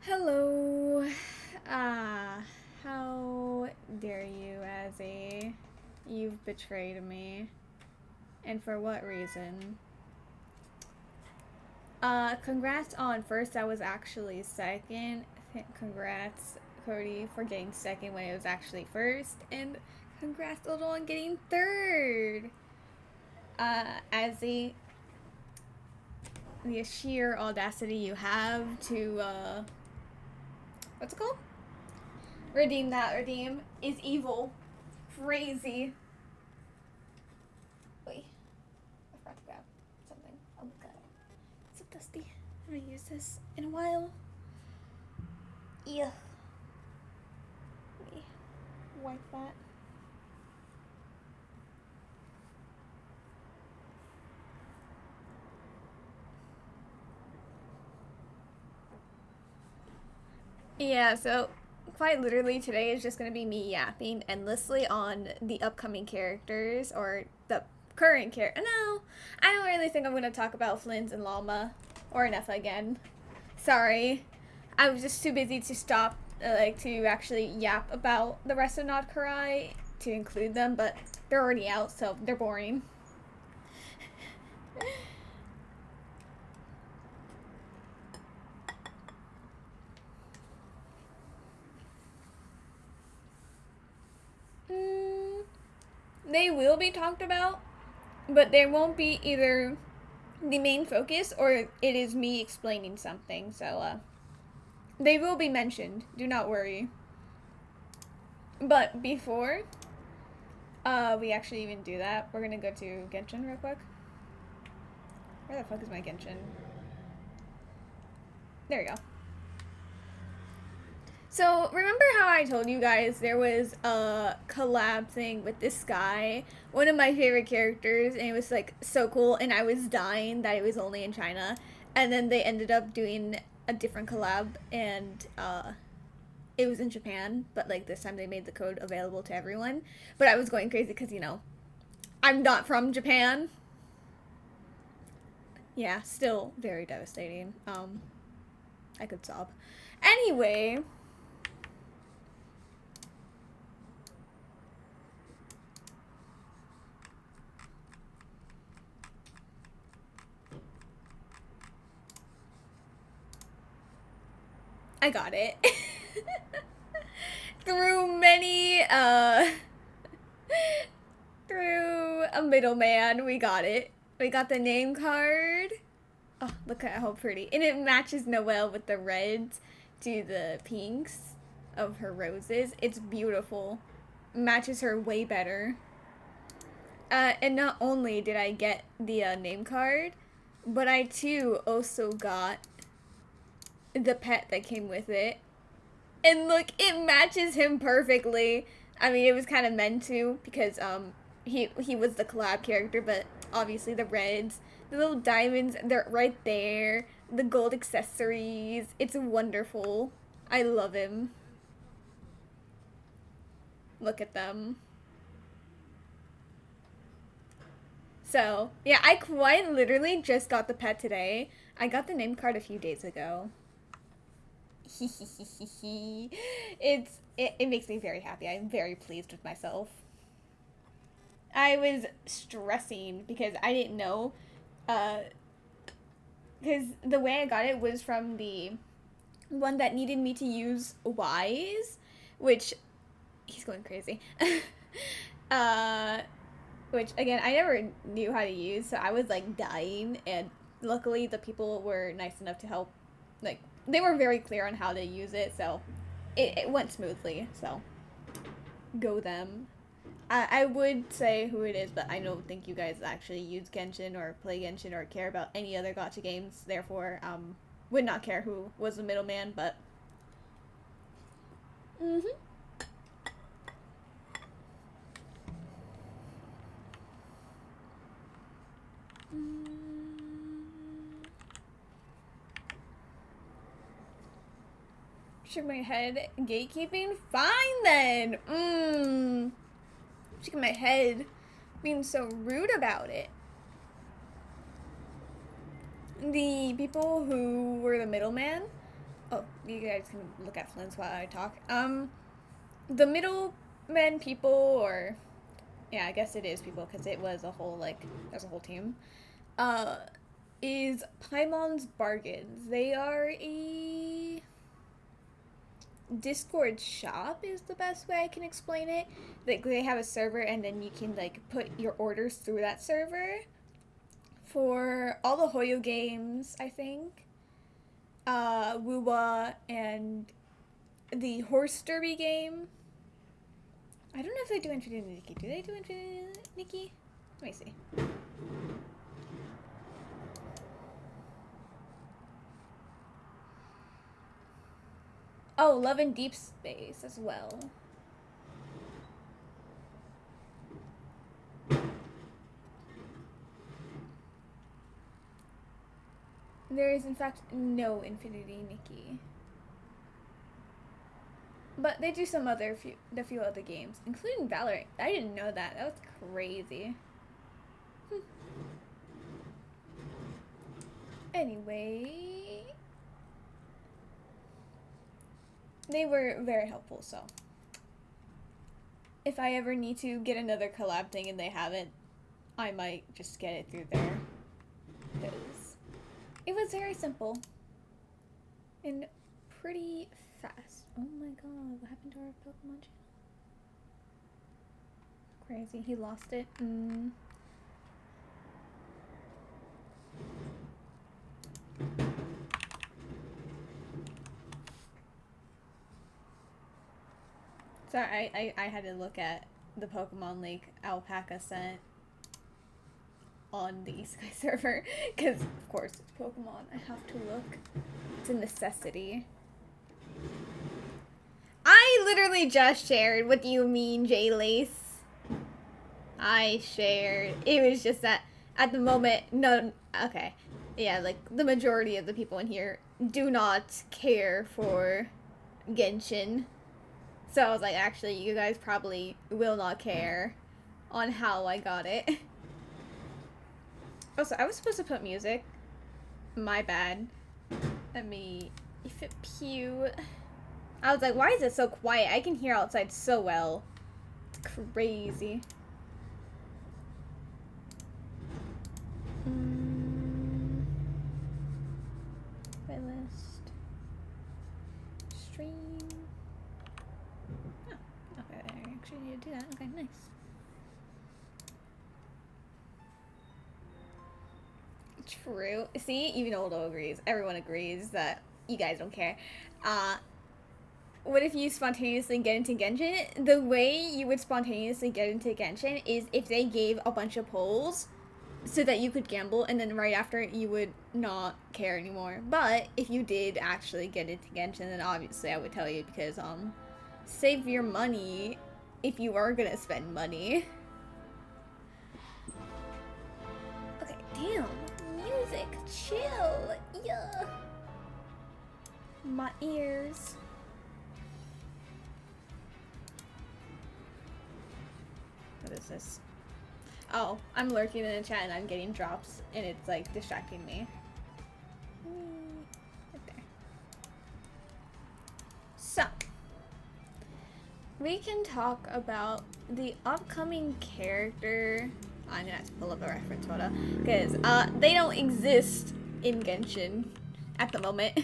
Hello. How dare you, Azzy? You've betrayed me. And for what reason? Congrats on first, I was actually second. Congrats, Cody, for getting second when it was actually first. And congrats, Odo, on getting third. Azzy, the sheer audacity you have to, what's it called? Redeem that. Redeem is evil. Crazy. Wait. I forgot to grab something. Oh my god. It's so dusty. I haven't used this in a while. Yeah. Let me wipe that. Yeah, so quite literally today is just going to be me yapping endlessly on the upcoming characters or the current character. No, I don't really think I'm going to talk about Flynn's and Llama or Nefa again. Sorry. I was just too busy to stop, to actually yap about the rest of Nod Krai to include them, but they're already out, so they're boring. They will be talked about, but there won't be either the main focus or it is me explaining something. So they will be mentioned. Do not worry. But before we actually even do that, we're gonna go to Genshin real quick. Where the fuck is my Genshin? There we go. So, remember how I told you guys there was a collab thing with this guy, one of my favorite characters, and it was like so cool, and I was dying that it was only in China, and then they ended up doing a different collab, and it was in Japan, but like this time they made the code available to everyone. But I was going crazy because, I'm not from Japan. Yeah, still very devastating. I could sob. Anyway, I got it. Through many, through a middleman, we got it. We got the name card. Oh, look at how pretty. And it matches Noelle with the reds to the pinks of her roses. It's beautiful. Matches her way better. And not only did I get the name card, but I too also got the pet that came with it. And look, it matches him perfectly. I mean, it was kind of meant to because he was the collab character, but obviously the reds, the little diamonds, they're right there. The gold accessories, it's wonderful. I love him. Look at them. So, yeah, I quite literally just got the pet today. I got the name card a few days ago. It makes me very happy. I'm very pleased with myself. I was stressing because I didn't know, because the way I got it was from the one that needed me to use Wise, which he's going crazy. uh, which again I never knew how to use, so I was like dying, and luckily the people were nice enough to help. Like they were very clear on how to use it, so it went smoothly. So go them. I would say who it is, but I don't think you guys actually use Genshin or play Genshin or care about any other gacha games. Therefore, would not care who was the middleman. But mm-hmm. Shook my head. Gatekeeping? Fine then. Shaking my head, being so rude about it. The people who were the middleman. Oh, you guys can look at Flynn's while I talk. The middlemen people, or yeah, I guess it is people because it was a whole there's a whole team. Is Paimon's Bargains. They are a Discord shop is the best way I can explain it. They have a server and then you can put your orders through that server for all the Hoyo games, I think. Wuwa and the horse derby game. I don't know if they do Infinity Nikki. Do they do Infinity Nikki? Let me see. Oh, Love and Deep Space as well. There is, in fact, no Infinity Nikki. But they do some the few other games, including Valorant. I didn't know that. That was crazy. Anyway, they were very helpful, so if I ever need to get another collab thing and they haven't, I might just get it through there. Because it was very simple and pretty fast. Oh my god, what happened to our Pokemon channel? Crazy, he lost it. Sorry, I had to look at the Pokemon League Alpaca sent on the East Sky server because, of course, it's Pokemon. I have to look. It's a necessity. I literally just shared. What do you mean, J-Lace? I shared. It was just that at the moment, no. Okay. Yeah, the majority of the people in here do not care for Genshin. So I was like, actually, you guys probably will not care on how I got it. Also, I was supposed to put music. My bad. Let me... If it pew... I was like, why is it so quiet? I can hear outside so well. It's crazy. Playlist. Stream. Oh, okay, I actually need to do that. Okay, nice. True. See, even Oldo agrees. Everyone agrees that you guys don't care. What if you spontaneously get into Genshin? The way you would spontaneously get into Genshin is if they gave a bunch of polls so that you could gamble, and then right after you would not care anymore. But if you did actually get into Genshin, then obviously I would tell you because, save your money if you are gonna spend money. Okay, damn. Music, chill. Yeah. My ears. What is this? Oh, I'm lurking in the chat and I'm getting drops and it's distracting me. Right there. So, we can talk about the upcoming character. I'm gonna have to pull up a reference photo because they don't exist in Genshin at the moment.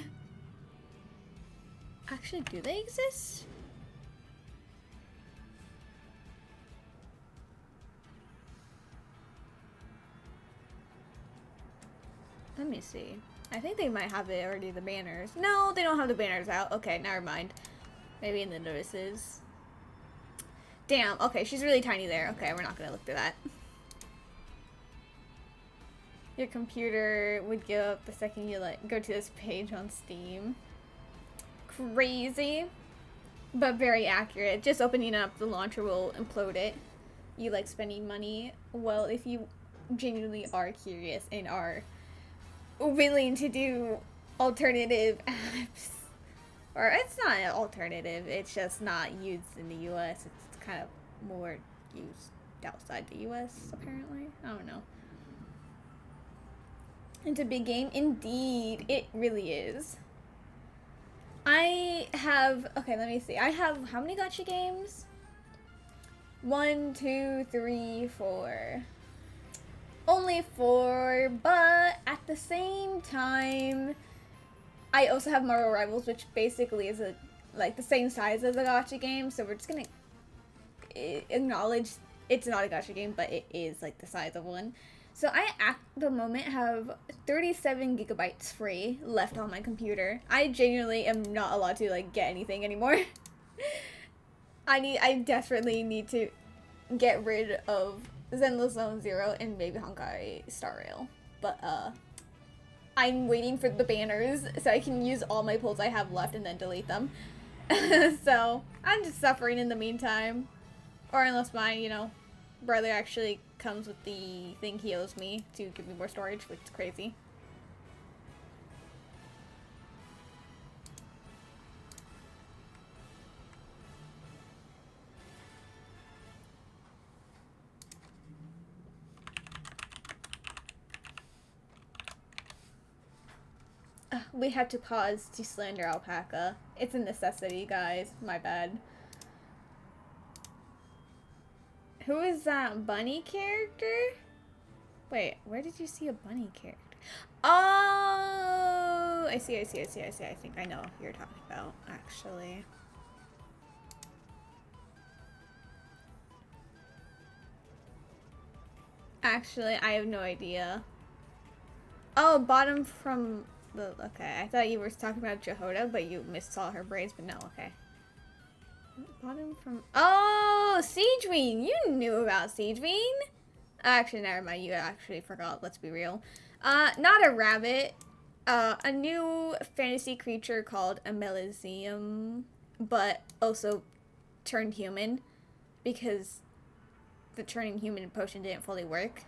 Actually, do they exist? Let me see. I think they might have it already, the banners. No, they don't have the banners out. Okay, never mind. Maybe in the notices. Damn, okay, she's really tiny there. Okay, we're not gonna look through that. Your computer would give up the second you go to this page on Steam. Crazy, but very accurate. Just opening up the launcher will implode it. You like spending money? Well, if you genuinely are curious and are willing to do alternative apps, or it's not an alternative, it's just not used in the US. It's kind of more used outside the US, apparently. I don't know. It's a big game. Indeed, it really is. I have, okay, let me see. I have, how many gacha games? 1, 2, 3, 4. Only 4, but at the same time, I also have Marvel Rivals, which basically is like the same size as a gacha game, so we're just gonna acknowledge it's not a gacha game, but it is like the size of one. So I at the moment have 37 gigabytes free left on my computer. I genuinely am not allowed to like get anything anymore. I desperately need to get rid of Zenless Zone Zero and maybe Honkai Star Rail. But I'm waiting for the banners so I can use all my pulls I have left and then delete them. So I'm just suffering in the meantime. Or unless my, you know, brother actually comes with the thing he owes me to give me more storage, which is crazy. We have to pause to slander Alpaca. It's a necessity, guys. My bad. Who is that bunny character? Wait, where did you see a bunny character? Oh, I see. I think I know who you're talking about, actually. Actually, I have no idea. Oh, bottom from the, okay. I thought you were talking about Jehoda, but you missaw her braids, but no, okay. Bottom from, oh, Siegeween! You knew about Siegeween? Actually, never mind, you actually forgot, let's be real. Not a rabbit. A new fantasy creature called a Melizium, but also turned human, because the turning human potion didn't fully work.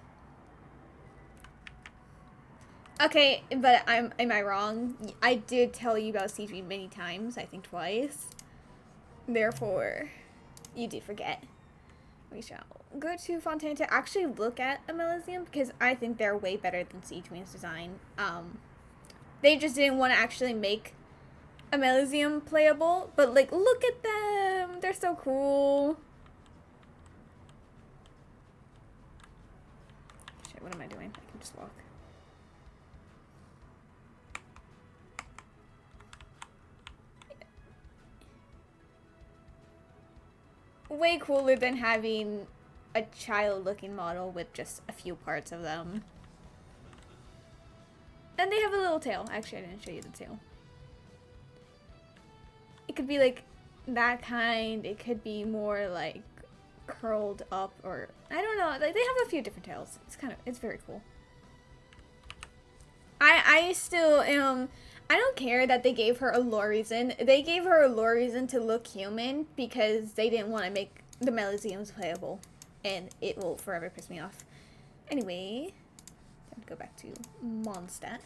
Okay, but am I wrong? I did tell you about Siegeween many times, I think twice. Therefore, you did forget. We shall go to Fontaine to actually look at a Melizium, because I think they're way better than Siegeween's design. They just didn't want to actually make a Melizium playable, but like, look at them! They're so cool. Shit, what am I doing? I can just walk. Way cooler than having a child-looking model with just a few parts of them. And they have a little tail. Actually, I didn't show you the tail. It could be like that kind. It could be more like curled up, or I don't know. Like, they have a few different tails. It's very cool. I still am. I don't care that they gave her a lore reason. They gave her a lore reason to look human because they didn't want to make the Meliziums playable. And it will forever piss me off. Anyway, time to go back to Mondstadt.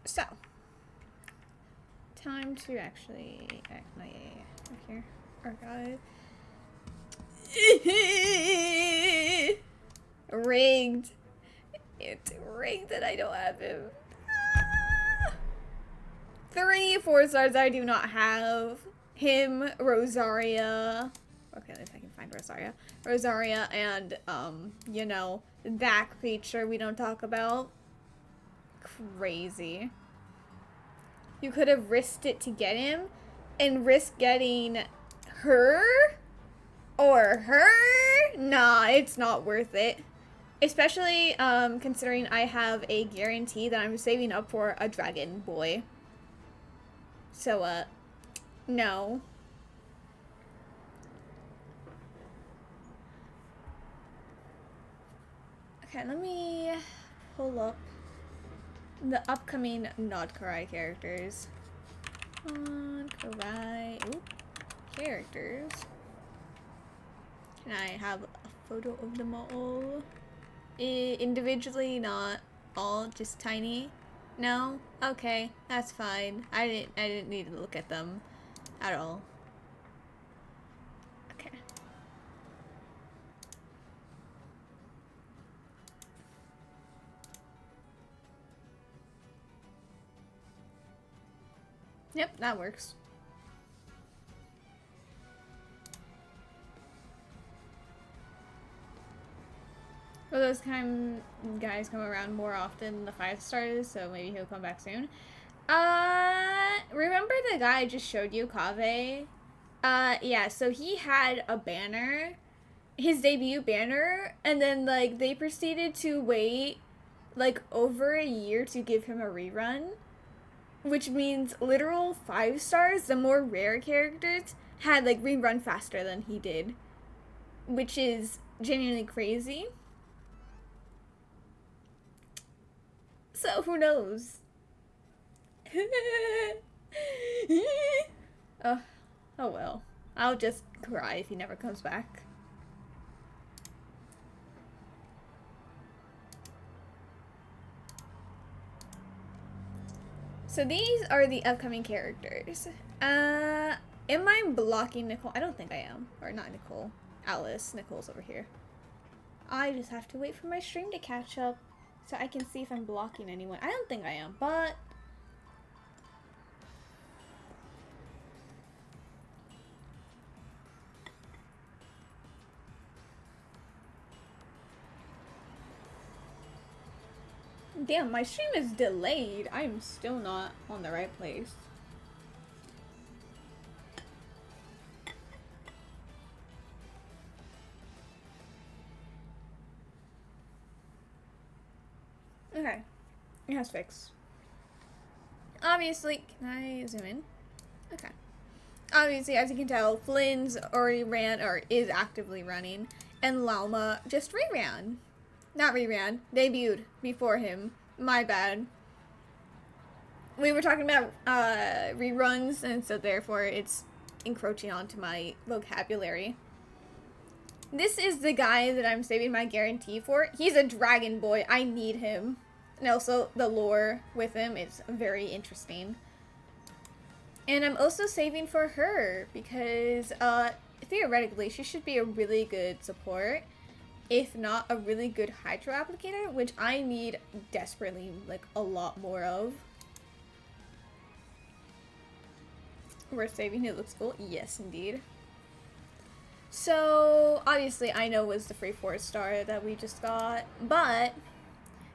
So, time to actually act my over here. Archive. Rigged. It's rigged that I don't have him. 3 4-stars I do not have. Him, Rosaria. Okay, if I can find Rosaria. Rosaria and, you know, that creature we don't talk about. Crazy. You could have risked it to get him and risk getting her or her. Nah, it's not worth it. Especially considering I have a guarantee that I'm saving up for a dragon boy. So, no. Okay, let me pull up the upcoming Nod Krai characters. Nod Krai. Ooh, characters. Can I have a photo of them all? Individually, not all, just tiny. No? Okay, that's fine. I didn't need to look at them at all. Yep, that works. Well, those kind of guys come around more often than the 5 stars, so maybe he'll come back soon. Remember the guy I just showed you, Kaveh? Yeah, so he had a banner, his debut banner, and then, like, they proceeded to wait, like, over a year to give him a rerun, which means literal 5 stars, the more rare characters, had, like, rerun faster than he did, which is genuinely crazy. So, who knows? Oh, oh well. I'll just cry if he never comes back. So these are the upcoming characters. Am I blocking Nicole? I don't think I am. Or not Nicole. Alice. Nicole's over here. I just have to wait for my stream to catch up so I can see if I'm blocking anyone. I don't think I am, but... Damn, my stream is delayed. I'm still not on the right place. Okay. It has fixed. Obviously, can I zoom in? Okay. Obviously, as you can tell, Flynn's already ran, or is actively running, and Lalma just reran. Not reran, debuted before him. My bad. We were talking about reruns, and so therefore it's encroaching onto my vocabulary. This is the guy that I'm saving my guarantee for. He's a dragon boy. I need him. And also, the lore with him is very interesting. And I'm also saving for her because, theoretically, she should be a really good support. If not, a really good hydro applicator, which I need desperately, like, a lot more of. We're saving who looks cool? Yes, indeed. So, obviously, I know it was the free 4-star that we just got, but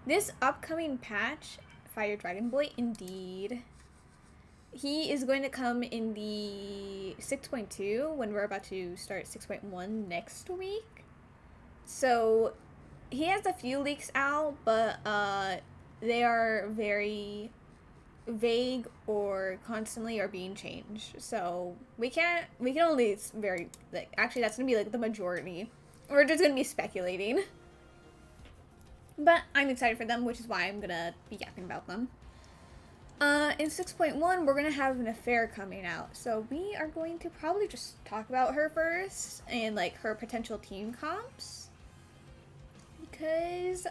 this upcoming patch, Fire Dragon Boy, indeed, he is going to come in the 6.2 when we're about to start 6.1 next week. So, he has a few leaks out, but they are very vague or constantly are being changed. So, we can only very, like, actually that's going to be like the majority. We're just going to be speculating. But I'm excited for them, which is why I'm going to be yapping about them. In 6.1, we're going to have an affair coming out. So we are going to probably just talk about her first and, like, her potential team comps. Because,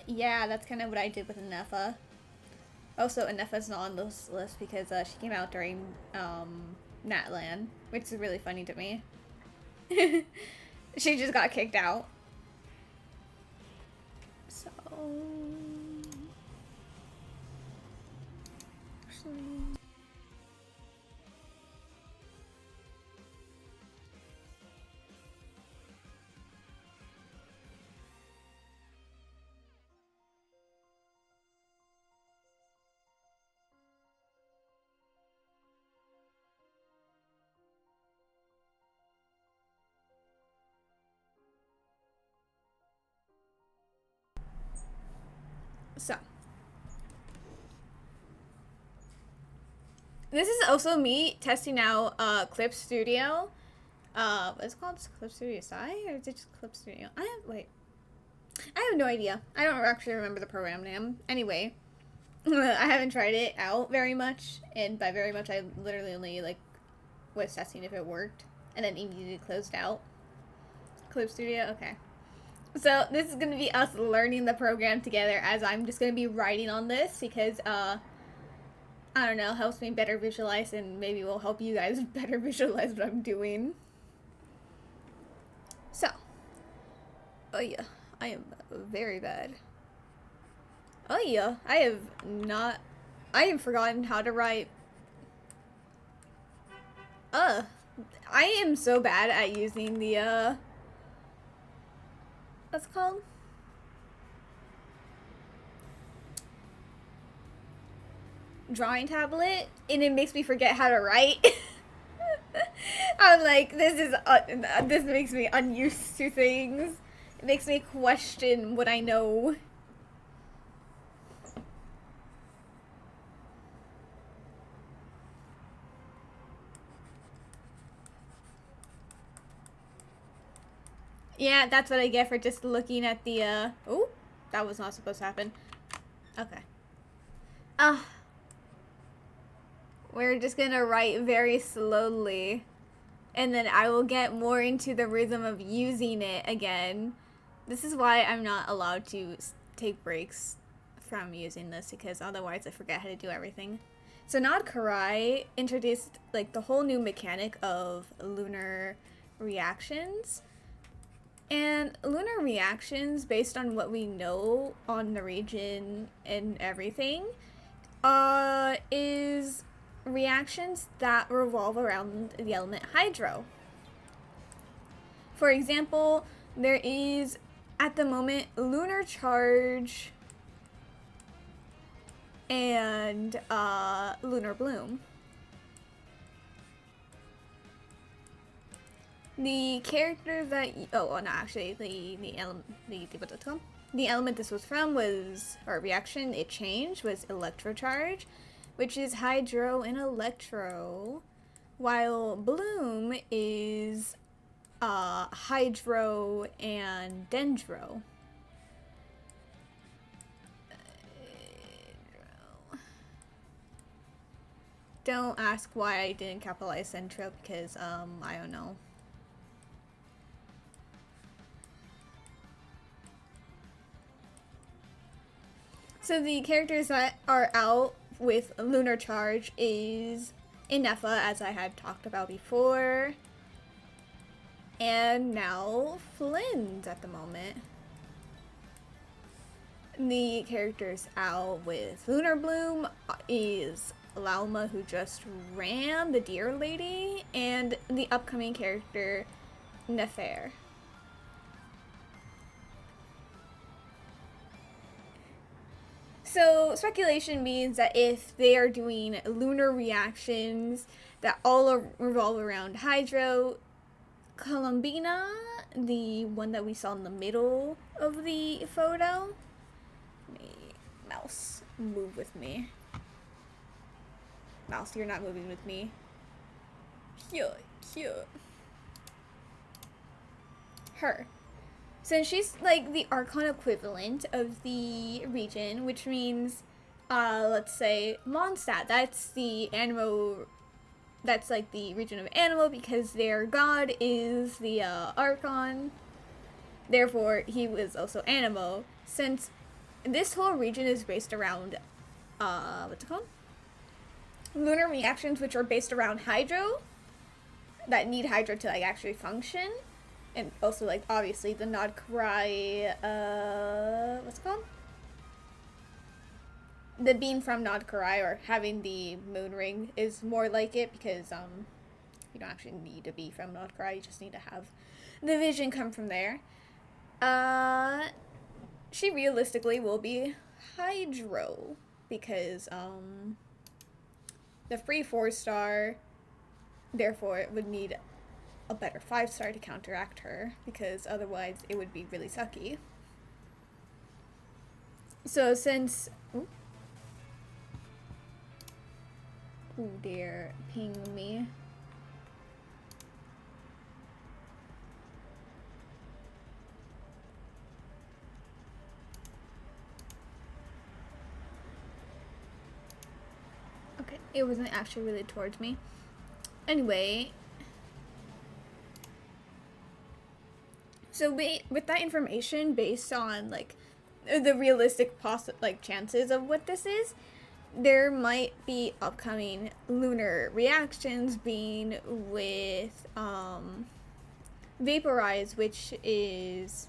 yeah, that's kind of what I did with Anefa. Also, Anefa's not on this list because she came out during Natlan, which is really funny to me. She just got kicked out. So... So, this is also me testing out Clip Studio. What's it called? Clip Studio Sai? Or is it just Clip Studio? I have no idea. I don't actually remember the program name. Anyway, I haven't tried it out very much, and by very much I literally only, like, was testing if it worked, and then immediately closed out. Clip Studio? Okay. So, this is going to be us learning the program together as I'm just going to be writing on this because, I don't know, helps me better visualize and maybe will help you guys better visualize what I'm doing. So. Oh yeah, I am very bad. Oh yeah, I have forgotten how to write I am so bad at using the, what's it called? Drawing tablet, and it makes me forget how to write. I'm like, this makes me unused to things. It makes me question what I know. Yeah, that's what I get for just looking at the, oh, that was not supposed to happen. Okay. We're just gonna write very slowly. And then I will get more into the rhythm of using it again. This is why I'm not allowed to take breaks from using this, because otherwise I forget how to do everything. So Nod Krai introduced like the whole new mechanic of lunar reactions. And lunar reactions, based on what we know on the region and everything, is reactions that revolve around the element hydro. For example, there is, at the moment, lunar charge and lunar bloom. The character that the element this was from was, or reaction it changed, was electrocharge, which is hydro and electro, while bloom is hydro and dendro. Don't ask why I didn't capitalize centro, because I don't know. So the characters that are out with lunar charge is Inefa, as I had talked about before, and now Flynn's at the moment. The characters out with lunar bloom is Lauma, who just ran, the deer lady, and the upcoming character Nefer. So speculation means that if they are doing lunar reactions that all revolve around hydro, Columbina, the one that we saw in the middle of the photo, mouse, move with me. Mouse, you're not moving with me. Cute. Her. Since she's like the Archon equivalent of the region, which means, let's say Mondstadt. That's the Animo. That's like the region of Animo, because their god is the Archon. Therefore, he was also Animo. Since this whole region is based around, what's it called? Lunar reactions, which are based around hydro, that need hydro to like actually function. And also, like, obviously, the Nod Krai, what's it called? The beam from Nod Krai, or having the moon ring, is more like it, because, you don't actually need to be from Nod Krai, you just need to have the vision come from there. She realistically will be Hydro, because, the free 4-star, therefore, it would need a better 5-star to counteract her, because otherwise it would be really sucky. So since ooh dear, ping me. Okay, it wasn't actually really towards me. Anyway, so with that information, based on like the realistic chances of what this is, there might be upcoming lunar reactions being with Vaporize, which is,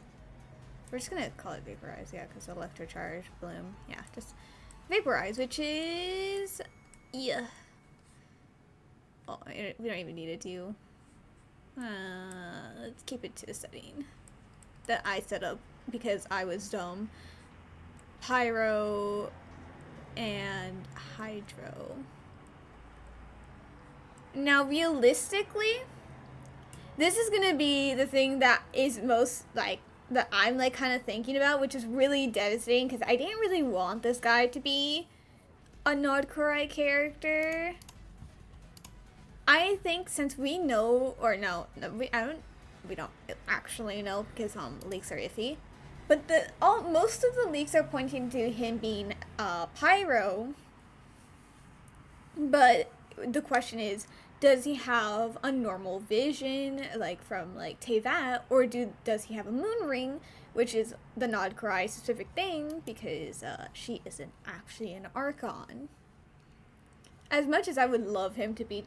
we're just gonna call it Vaporize, yeah, because electrocharge, bloom, yeah, just Vaporize, which is, yeah, Oh, we don't even need it to. Let's keep it to the setting that I set up because I was dumb. Pyro and Hydro. Now, realistically, this is gonna be the thing that is most, like, that I'm, like, kind of thinking about, which is really devastating because I didn't really want this guy to be a Nod Krai character. I think since we know, or no, we don't actually know because leaks are iffy. But most of the leaks are pointing to him being Pyro. But the question is, does he have a normal vision, like from like Tevat, or does he have a moon ring, which is the Nod Krai specific thing because she isn't actually an Archon. As much as I would love him to be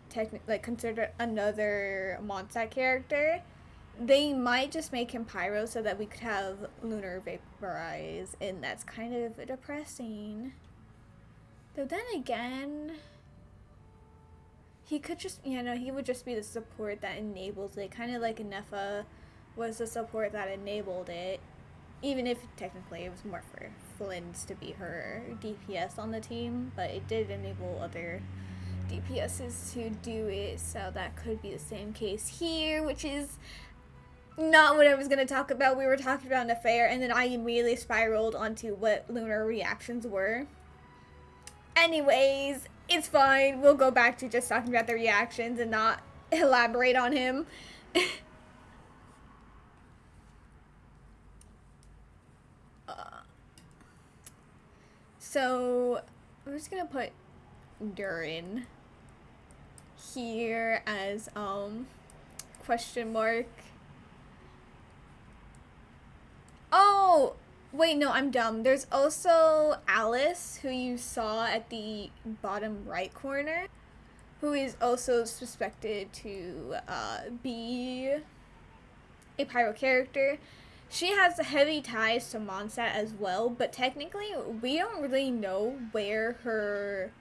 considered another Mondstadt character, they might just make him Pyro so that we could have Lunar Vaporize, and that's kind of depressing. Though then again, he could just, he would just be the support that enables it, kind of like Nefa was the support that enabled it, even if technically it was more for Flynn's to be her DPS on the team, but it did enable other DPSs to do it, so that could be the same case here, which is not what I was going to talk about. We were talking about an affair, and then I immediately spiraled onto what Lunar reactions were. Anyways, it's fine. We'll go back to just talking about the reactions and not elaborate on him. So, I'm just going to put Durin here as, question mark. Oh, wait, no, I'm dumb. There's also Alice, who you saw at the bottom right corner, who is also suspected to be a Pyro character. She has heavy ties to Mondstadt as well, but technically we don't really know where her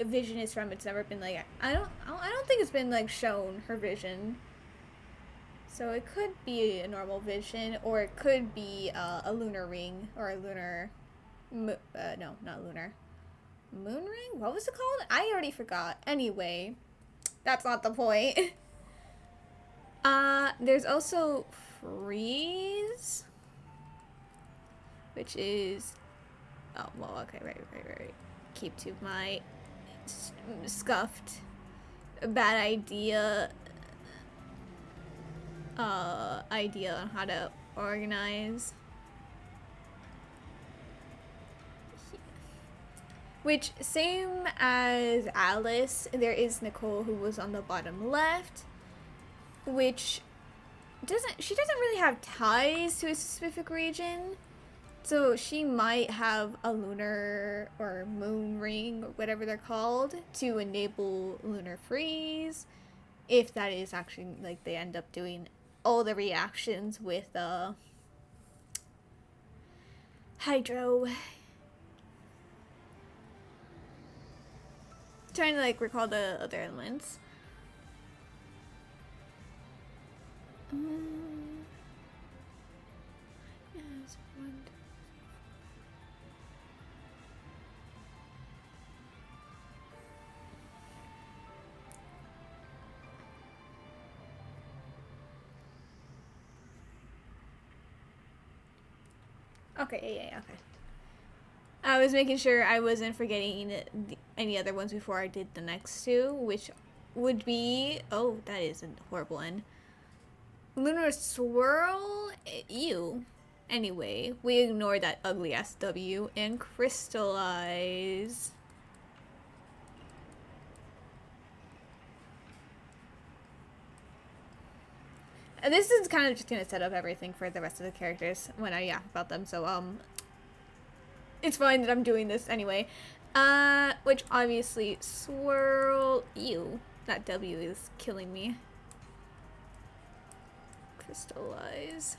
vision is from. It's never been like, I don't think it's been like shown, her vision. So it could be a normal vision, or it could be a lunar ring, or a lunar, no, not lunar, moon ring? What was it called? I already forgot. Anyway, that's not the point. There's also Freeze, which is, oh, well, okay, right. Keep to my scuffed bad idea on how to organize. Which, same as Alice, there is Nicole, who was on the bottom left, which she doesn't really have ties to a specific region, so she might have a lunar or moon ring, or whatever they're called, to enable lunar freeze, if that is actually, like, they end up doing all the reactions with Hydro. Trying to like recall the other elements. Yes, one. Okay, yeah, okay. I was making sure I wasn't forgetting any other ones before I did the next two, which would be, oh, that is a horrible end. Lunar Swirl? Ew. Anyway, we ignore that ugly ass W and Crystallize. And this is kind of just gonna set up everything for the rest of the characters when I yap about them, so, it's fine that I'm doing this anyway. Which obviously, Swirl, ew, that W is killing me. Crystallize.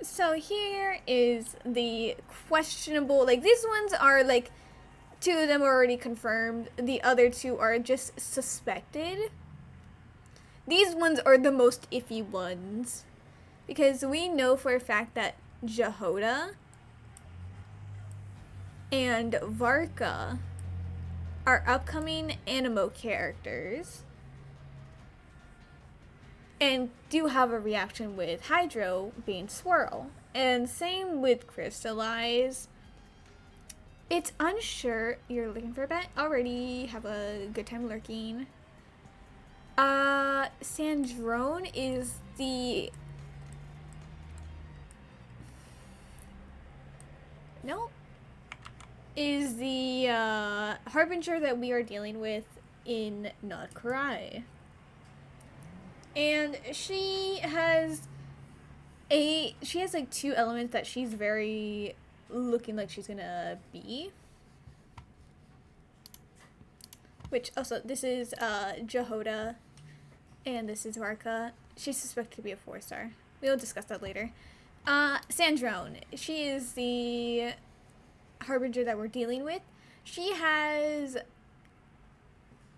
So here is the questionable, like, these ones are, like, Two of them are already confirmed. The other two are just suspected. These ones are the most iffy ones. Because we know for a fact that Jehoda and Varka are upcoming Animo characters. And do have a reaction with Hydro being Swirl. And same with Crystallize. It's unsure. You're looking for a bet? Already have a good time lurking. Sandrone is the... Nope. Is the harbinger that we are dealing with in Nod Krai. And she has like two elements that she's very looking like she's gonna be. Which also, this is Jehoda and this is Varka. She's suspected to be a 4-star. We'll discuss that later. Sandrone, she is the harbinger that we're dealing with. She has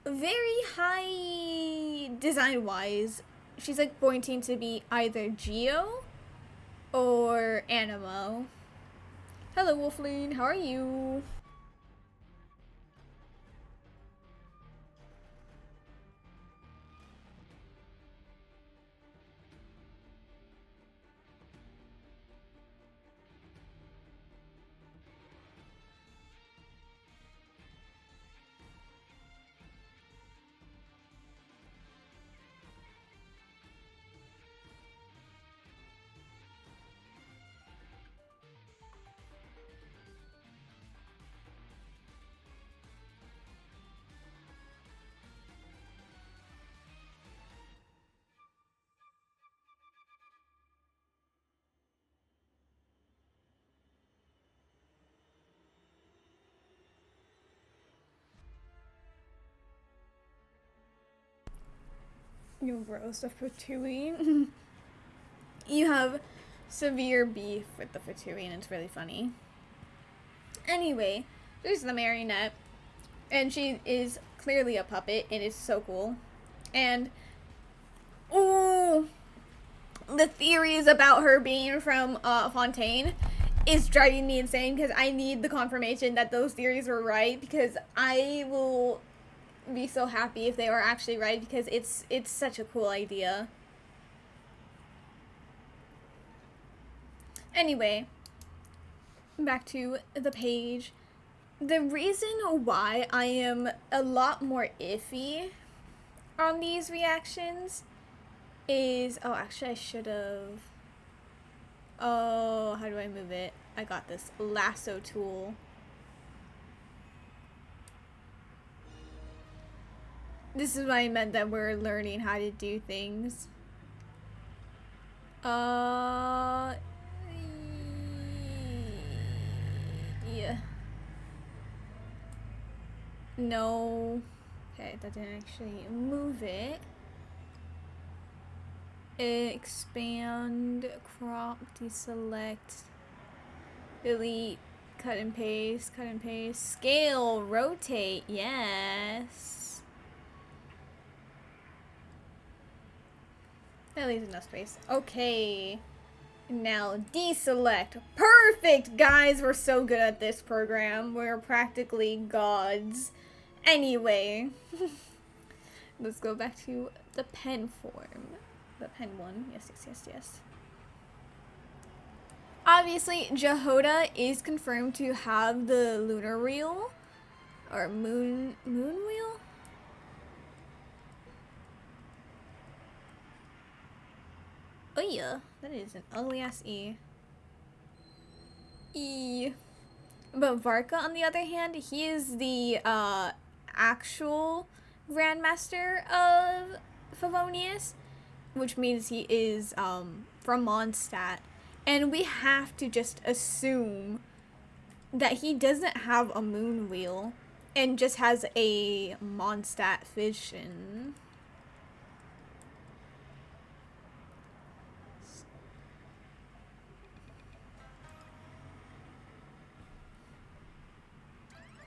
very high design wise. She's like pointing to be either Geo or Animo. Hello Wolfling, how are you? You gross, the Fatui. You have severe beef with the Fatui, and it's really funny. Anyway, there's the marionette, and she is clearly a puppet. It is so cool. And, ooh, the theories about her being from Fontaine is driving me insane because I need the confirmation that those theories were right, because I will be so happy if they are actually right, because it's such a cool idea. Anyway, back to the page. The reason why I am a lot more iffy on these reactions is... Oh, actually I should have... Oh, how do I move it? I got this lasso tool. This is what I meant, that we're learning how to do things. Yeah. No. Okay, that didn't actually move it. Expand, crop, deselect, delete, cut and paste, scale, rotate, yes. That leaves enough space. Okay. Now deselect. Perfect, guys. We're so good at this program. We're practically gods. Anyway. Let's go back to the pen form. The pen one. Yes. Obviously, Jehoda is confirmed to have the lunar wheel. Or moon wheel? Oh yeah, that is an ugly ass E. But Varka, on the other hand, he is the actual Grandmaster of Favonius, which means he is from Mondstadt. And we have to just assume that he doesn't have a moon wheel and just has a Mondstadt vision.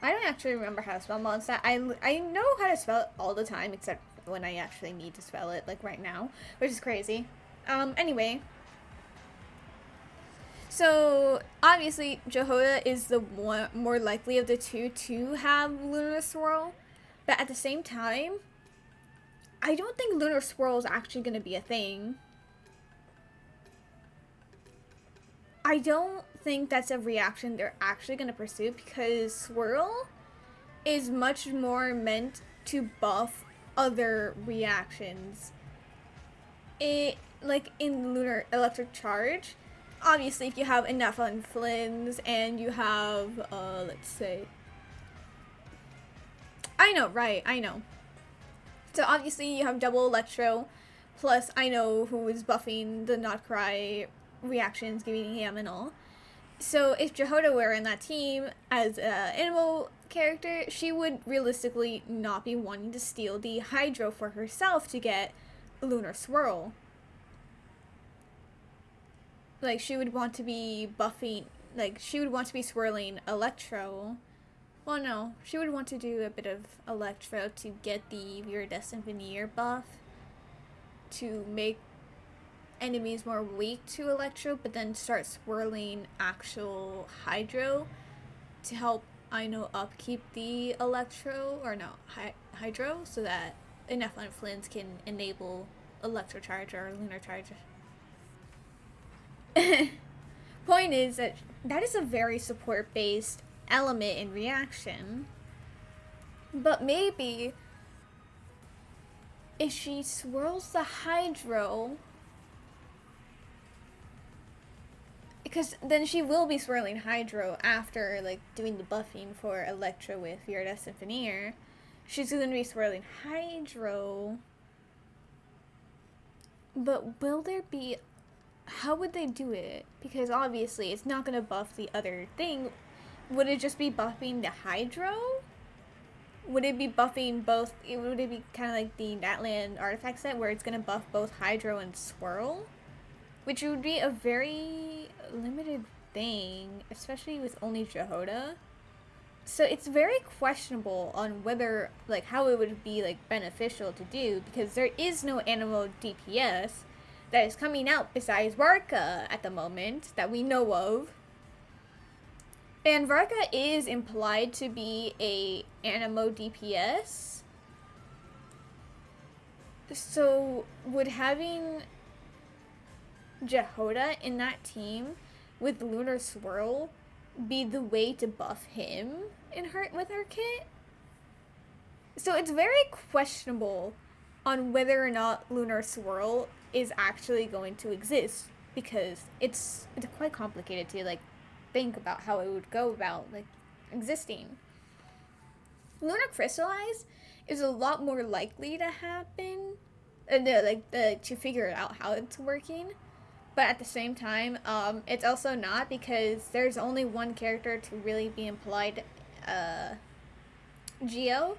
I don't actually remember how to spell Mondstadt. I know how to spell it all the time, except when I actually need to spell it, like right now, which is crazy. Anyway. So, obviously, Jehoda is the one more likely of the two to have Lunar Swirl. But at the same time, I don't think Lunar Swirl is actually going to be a thing. I don't think that's a reaction they're actually going to pursue because Swirl is much more meant to buff other reactions. It, like in Lunar Electric Charge, obviously if you have enough on Flynn's and you have, let's say, I know, right, I know. So obviously you have double Electro, plus I know who is buffing the Nod Krai reactions, giving him and all. So if Jehoda were in that team as an animal character, she would realistically not be wanting to steal the Hydro for herself to get Lunar Swirl. Like, she would want to be buffing, like, she would want to be swirling Electro. Well, no, she would want to do a bit of Electro to get the Viridescent Veneer buff to make enemies more weak to Electro, but then start swirling actual Hydro to help, I know, upkeep the Electro, or no, Hydro, so that enough on Flynn's can enable Electro Charge or Lunar Charge. Point is that is a very support-based element in reaction. But maybe if she swirls the Hydro, because then she will be swirling Hydro after like doing the buffing for Electro with Viridescent Veneer. She's going to be swirling Hydro. But will there be... How would they do it? Because obviously it's not going to buff the other thing. Would it just be buffing the Hydro? Would it be buffing both? Would it be kind of like the Natland artifact set where it's going to buff both Hydro and Swirl? Which would be a very limited thing, especially with only Jehoda. So it's very questionable on whether, like, how it would be, like, beneficial to do, because there is no animal DPS that is coming out besides Varka at the moment that we know of. And Varka is implied to be a Animo DPS. So would having Jehoda in that team with Lunar Swirl be the way to buff him with her kit? So it's very questionable on whether or not Lunar Swirl is actually going to exist, because it's quite complicated to like think about how it would go about like existing. Lunar Crystallize is a lot more likely to happen, to figure out how it's working. But at the same time, it's also not, because there's only one character to really be implied, Geo,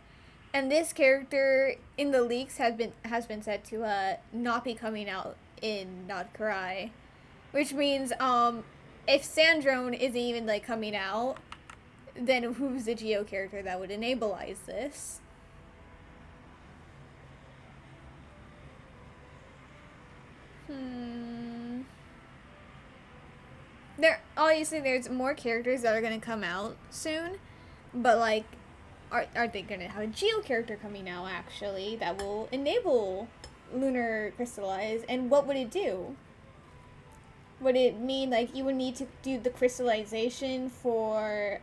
and this character in the leaks has been said to not be coming out in Nod Krai, which means if Sandrone isn't even like coming out, then who's the Geo character that would enableize this? There's more characters that are gonna come out soon, but like, are they gonna have a Geo character coming out actually that will enable Lunar Crystallize? And what would it do? Would it mean like you would need to do the crystallization for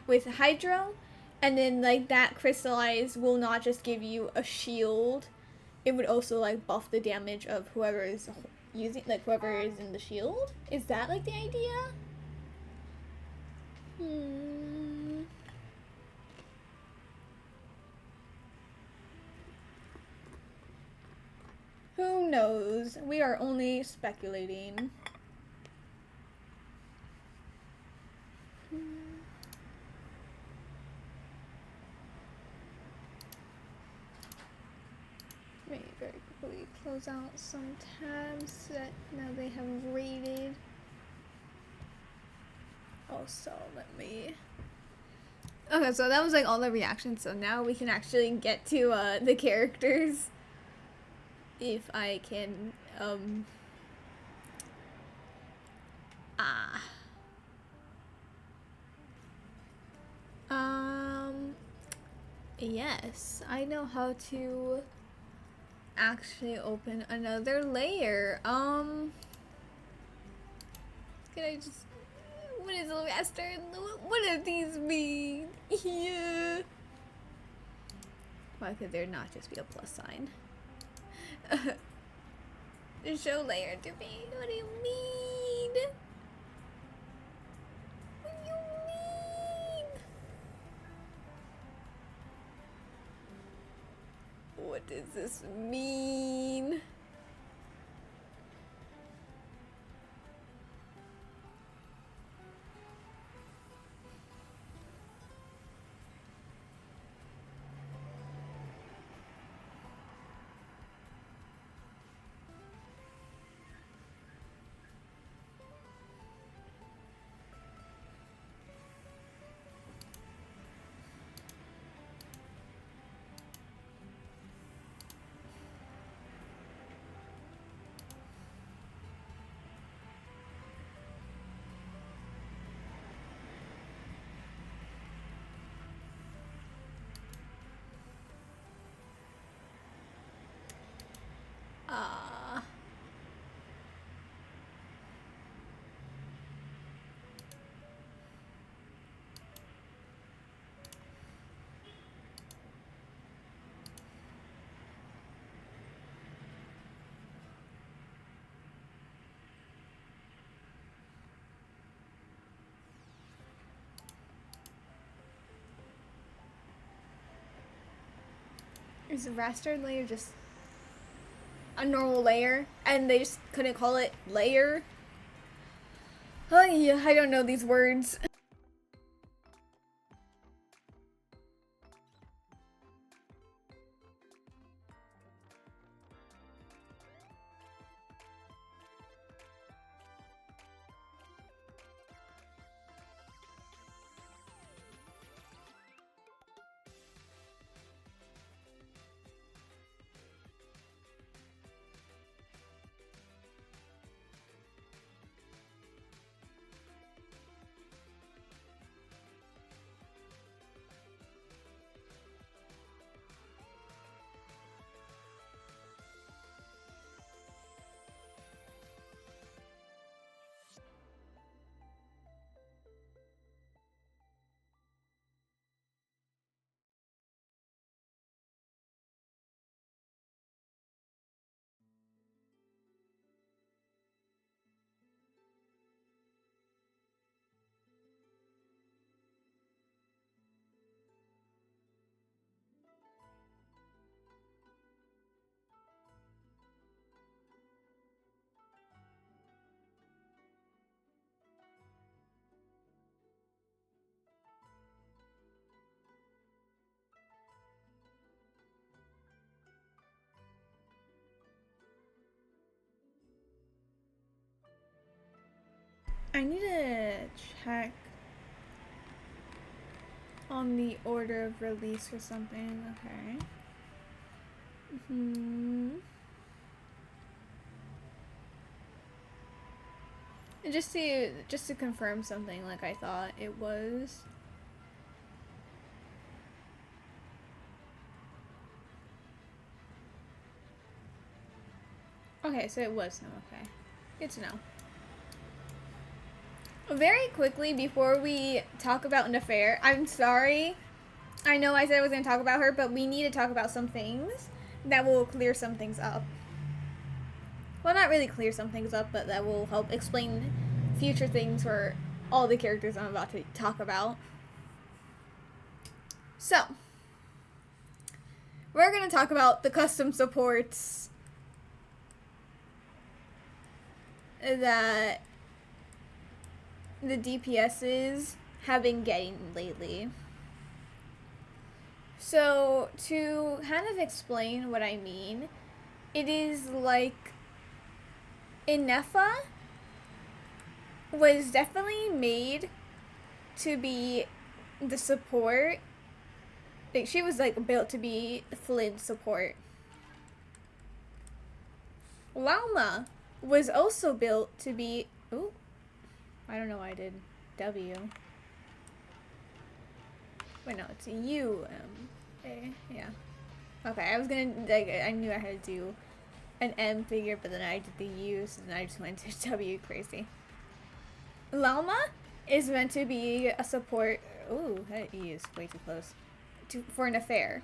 with Hydro, and then like that crystallize will not just give you a shield, it would also like buff the damage of whoever is using, like whoever is in the shield? Is that like the idea? Who knows? We are only speculating. Let me very quickly close out some tabs that now they have rated. Oh, so let me... Okay, so that was like all the reactions, so now we can actually get to the characters. If I can, yes, I know how to actually open another layer. Can I just... What is a master? What do these mean? Yeah. Why could there not just be a plus sign? Show layer to me. What do you mean? What do you mean? What does this mean? Is the raster layer just a normal layer and they just couldn't call it layer? Oh yeah, I don't know these words. I need to check on the order of release or something. Okay. And just to confirm something like I thought it was. Okay, so it was him. Okay. Good to know. Very quickly, before we talk about Nefair, I'm sorry. I know I said I was going to talk about her, but we need to talk about some things that will clear some things up. Well, not really clear some things up, but that will help explain future things for all the characters I'm about to talk about. So, we're going to talk about the custom supports that the DPSs have been getting lately. So, to kind of explain what I mean, it is like Inefa was definitely made to be the support. Like, she was like built to be Flynn's support. Llama was also built to be. Ooh, I don't know why I did W. Wait, no, it's U-M-A. Yeah. Okay, I was gonna, like, I knew I had to do an M figure, but then I did the U, so then I just went to W. Crazy. Llama is meant to be a support. Ooh, that E is way too close. For an affair.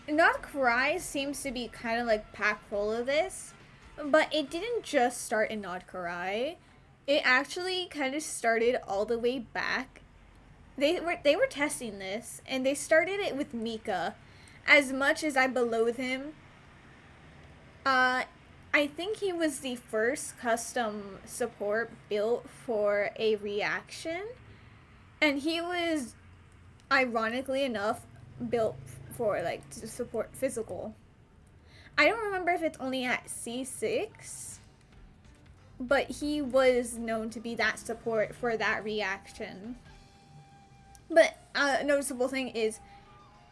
Nod Krai seems to be kind of like packed full of this, but it didn't just start in Nod Krai. It actually kind of started all the way back. They were testing this, and they started it with Mika. As much as I loathe him, I think he was the first custom support built for a reaction, and he was, ironically enough, built for like to support physical. I don't remember if it's only at C6, but he was known to be that support for that reaction. But a noticeable thing is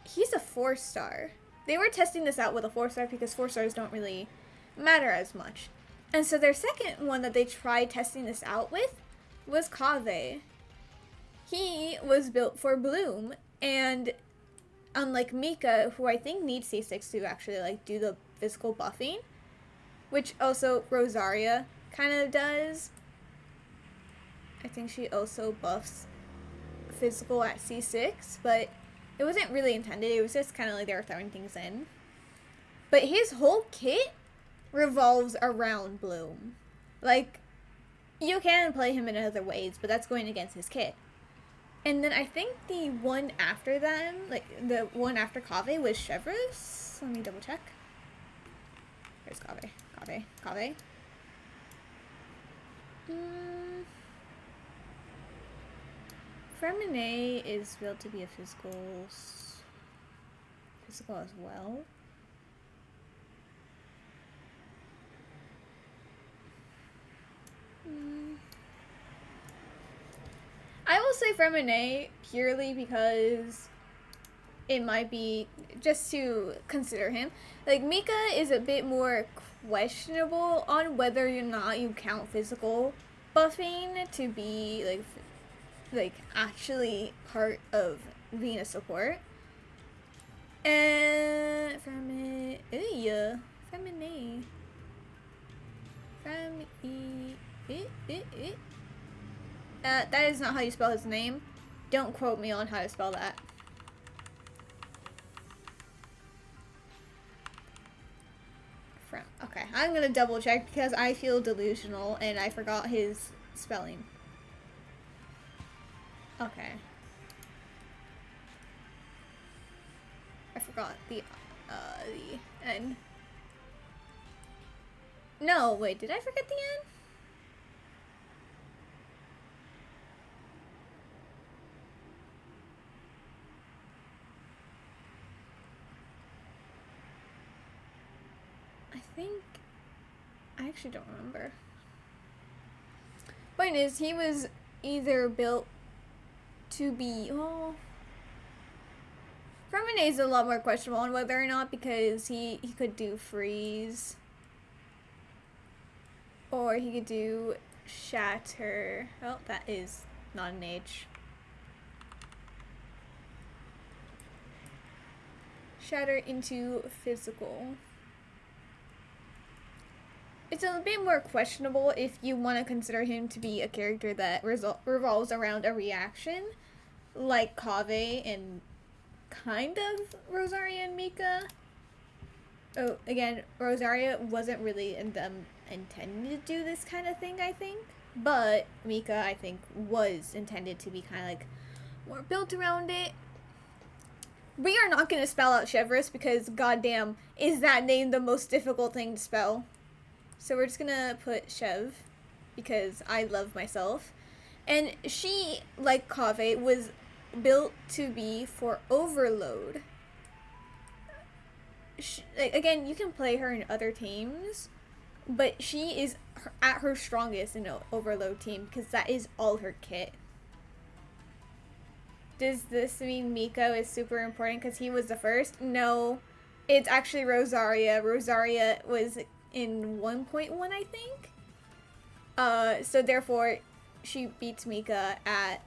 he's a 4-star. They were testing this out with a 4-star because 4-stars don't really matter as much. And so their second one that they tried testing this out with was Kave. He was built for Bloom, and unlike Mika, who I think needs C6 to actually like do the physical buffing, which also Rosaria kind of does. I think she also buffs physical at C6, but it wasn't really intended. It was just kind of like they were throwing things in. But his whole kit revolves around Bloom. Like, you can play him in other ways, but that's going against his kit. And then I think the one after them, like the one after Kave, was Chevreuse. Let me double check. Where's Kave? Kave. Fremine is built to be a physical as well. I will say Fremine purely because it might be just to consider him. Like, Mika is a bit more questionable on whether or not you count physical buffing to be like actually part of being a support. And Femine. That is not how you spell his name. Don't quote me on how to spell that. Okay, I'm gonna double check because I feel delusional and I forgot his spelling. Okay. I forgot the N. No, wait, did I forget the N? I actually don't remember. Point is, he was either built to be, well, Fremine is a lot more questionable on whether or not because he could do freeze. Or he could do shatter. Oh, that is not an H. Shatter into physical. It's a bit more questionable if you want to consider him to be a character that revolves around a reaction, like Kave and kind of Rosaria and Mika. Oh, again, Rosaria wasn't really intended to do this kind of thing, I think. But Mika, I think, was intended to be kind of like more built around it. We are not going to spell out Chevreuse because, goddamn, is that name the most difficult thing to spell? So we're just gonna put Chev because I love myself. And she, like Kave, was built to be for overload. Again, you can play her in other teams, but she is at her strongest in Overload team because that is all her kit. Does this mean Miko is super important because he was the first? No, it's actually Rosaria. Rosaria was in 1.1, I think. So therefore, she beats Mika at,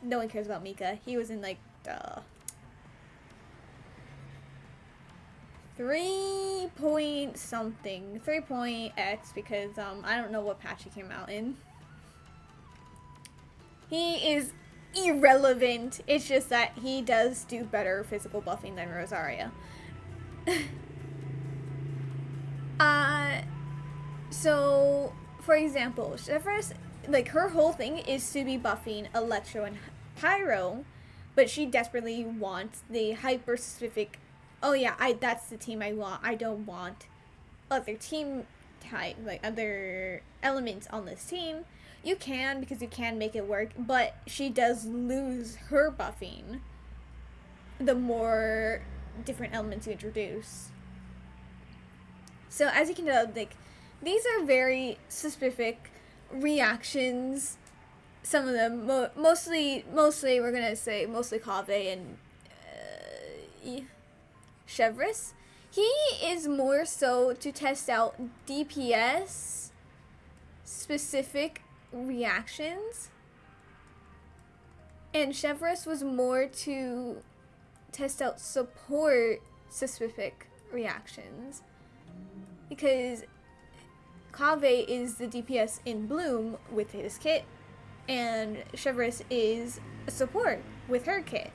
no one cares about Mika. He was in, like, 3 point something. 3 point X because, I don't know what patch he came out in. He is irrelevant. It's just that he does do better physical buffing than Rosaria. So, for example, Chevres, like, her whole thing is to be buffing Electro and Pyro, but she desperately wants the hyper-specific, oh yeah, that's the team I want. I don't want other team type, like, other elements on this team. You can, because you can make it work, but she does lose her buffing the more different elements you introduce. So, as you can tell, like, these are very specific reactions. Some of them, mostly we're gonna say mostly Kaveh and Chevres. He is more so to test out DPS specific reactions, and Chevres was more to test out support specific reactions, because Kaveh is the DPS in Bloom with his kit, and Chevres is a support with her kit.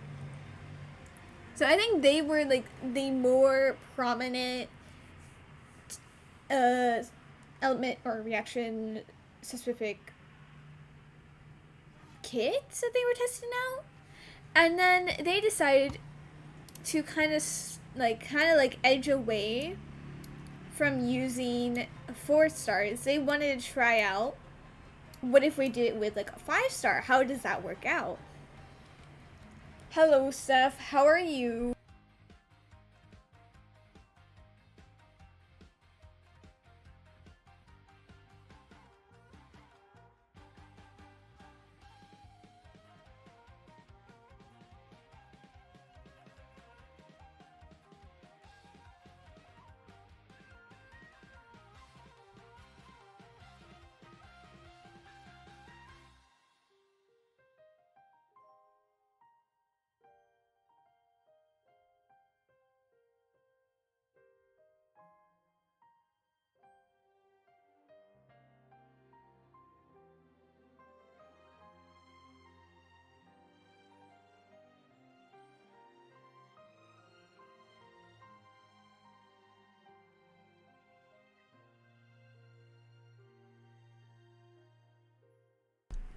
So I think they were like the more prominent element or reaction specific kits that they were testing out. And then they decided to kind of edge away from using 4 stars. They wanted to try out, what if we did it with like a 5-star? How does that work out? Hello, Steph. How are you?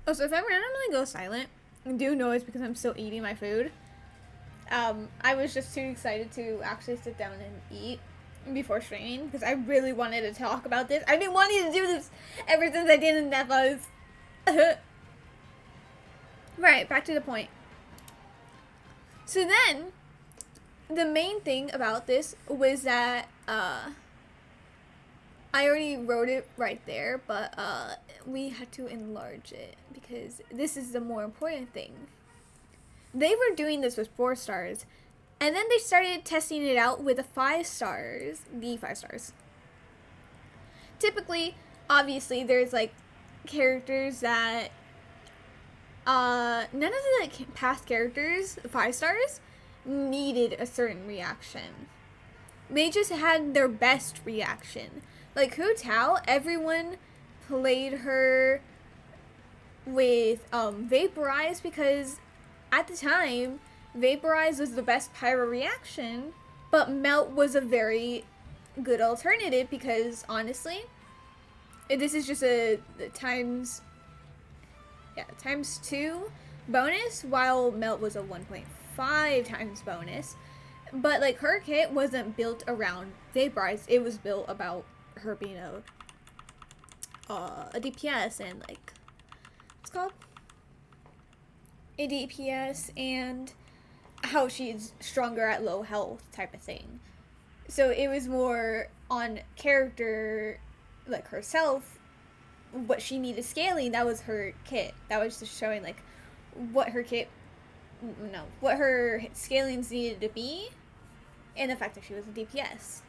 Oh, so if I randomly go silent, do know it's because I'm still eating my food. I was just too excited to actually sit down and eat before streaming because I really wanted to talk about this. I've been wanting to do this ever since I did in Nefas. Right, back to the point. So then, the main thing about this was that, I already wrote it right there, but we had to enlarge it because this is the more important thing. They were doing this with 4 stars, and then they started testing it out with the 5 stars. Typically, obviously, there's like characters that none of the like, past characters, 5 stars, needed a certain reaction. They just had their best reaction. Like Hu Tao, everyone played her with Vaporize because at the time, Vaporize was the best pyro reaction, but Melt was a very good alternative because honestly, this is just a times 2 bonus, while Melt was a 1.5 times bonus. But like her kit wasn't built around Vaporize, it was built about her being a DPS and like what's it called? A DPS and how she's stronger at low health type of thing. So it was more on character like herself, what she needed scaling, that was her kit. That was just showing like what her kit, no, what her scalings needed to be, and the fact that she was a DPS.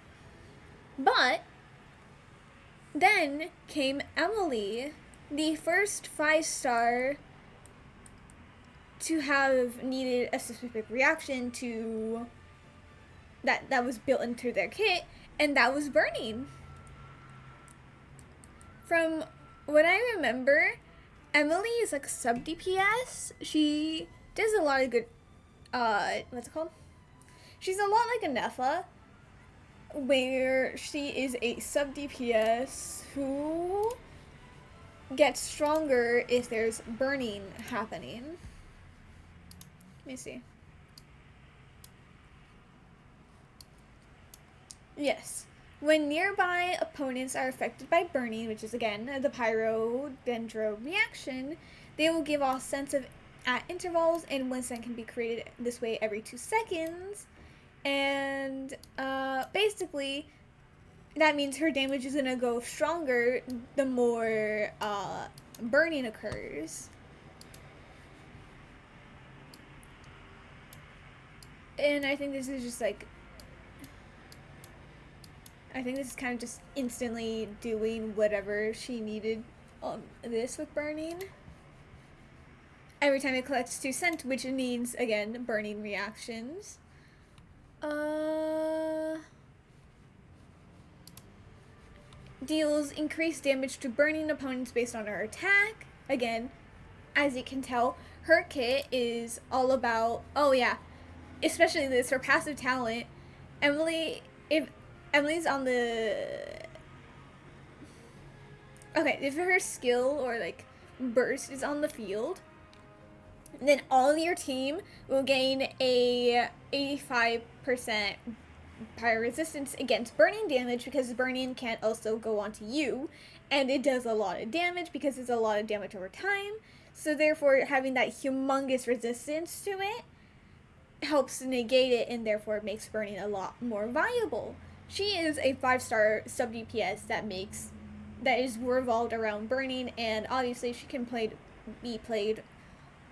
But then came Emily, the first 5-star to have needed a specific reaction to that was built into their kit, and that was burning. From what I remember, Emily is like sub DPS. She does a lot of good, what's it called? She's a lot like a Nepha, where she is a sub DPS who gets stronger if there's burning happening. Let me see. Yes. When nearby opponents are affected by burning, which is again the pyro dendro reaction, they will give off scents of at intervals, and one scent can be created this way every 2 seconds. And basically, that means her damage is gonna go stronger the more burning occurs. And I think this is just like, I think this is kind of just instantly doing whatever she needed on this with burning. Every time it collects 2 scent, which needs, again, burning reactions. Deals increased damage to burning opponents based on her attack. Again, as you can tell, her kit is all about, oh yeah, especially this, her passive talent. Emily, if Emily's on the, okay, if her skill or like burst is on the field, then all of your team will gain a 85% pyro resistance against burning damage, because burning can also go onto you, and it does a lot of damage because it's a lot of damage over time. So therefore, having that humongous resistance to it helps negate it, and therefore makes burning a lot more viable. She is a 5-star sub DPS that is revolved around burning, and obviously she can be played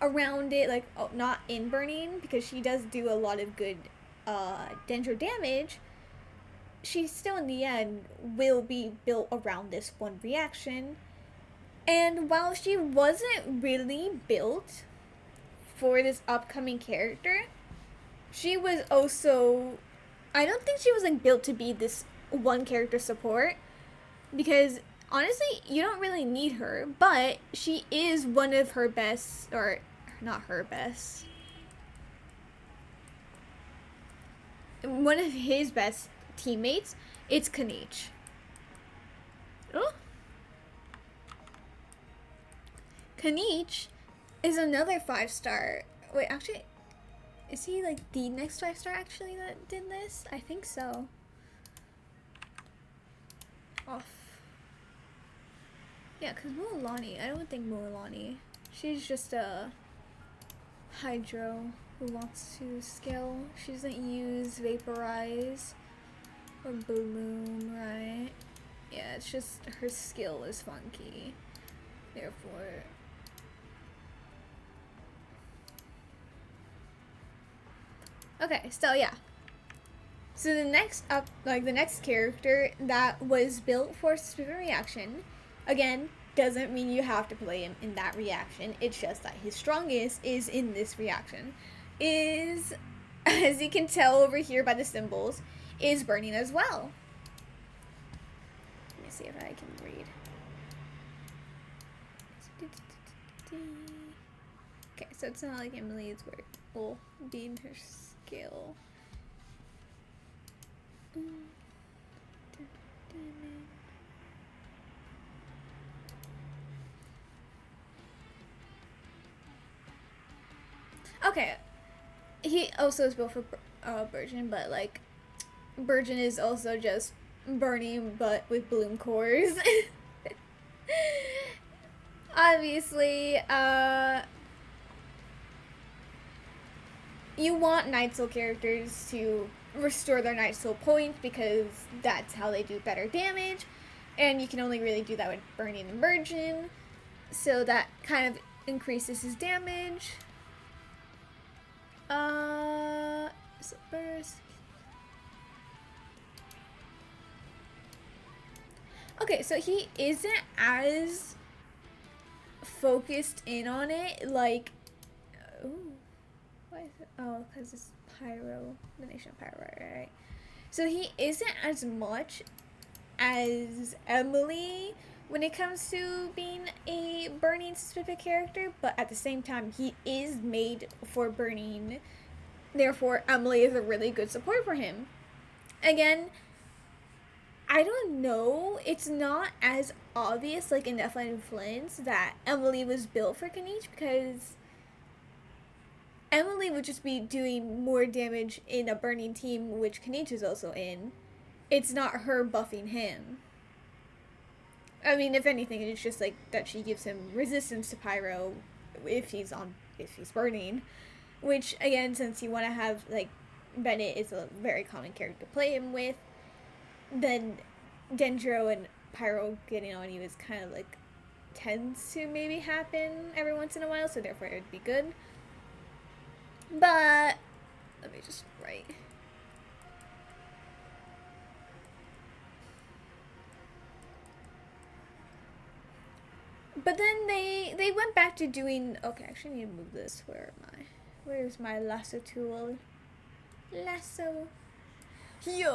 around it, like, not in burning, because she does do a lot of good dendro damage. She still in the end will be built around this one reaction. And while she wasn't really built for this upcoming character, she was also, I don't think she was like built to be this one character support, because honestly, you don't really need her, but she is one of her best, or not her best, one of his best teammates. It's Kanich. Oh. Kanich is another 5-star. Wait, actually, is he like the next 5-star actually that did this? I think so. Off. Yeah, because Mualani, I don't think Mualani. She's just a Hydro who wants to scale. She doesn't use Vaporize or Bloom, right? Yeah, it's just her skill is funky. Therefore, okay, so yeah. So the next character that was built for specific reaction, again, doesn't mean you have to play him in that reaction. It's just that his strongest is in this reaction. Is, as you can tell over here by the symbols, is burning as well. Let me see if I can read. Okay, so it's not like Emily's where it will be in her skill. Okay, he also is built for Burgeon, but like Burgeon is also just burning, but with bloom cores. Obviously, you want Night Soul characters to restore their Night Soul point, because that's how they do better damage. And you can only really do that with Burning and Virgin. So that kind of increases his damage. So burst. Okay, so he isn't as focused in on it, like, ooh, why is it? Oh, because it's Pyro, the Nation of Pyro, right? So he isn't as much as Emily when it comes to being a burning specific character, but at the same time, he is made for burning. Therefore, Emily is a really good support for him. Again, I don't know. It's not as obvious, like in Deathline and Flint, that Emily was built for Kanish, because Emily would just be doing more damage in a burning team, which Kanish is also in. It's not her buffing him. I mean, if anything, it's just like that she gives him resistance to Pyro if he's burning. Which, again, since you want to have, like, Bennett is a very common character to play him with, then Dendro and Pyro getting on you is kind of like tends to maybe happen every once in a while, so therefore it would be good. But let me just write. But then they went back to doing. Okay, actually, I need to move this. Where's my lasso tool? Lasso. Here.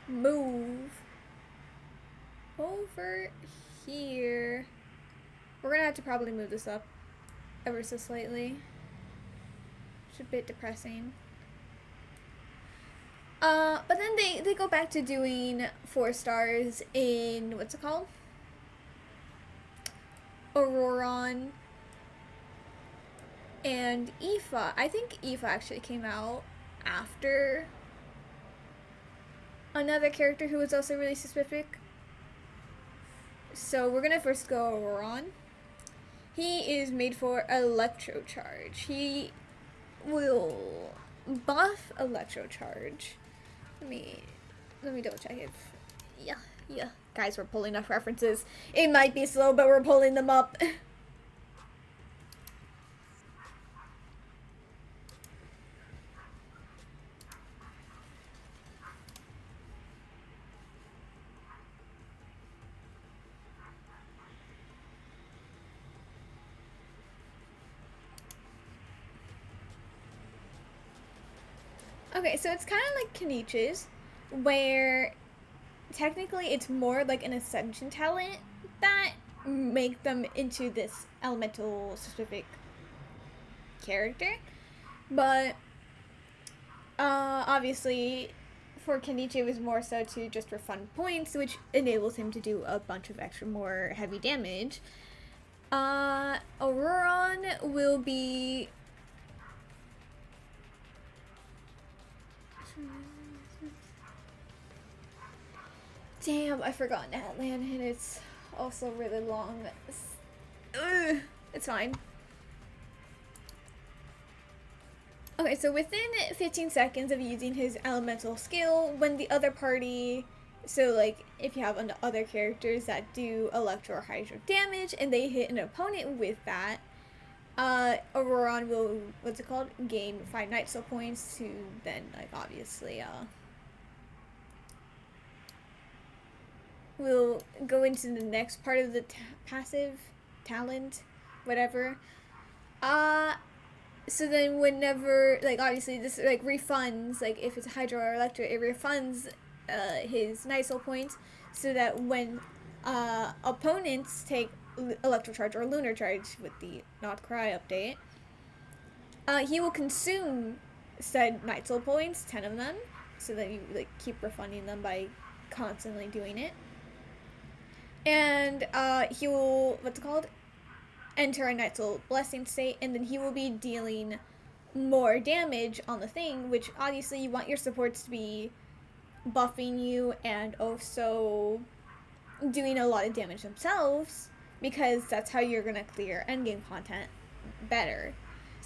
Move over here. We're gonna have to probably move this up ever so slightly. It's a bit depressing. But then they go back to doing 4 stars in, what's it called? Auroron and Aoife. I think Aoife actually came out after another character who was also really specific. So we're gonna first go Auroron. He is made for Electro Charge. He will buff Electro Charge. Let me double check if yeah. Guys, we're pulling up references. It might be slow, but we're pulling them up. Okay, so it's kind of like Kanich's, where technically it's more like an ascension talent that make them into this elemental specific character. But obviously for Kenichi it was more so to just for fun points, which enables him to do a bunch of extra more heavy damage. Auroron will be damn, I forgot Natlan, and it's also really long. It's fine. Okay, so within 15 seconds of using his elemental skill, when the other party, so like if you have other characters that do electro or hydro damage and they hit an opponent with that, Auroron will, what's it called, gain 5 Night Soul points to then, like, obviously, we'll go into the next part of the passive talent, whatever. So then whenever, like, obviously this, like, refunds, like, if it's Hydro or Electro, it refunds, his Night Soul points, so that when, opponents take Electro Charge or Lunar Charge with the Nod Krai update, he will consume said Night Soul points, 10 of them, so that you, like, keep refunding them by constantly doing it. And, he will, what's it called? Enter a Night Soul Blessing state, and then he will be dealing more damage on the thing, which obviously you want your supports to be buffing you and also doing a lot of damage themselves, because that's how you're gonna clear endgame content better.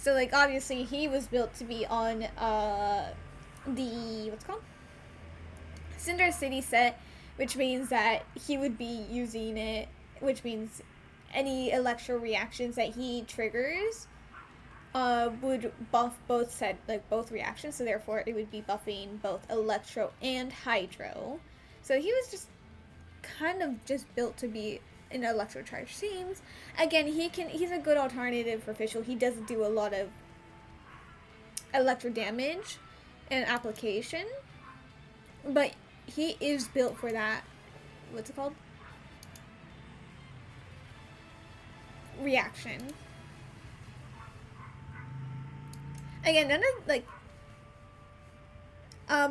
So like obviously he was built to be on the what's it called Cinder City set, which means that he would be using it, which means any electro reactions that he triggers would buff both reactions, so therefore it would be buffing both electro and hydro. So he was just kind of just built to be an electro charge teams. Again, he's a good alternative for Fischl. He doesn't do a lot of electro damage and application, but he is built for that. What's it called? Reaction. Again, none of like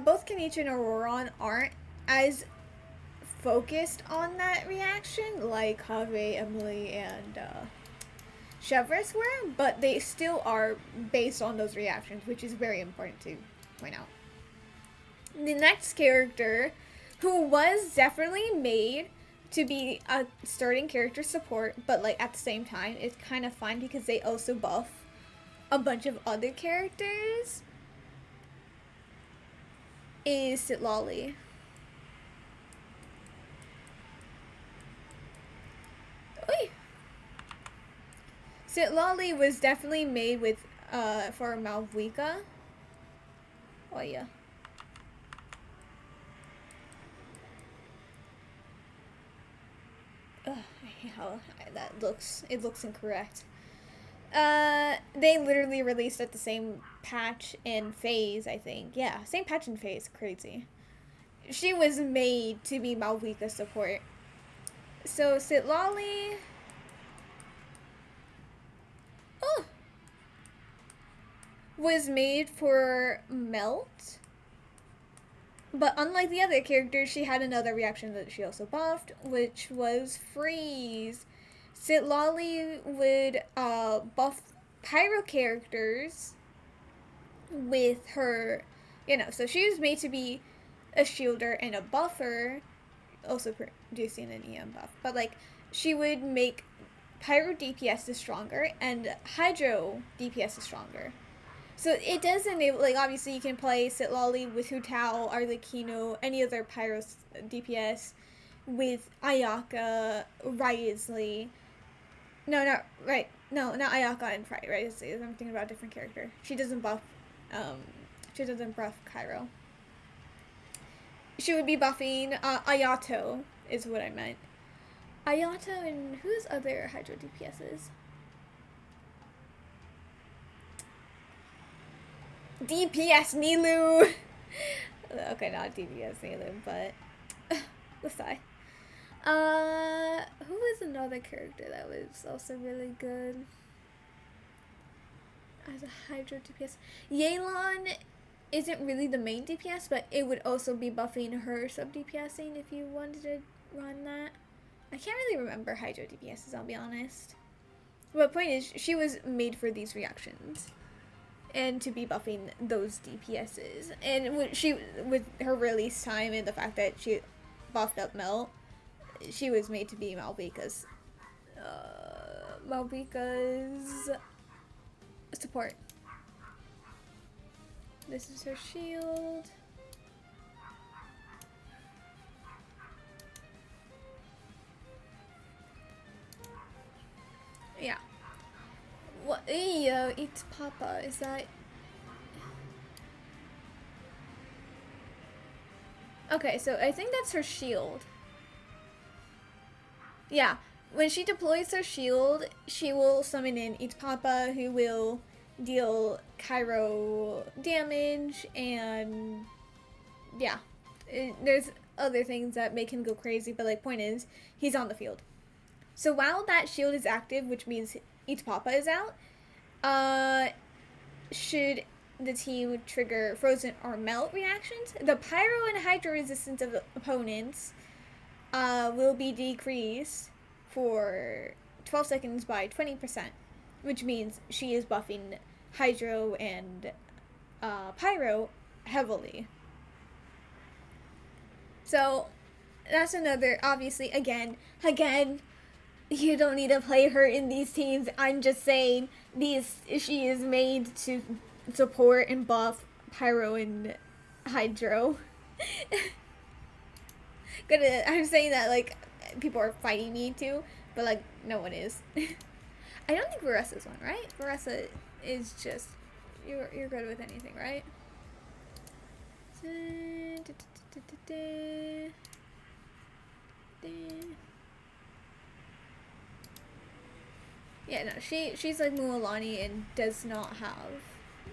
both Kenichi and Auroron aren't as focused on that reaction like Have, Emily, and Chevrolet were, but they still are based on those reactions, which is very important to point out. The next character, who was definitely made to be a starting character support, but like at the same time, it's kind of fun because they also buff a bunch of other characters, is Sitlali. Sitlali was definitely made with for Malvika. Oh yeah. Ugh, I hate how it looks incorrect. They literally released at the same patch and phase, I think. Yeah, same patch and phase. Crazy. She was made to be Malvika support. So Sitlali. Oh, was made for Melt. But unlike the other characters, she had another reaction that she also buffed, which was Freeze. Sitlali would buff Pyro characters with her, so she was made to be a shielder and a buffer, also producing an EM buff. But like, she would make Pyro DPS is stronger and Hydro DPS is stronger. So it does enable, like, obviously you can play Sitlali with Hu Tao, Arlecchino, any other Pyro DPS with Ayaka, Wriothesley. No, not right. No, not Ayaka and Wriothesley. I'm thinking about a different character. She doesn't buff Cairo. She would be buffing Ayato, is what I meant. Ayato and whose other Hydro DPSs? DPS Nilu! Okay, not DPS Nilu, but the sigh. Who is another character that was also really good as a Hydro DPS? Yelan isn't really the main DPS, but it would also be buffing her sub DPSing if you wanted to run that. I can't really remember Hydro DPSs, I'll be honest. But the point is, she was made for these reactions and to be buffing those DPSs. And with her release time and the fact that she buffed up Melt, she was made to be Malvika's support. This is her shield. Yeah. What? Eyo, it's Papa. Is that? Okay, so I think that's her shield. Yeah. When she deploys her shield, she will summon in It's Papa, who will deal Cairo damage, and yeah. There's other things that make him go crazy, but like, point is, he's on the field. So while that shield is active, which means It's Papa is out, should the team trigger Frozen or Melt reactions, the Pyro and Hydro resistance of the opponents will be decreased for 12 seconds by 20%, which means she is buffing Hydro and Pyro heavily. So that's another, obviously, again, You don't need to play her in these teams. I'm just saying she is made to support and buff Pyro and Hydro. I'm saying that like people are fighting me too, but like no one is. I don't think Varessa's one, right? Varessa is just you're good with anything, right? Yeah, no, she's like Mualani and does not have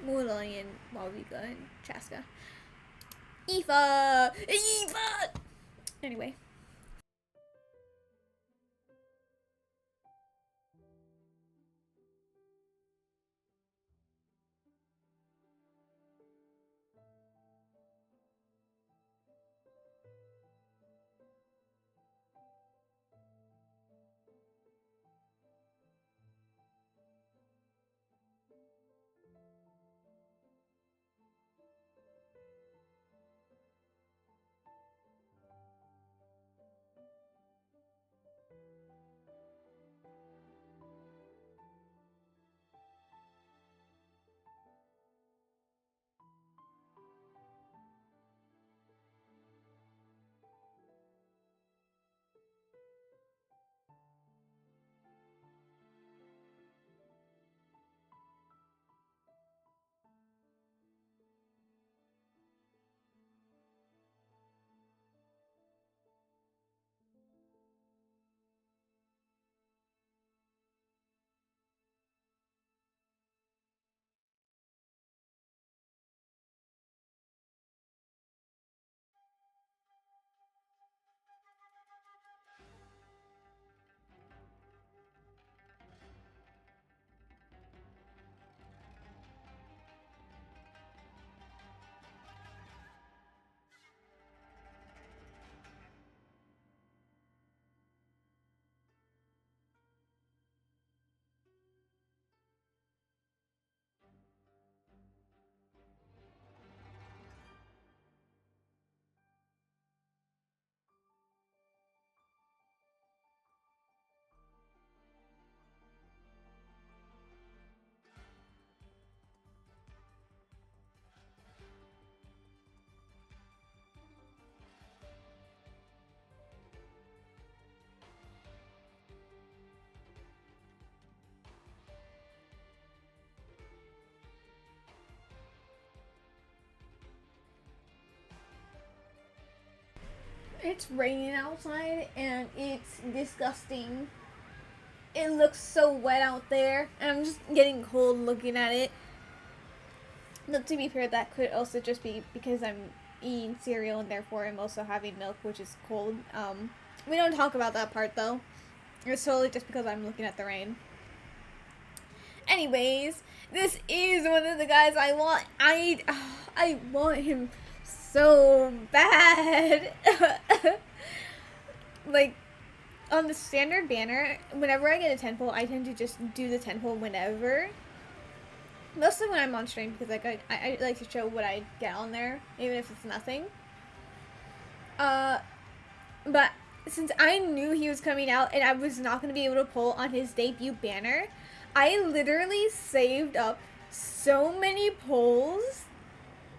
Mualani and Malvika and Chaska. Aoife! Anyway. It's raining outside and it's disgusting. It looks so wet out there and I'm just getting cold looking at it. But to be fair, that could also just be because I'm eating cereal and therefore I'm also having milk, which is cold. We don't talk about that part though. It's totally just because I'm looking at the rain. Anyways, this is one of the guys I want. I want him so bad. Like, on the standard banner, whenever I get a 10 pull, I tend to just do the 10 pull whenever. Mostly when I'm on stream, because like I like to show what I get on there, even if it's nothing. But since I knew he was coming out and I was not going to be able to pull on his debut banner, I literally saved up so many pulls,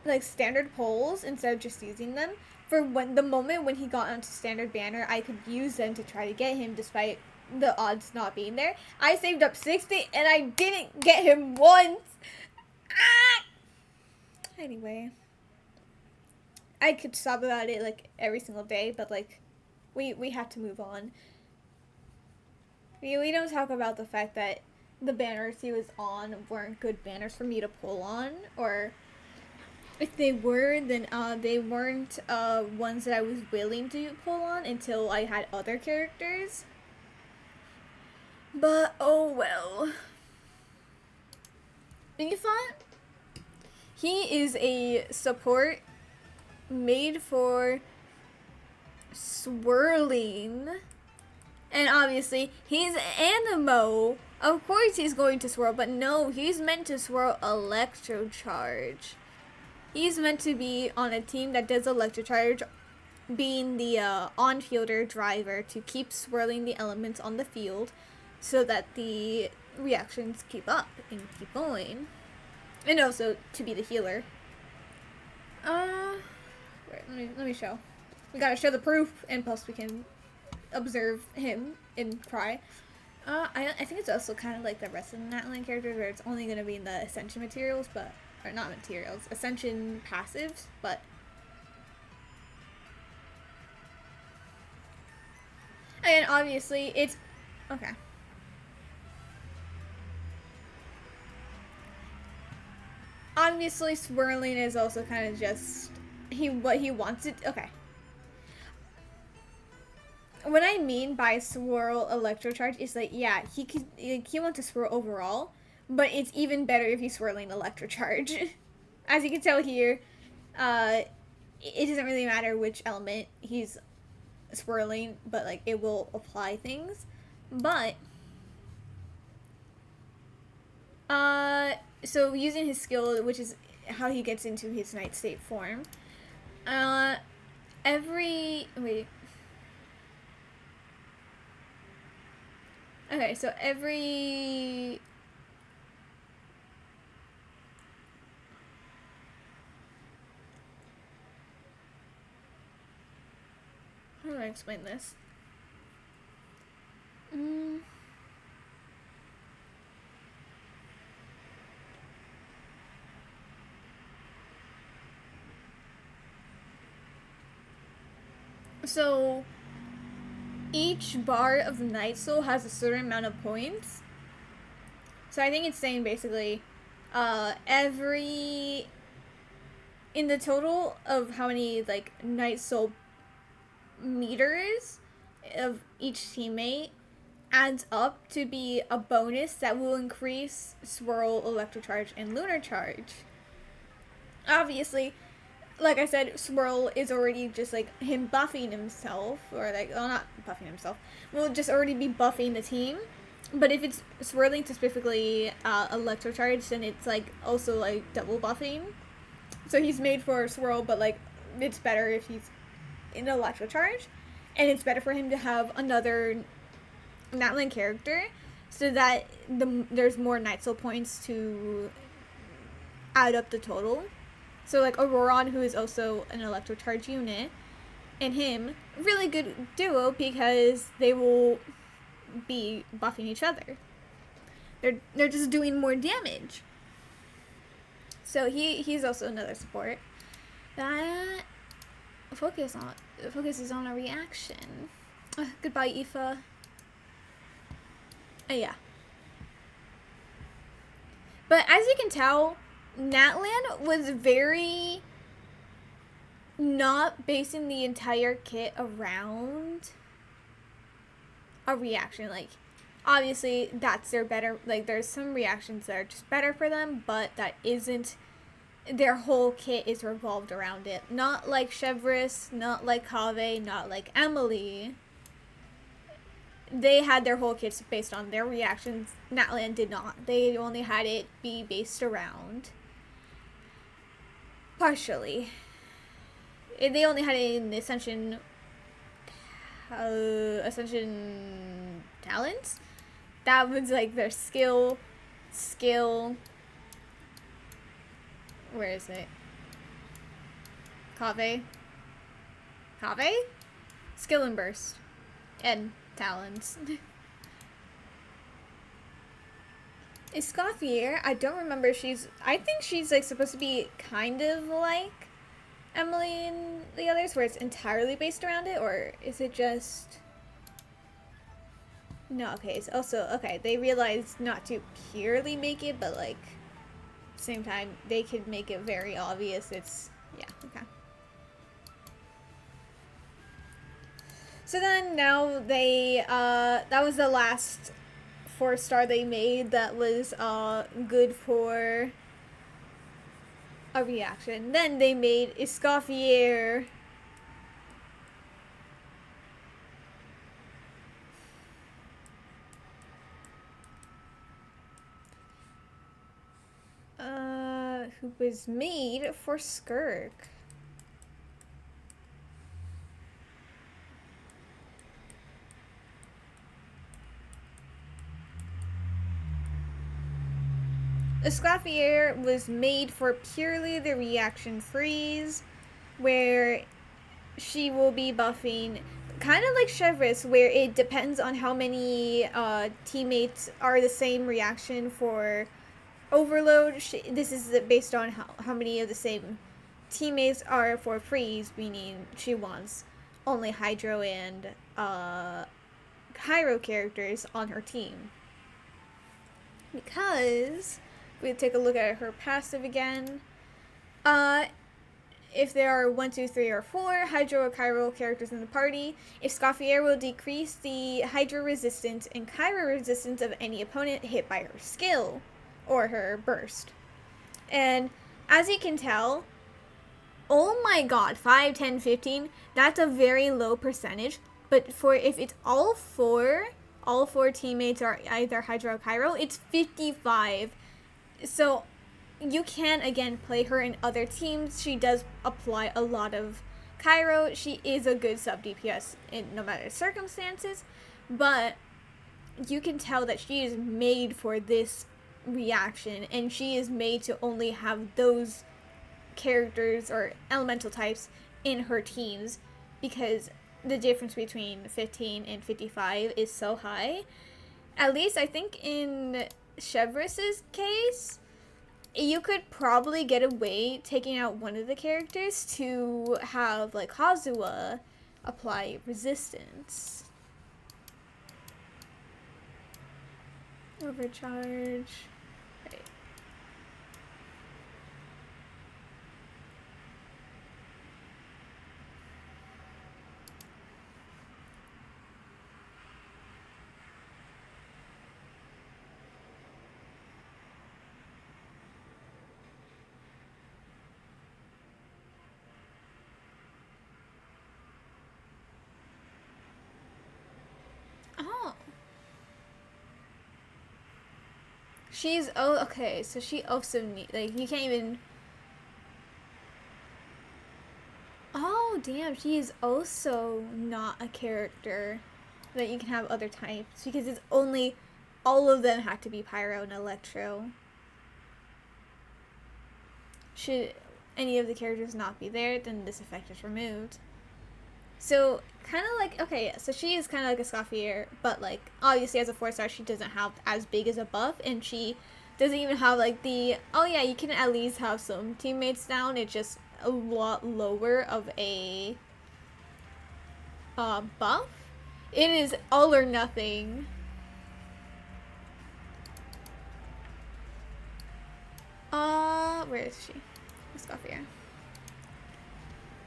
like standard pulls, instead of just using them, for when the moment when he got onto standard banner, I could use them to try to get him despite the odds not being there. I saved up 60 and I didn't get him once. Ah! Anyway, I could sob about it like every single day, but like we have to move on. We don't talk about the fact that the banners he was on weren't good banners for me to pull on, or if they were, then they weren't ones that I was willing to pull on until I had other characters. But oh well. Infant, he is a support made for swirling. And obviously, he's Animo. Of course he's going to swirl, but no, he's meant to swirl Electro Charge. He's meant to be on a team that does Electro Charge being the on-fielder driver to keep swirling the elements on the field so that the reactions keep up and keep going. And also to be the healer. Wait, let me show. We gotta show the proof, and plus we can observe him and cry. I think it's also kind of like the rest of the Natlan characters, where it's only gonna be in the Ascension materials, but or not materials, Ascension passives, but. And obviously, it's okay. Obviously, swirling is also kind of just what he wants it. Okay. What I mean by swirl electrocharge is like, yeah, he wants to swirl overall, but it's even better if he's swirling electrocharge. As you can tell here, it doesn't really matter which element he's swirling, but like it will apply things. But so using his skill, which is how he gets into his night state form, okay, so every how do I explain this? So each bar of the Night Soul has a certain amount of points. So I think it's saying basically every in the total of how many like Night Soul meters of each teammate adds up to be a bonus that will increase Swirl, Electrocharge, and Lunar Charge. Obviously, like I said, Swirl is already just like him buffing himself, or like, well, not buffing himself, will just already be buffing the team. But if it's swirling to specifically Electrocharge, then it's like also like double buffing. So he's made for Swirl, but like it's better if he's in Electrocharge, and it's better for him to have another Natlan character, so that there's more Night Soul points to add up the total. So like Auroron, who is also an Electrocharge unit, and him, really good duo because they will be buffing each other. They're just doing more damage. So he's also another support. That focuses on a reaction. Goodbye, Aoife. Yeah. But as you can tell, Natlan was very not basing the entire kit around a reaction. Like, obviously, that's their better. Like, there's some reactions that are just better for them, but that isn't. Their whole kit is revolved around it. Not like Chevris, not like Kaveh, not like Emily. They had their whole kits based on their reactions. Natlan did not. They only had it be based around. Partially. They only had it in the Ascension talents. That was like their skill. Where is it? Kaveh? Skill and burst. And talents. Escoffier, I don't remember. I think she's like supposed to be kind of like Emily and the others, where it's entirely based around it, or is it just... No, okay, it's also, okay, they realized not to purely make it, but like, at the same time, they could make it very obvious. It's, yeah, okay. So then now they, that was the last 4-star they made that was good for a reaction. Then they made Escoffier. Who was made for Skirk. Escoffier was made for purely the reaction freeze, where she will be buffing kind of like Chevris, where it depends on how many teammates are the same reaction for overload. This is based on how many of the same teammates are for freeze, meaning she wants only Hydro and Pyro characters on her team. Because we take a look at her passive again. If there are 1, 2, 3, or 4 Hydro or Kyro characters in the party, if Scoffier will decrease the Hydro resistance and Kyro resistance of any opponent hit by her skill or her burst. And as you can tell, oh my god, 5, 10, 15, that's a very low percentage. But for if it's all four teammates are either Hydro or Kyro, it's 55. So you can again play her in other teams. She does apply a lot of Kyro. She is a good sub DPS in no matter circumstances, but you can tell that she is made for this reaction, and she is made to only have those characters or elemental types in her teams, because the difference between 15 and 55 is so high. At least I think in Chevris's case, you could probably get away taking out one of the characters to have like Hazua apply resistance. Overcharge. Right. Oh. She's, oh, okay, so she also need, like, you can't even, oh, damn, she is also not a character that you can have other types, because it's only, all of them have to be Pyro and Electro. Should any of the characters not be there, then this effect is removed. So, kind of like, okay, so she is kind of like a Scoffier, but like, obviously as a 4-star, she doesn't have as big as a buff, and she doesn't even have like the, oh yeah, you can at least have some teammates down, it's just a lot lower of a buff. It is all or nothing. Where is she? Scoffier.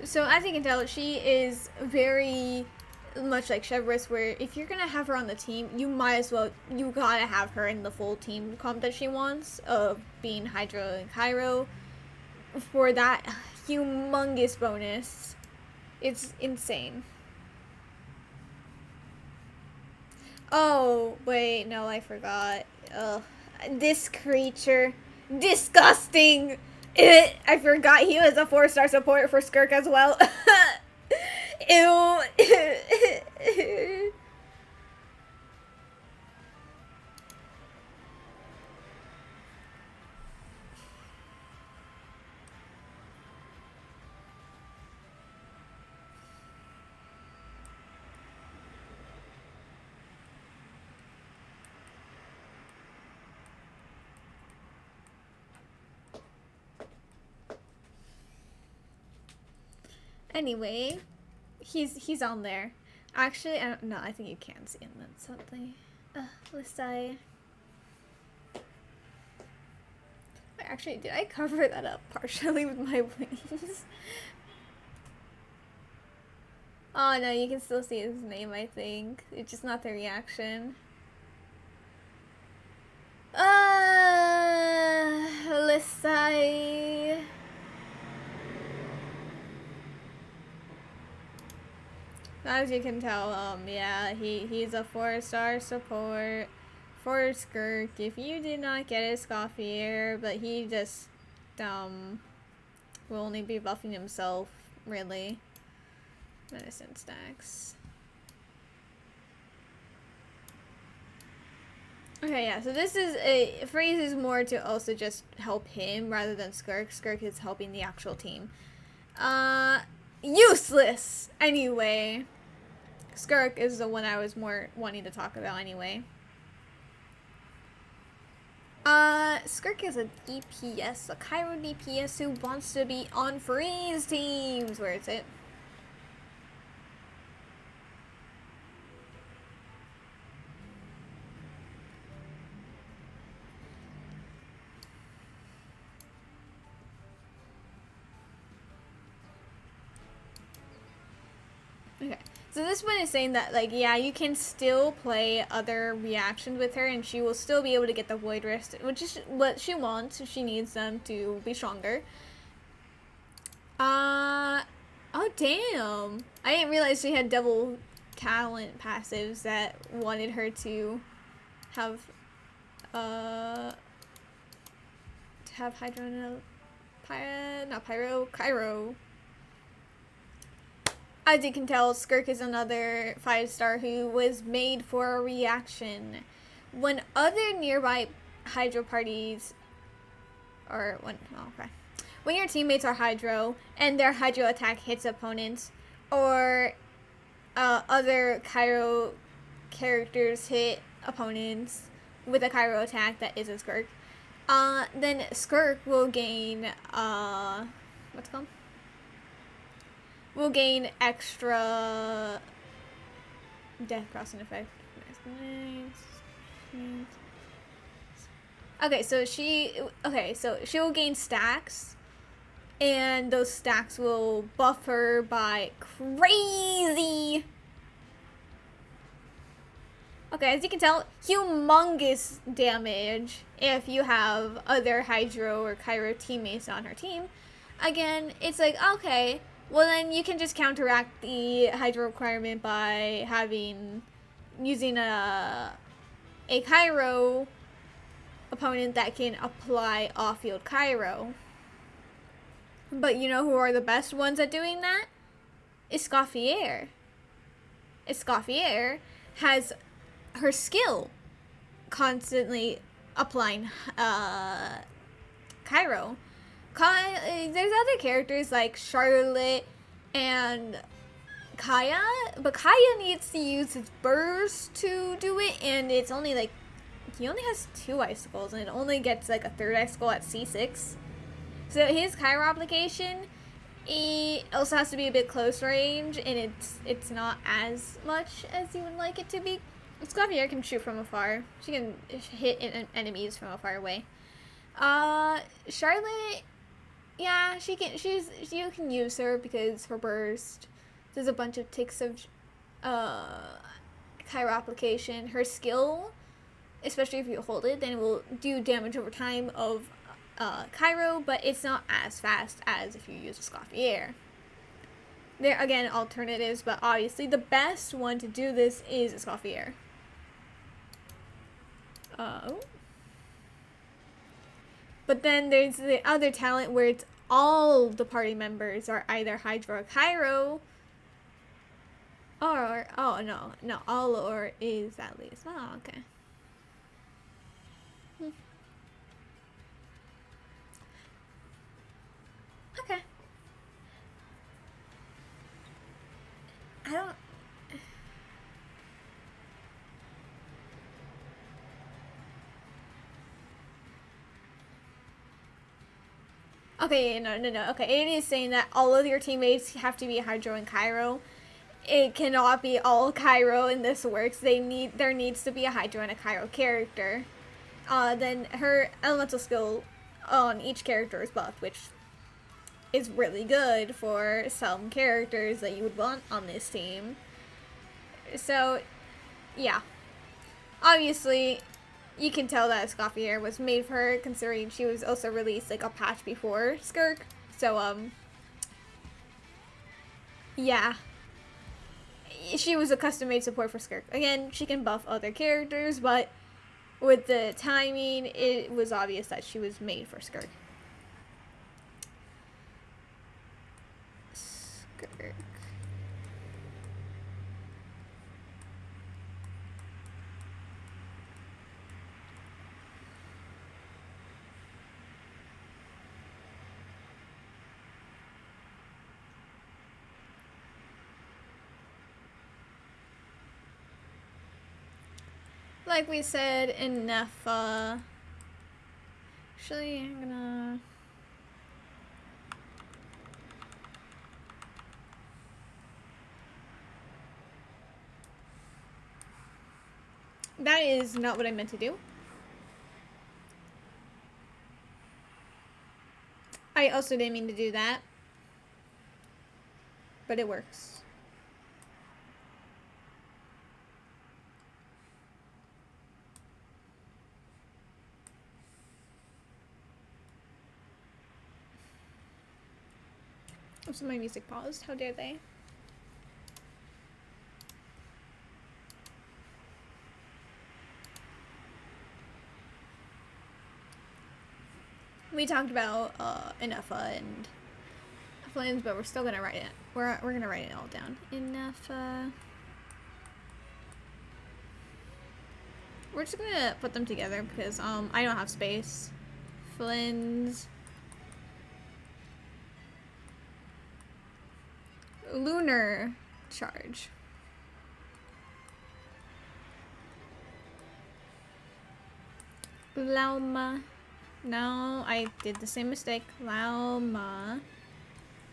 So as you can tell, she is very much like Chevris, where if you're gonna have her on the team, you might as well, you gotta have her in the full team comp that she wants, of being Hydro and Kyro, for that humongous bonus. It's insane. Oh, wait, no, I forgot. Ugh. This creature. Disgusting! I forgot he was a 4-star support for Skirk as well. Ew. Anyway, he's on there. Actually, I don't know. I think you can see him. That's something. Let's say. Actually, did I cover that up partially with my wings? Oh no, you can still see his name, I think. It's just not the reaction. Let's say. As you can tell, yeah, he's a 4-star support for Skirk. If you did not get it, Scoffier, but he just, will only be buffing himself, really. Medicine stacks. Okay, yeah, so this is a phrase is more to also just help him rather than Skirk. Skirk is helping the actual team. Useless! Anyway. Skirk is the one I was more wanting to talk about anyway. Skirk is a DPS, a Cairo DPS who wants to be on freeze teams. Where is it? Okay. So this one is saying that, like, yeah, you can still play other reactions with her and she will still be able to get the Void Wrist, which is what she wants. She needs them to be stronger. Oh damn. I didn't realize she had double talent passives that wanted her to have, Hydro, not Pyro, Cairo. As you can tell, Skirk is another 5-star who was made for a reaction. When other nearby Hydro parties, when your teammates are Hydro and their Hydro attack hits opponents, or other Cairo characters hit opponents with a Cairo attack that isn't Skirk, then Skirk will gain, what's it called? Will gain extra death crossing effect. Okay, so she will gain stacks, and those stacks will buff her by crazy. Okay, as you can tell, humongous damage if you have other Hydro or Cairo teammates on her team. Again, it's like, okay, well then you can just counteract the Hydro requirement by using a Cairo opponent that can apply off-field Cairo. But you know who are the best ones at doing that? Escoffier. Escoffier has her skill constantly applying Cairo. There's other characters like Charlotte and Kaya, but Kaya needs to use his burst to do it, and it's only like, he only has 2 icicles, and it only gets like a 3rd icicle at C6. So his Cairo application, it also has to be a bit close range, and it's not as much as you would like it to be. Scorpion can shoot from afar. She can hit enemies from a far away. Charlotte, yeah, you can use her because her burst does a bunch of ticks of Cairo application. Her skill, especially if you hold it, then it will do damage over time of Cairo, but it's not as fast as if you use a Scoffier. There again, alternatives, but obviously the best one to do this is a Scoffier. But then there's the other talent where it's all the party members are either Hydro or Cairo, or all or is at least. Oh, okay. Okay. I don't. Okay, no. Okay, it is saying that all of your teammates have to be Hydro and Cairo. It cannot be all Cairo in this works. There needs to be a Hydro and a Cairo character. Then her elemental skill on each character is buffed, which is really good for some characters that you would want on this team. So, yeah. Obviously, you can tell that Scoffier was made for her, considering she was also released like a patch before Skirk. So, yeah. She was a custom-made support for Skirk. Again, she can buff other characters, but with the timing, it was obvious that she was made for Skirk. Skirk. like we said in Nefa. Actually, I'm gonna. That is not what I meant to do. I also didn't mean to do that. But it works. Oh, so my music paused. How dare they? We talked about Inefa and Flames, but we're still gonna write it. We're gonna write it all down. Inefa. We're just gonna put them together because I don't have space. Flynn's lunar charge. Lauma. No, I did the same mistake. Lauma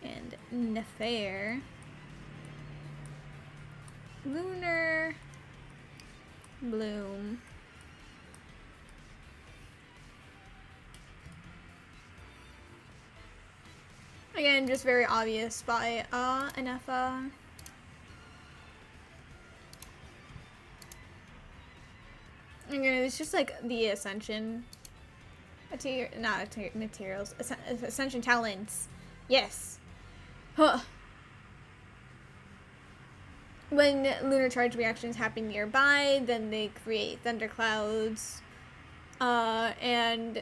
and Nefair. Lunar bloom. Again, just very obvious by Inefa. Again, it's just like the ascension materials. Ascension talents. Yes. Huh. When lunar charge reactions happen nearby, then they create thunderclouds. And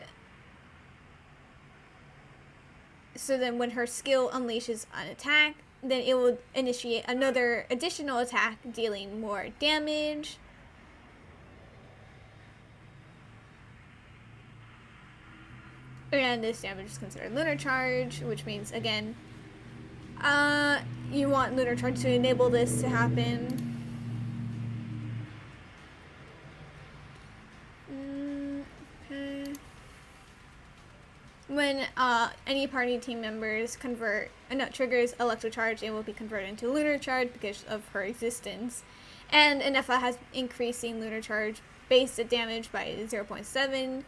so then when her skill unleashes an attack, then it will initiate another additional attack, dealing more damage. And this damage is considered lunar charge, which means, again, you want lunar charge to enable this to happen. Okay. When any party team members triggers electro charge, it will be converted into lunar charge because of her existence. And Inefa has increasing lunar charge base damage by 0.7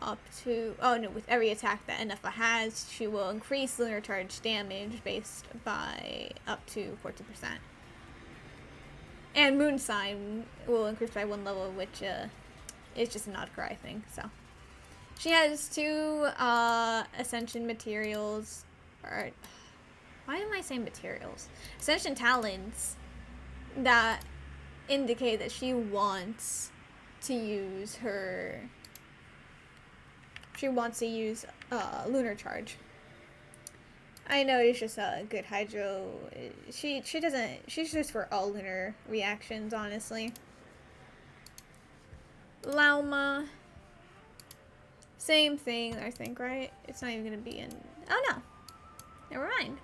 up to, with every attack that Inefa has, she will increase lunar charge damage based by up to 40%. And Moon Sign will increase by 1 level, which is just a Nod Krai thing, so. She has 2 Ascension materials, or, why am I saying materials? Ascension talents that indicate that she wants to use lunar charge. I know it's just a good hydro. She's just for all lunar reactions, honestly. Lauma. Same thing, I think, right? It's not even gonna be in. Oh no. Never mind.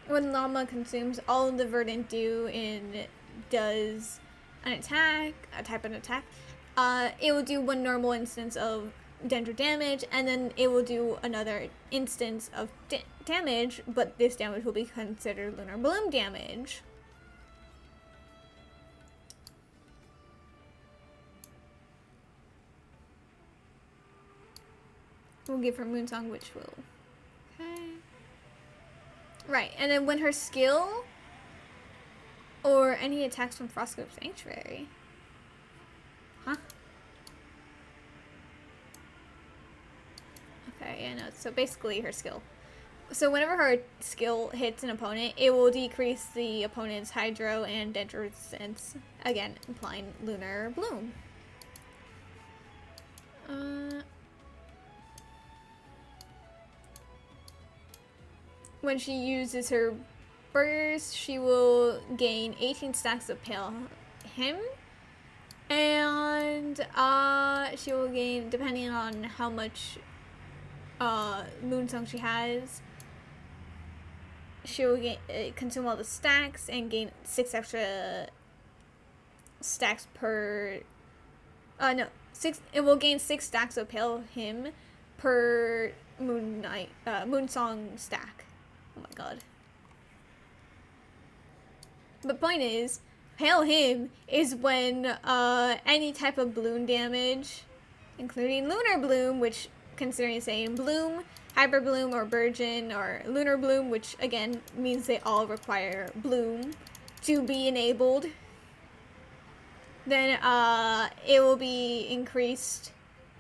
When Llama consumes all of the verdant dew and does a type of attack, it will do 1 normal instance of Dendro damage, and then it will do another instance of damage, but this damage will be considered Lunar Bloom damage. We'll give her Moonsong, which will... Okay. Right, and then when her skill or any attacks from Frostgrove Sanctuary. Huh? Okay, yeah, no, so basically her skill. So whenever her skill hits an opponent, it will decrease the opponent's Hydro and Dendro resistance, again, implying Lunar Bloom. When she uses her burst, she will gain 18 stacks of Pale Hymn, and she will gain, depending on how much Moonsong she has, she'll consume all the stacks and gain 6 extra stacks per. No, 6. It will gain 6 stacks of Pale Hymn per Moon Song stack. Oh my god. But point is, Pale Hymn is when any type of bloom damage, including Lunar Bloom, which considering saying Bloom, Hyper Bloom, or Burgeon, or Lunar Bloom, which again means they all require Bloom to be enabled, then it will be increased.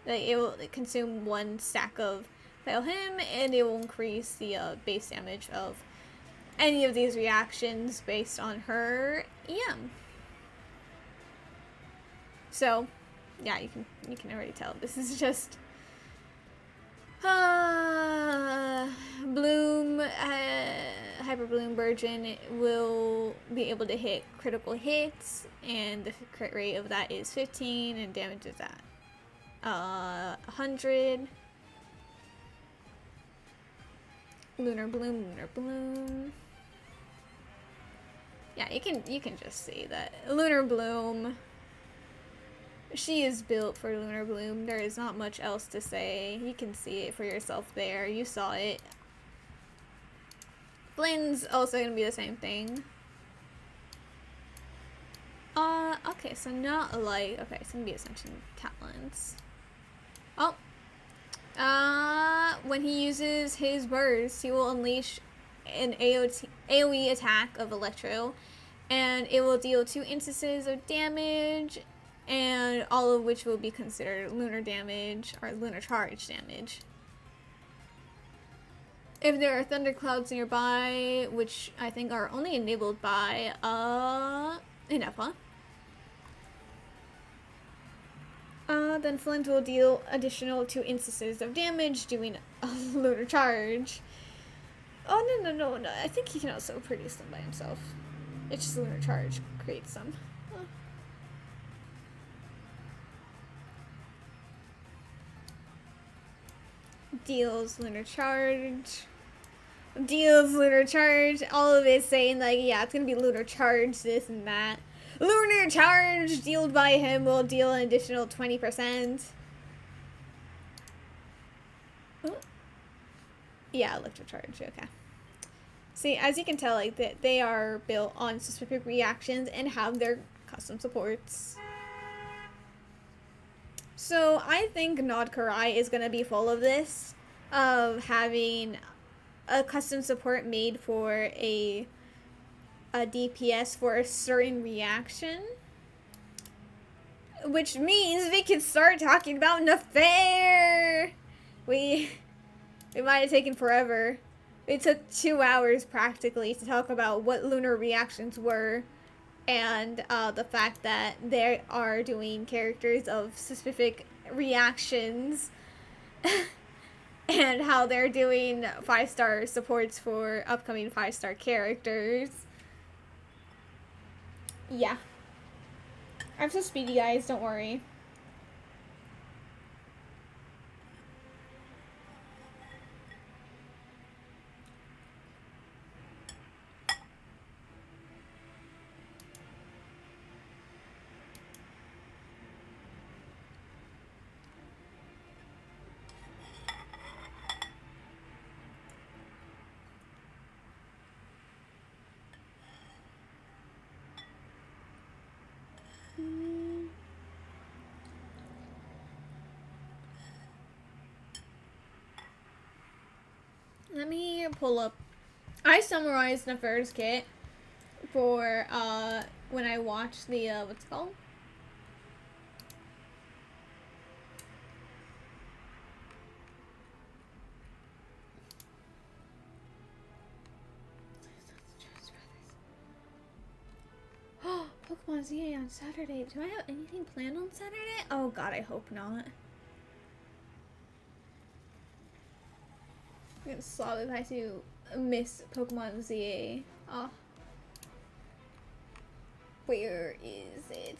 Like, it will consume 1 stack of Pale Hymn, and it will increase the base damage of any of these reactions based on her EM. So, yeah, you can already tell this is just Bloom, Hyper Bloom Burgeon will be able to hit critical hits, and the crit rate of that is 15, and damage is at 100. Lunar Bloom. Yeah, you can just see that Lunar Bloom. She is built for Lunar Bloom. There is not much else to say. You can see it for yourself there. You saw it. Flynn's also gonna be the same thing. Okay, so not like, okay, it's gonna be Ascension Talents. Oh. When he uses his burst, he will unleash an AoE attack of Electro, and it will deal 2 instances of damage, and all of which will be considered lunar damage or lunar charge damage. If there are thunderclouds nearby, which I think are only enabled by Inepa, then Flint will deal additional 2 instances of damage doing a lunar charge. Oh, no. I think he can also produce them by himself. It's just lunar charge creates them. Oh. Deals lunar charge. All of it saying, like, yeah, it's gonna be lunar charge, this and that. Lunar charge dealt by him will deal an additional 20%. Oh. Yeah, electro charge, okay. See, as you can tell, like, they are built on specific reactions and have their custom supports. So I think Nod Krai is gonna be full of this, of having a custom support made for a DPS for a certain reaction, which means we can start talking about Nafair. We might have taken forever. It took 2 hours practically to talk about what lunar reactions were, and the fact that they are doing characters of specific reactions and how they're doing 5-star supports for upcoming 5-star characters. Yeah. I'm so speedy, guys, don't worry. Let me pull up. I summarized Nafair's kit for when I watched the what's it called? Oh, Pokemon ZA on Saturday. Do I have anything planned on Saturday? Oh god, I hope not. I'm gonna sob if I do miss Pokemon ZA. Oh. Where is it?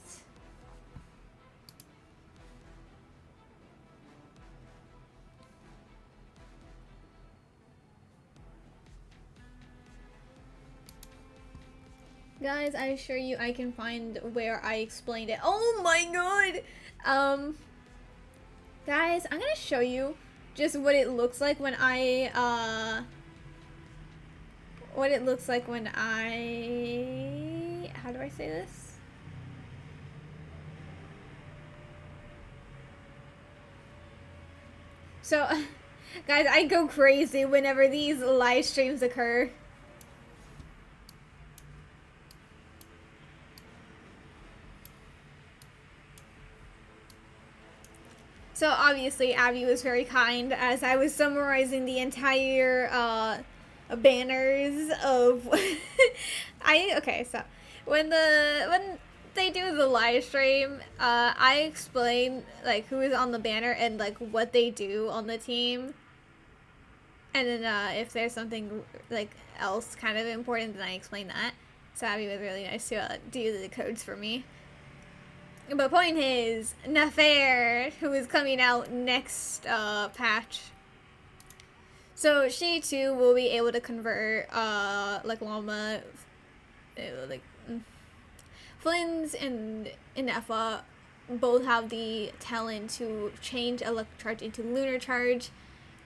Guys, I assure you I can find where I explained it. Oh my god! Guys, I'm gonna show you just what it looks like when what it looks like when how do I say this? So, guys, I go crazy whenever these live streams occur. So obviously Abby was very kind as I was summarizing the entire banners of okay, so when they do the live stream, I explain like who is on the banner and like what they do on the team. And then if there's something like else kind of important, then I explain that. So Abby was really nice to do the codes for me. But point is, Nafair, who is coming out next patch. So she too will be able to convert like Llama, like Flynn's and Effa both have the talent to change electric charge into lunar charge.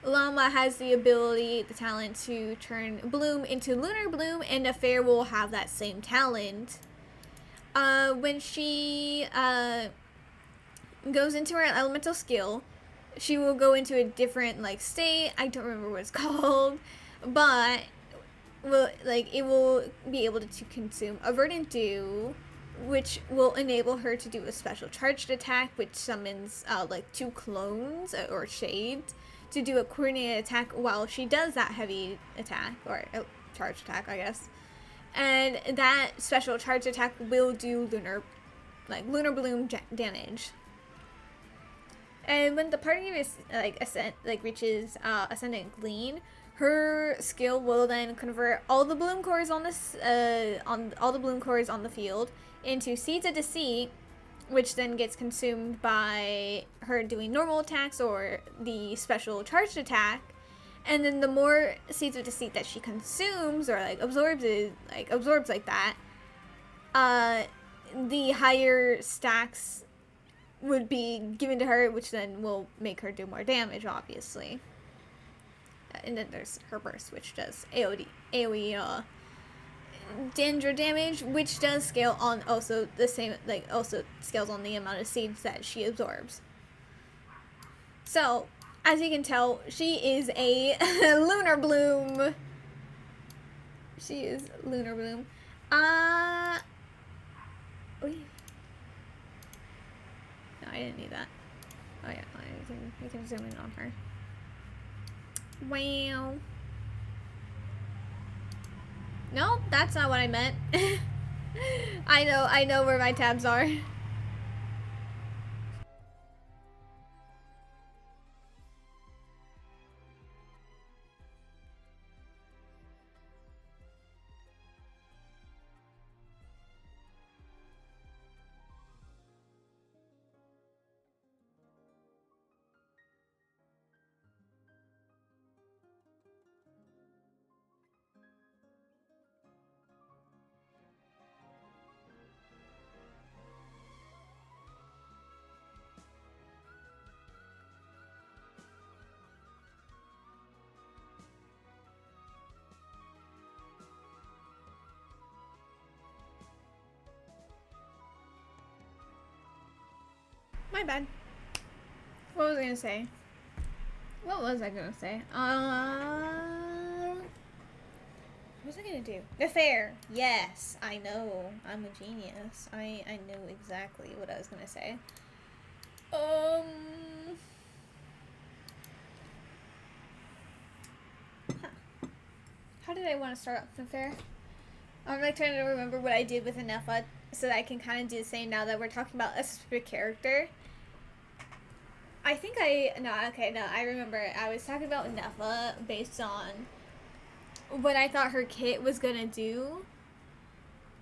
Llama has the ability, the talent to turn Bloom into lunar bloom, and Nafair will have that same talent. When she goes into her elemental skill, she will go into a different like state. I don't remember what it's called, but it will be able to consume a verdant dew, which will enable her to do a special charged attack, which summons like 2 clones or shades to do a coordinated attack while she does that heavy attack or charged attack, I guess. And that special charge attack will do lunar bloom damage. And when the party is reaches ascendant glean, her skill will then convert all the bloom cores on this on the field into seeds of deceit, which then gets consumed by her doing normal attacks or the special charged attack. And then the more seeds of deceit that she consumes or absorbs like that, the higher stacks would be given to her, which then will make her do more damage, obviously. And then there's her burst, which does AoE danger damage, which does scale on also the same, also scales on the amount of seeds that she absorbs. So, as you can tell, she is a lunar bloom. She is lunar bloom. No, I didn't need that. Oh yeah, we can zoom in on her. Wow. No, that's not what I meant. I know where my tabs are. My bad. What was I gonna say? What was I gonna say? What was I gonna do? The fair. Yes, I know. I'm a genius. I knew exactly what I was gonna say. Huh. How did I want to start off the fair? I'm like trying to remember what I did with Anefa so that I can kind of do the same now that we're talking about a specific character. I think I remember. I was talking about Nefa based on what I thought her kit was gonna do.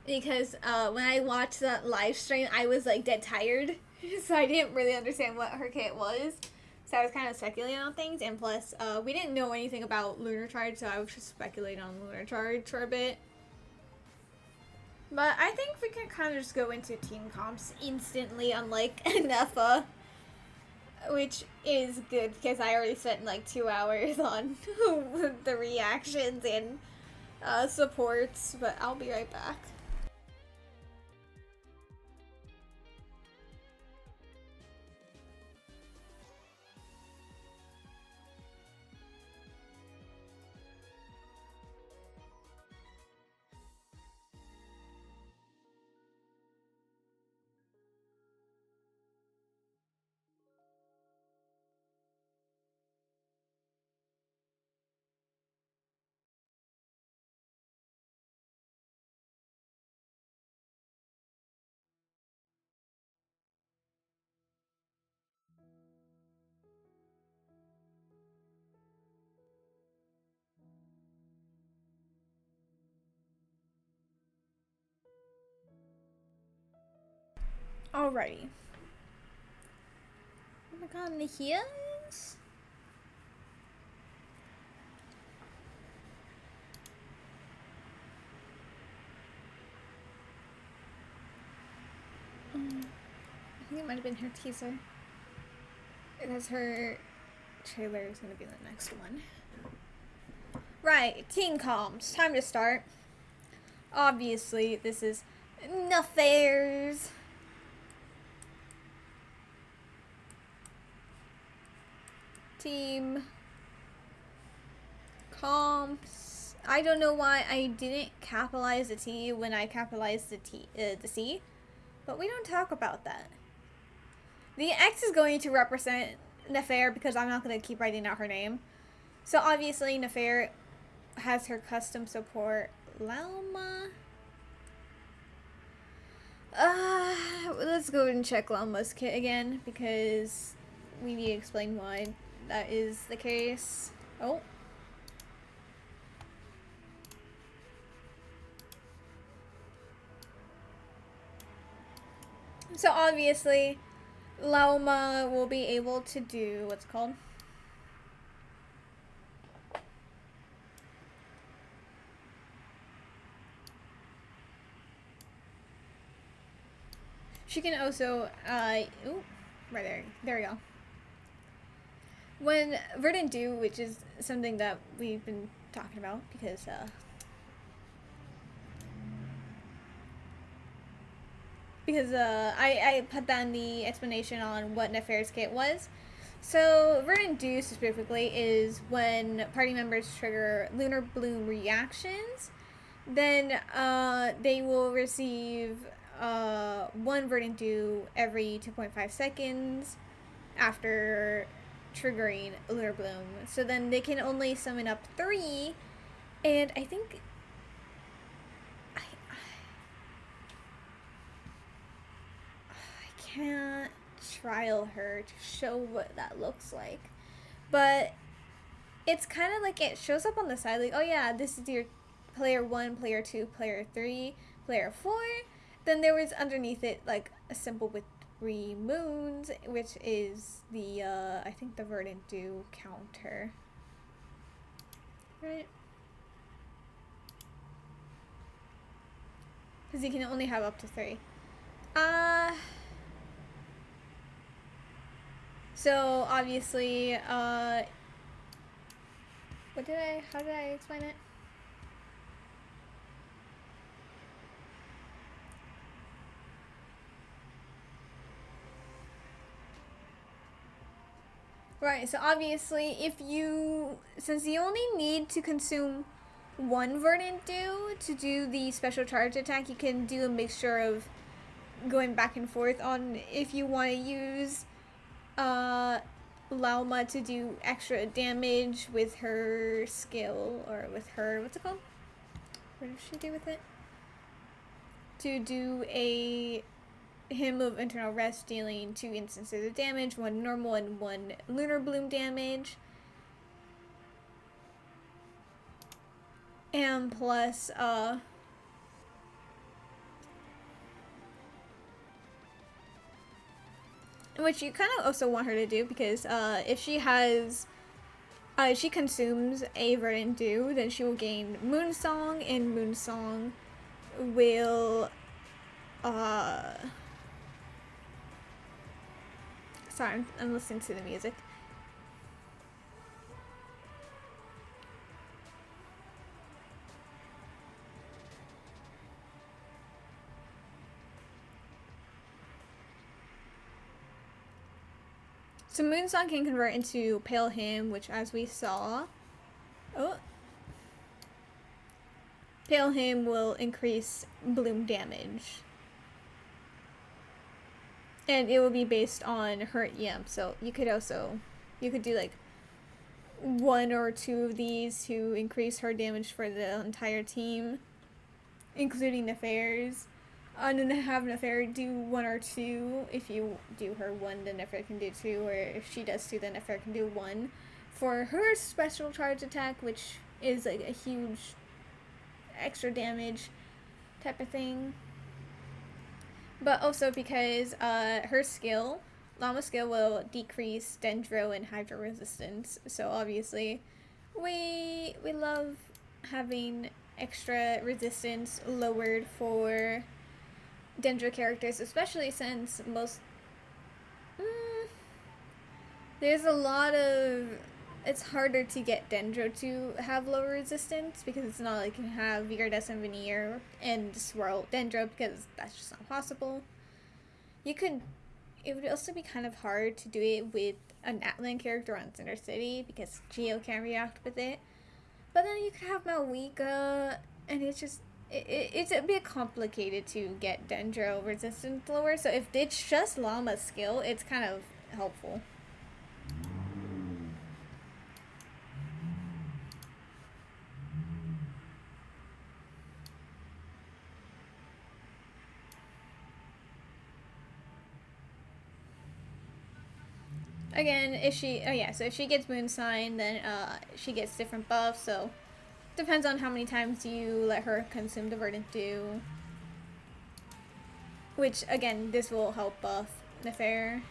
Because when I watched that live stream, I was like dead tired. So I didn't really understand what her kit was. So I was kind of speculating on things. And plus, we didn't know anything about Lunar Charge, so I was just speculating on Lunar Charge for a bit. But I think we can kind of just go into team comps instantly, unlike Nefa, which is good because I already spent like 2 hours on the reactions and supports. But I'll be right back. Alrighty. Oh my god, and the heels? I think it might have been her teaser. Because her trailer is going to be the next one. Right, team comms. Time to start. Obviously, this is Nefairs. Team comps. I don't know why I didn't capitalize the T when I capitalized the C, but we don't talk about that. The X is going to represent Nefair because I'm not going to keep writing out her name. So obviously Nefair has her custom support Lauma. Let's go and check Lauma's kit again because we need to explain why that is the case. Oh. So obviously, Lauma will be able to do what's it called? She can also, ooh, right there. There we go. When Verdant Dew, which is something that we've been talking about because, I put down the explanation on what Nefair's kit was. So, Verdant Dew specifically is when party members trigger Lunar Bloom reactions, then they will receive one Verdant Dew every 2.5 seconds after triggering Lunar Bloom. So then they can only summon up 3, and I think I can't trial her to show what that looks like, but it's kind of like it shows up on the side like, oh yeah, this is your player 1, player 2, player 3, player 4. Then there was underneath it like a symbol with 3 moons, which is the I think the Verdant Dew counter, right? Because you can only have up to 3. So obviously, how did I explain it? Right, so obviously since you only need to consume 1 Verdant Dew to do the special charge attack, you can do a mixture of going back and forth on if you want to use Lauma to do extra damage with her skill, or with her, what's it called? What does she do with it? To do a Hymn of Internal Rest, dealing 2 instances of damage, 1 normal and 1 Lunar Bloom damage. And plus, which you kind of also want her to do because if she has, she consumes a Verdant Dew, then she will gain Moonsong, and Moonsong will sorry, I'm listening to the music. So Moonsong can convert into Pale Him, which as we saw, Pale Him will increase bloom damage. And it will be based on her EM. So you could do like 1 or 2 of these to increase her damage for the entire team, including Nefair's. And then have Nefair do 1 or 2. If you do her 1, then Nefair can do 2. Or if she does 2, then Nefair can do 1. For her special charge attack, which is like a huge extra damage type of thing. But also because her skill, Llama skill, will decrease Dendro and Hydro resistance. So obviously, we love having extra resistance lowered for Dendro characters, especially since there's a lot of, it's harder to get Dendro to have lower resistance because it's not like you can have Viridescent Veneer and Swirl Dendro because that's just not possible. It would also be kind of hard to do it with an Atlan character on Center City because Geo can't react with it. But then you could have Malwika, and it's a bit complicated to get Dendro resistance lower. So if it's just Llama's skill, it's kind of helpful. Again, if she gets Moonsign, then she gets different buffs, so depends on how many times you let her consume the Verdant Dew. Which, again, this will help buff Nefair.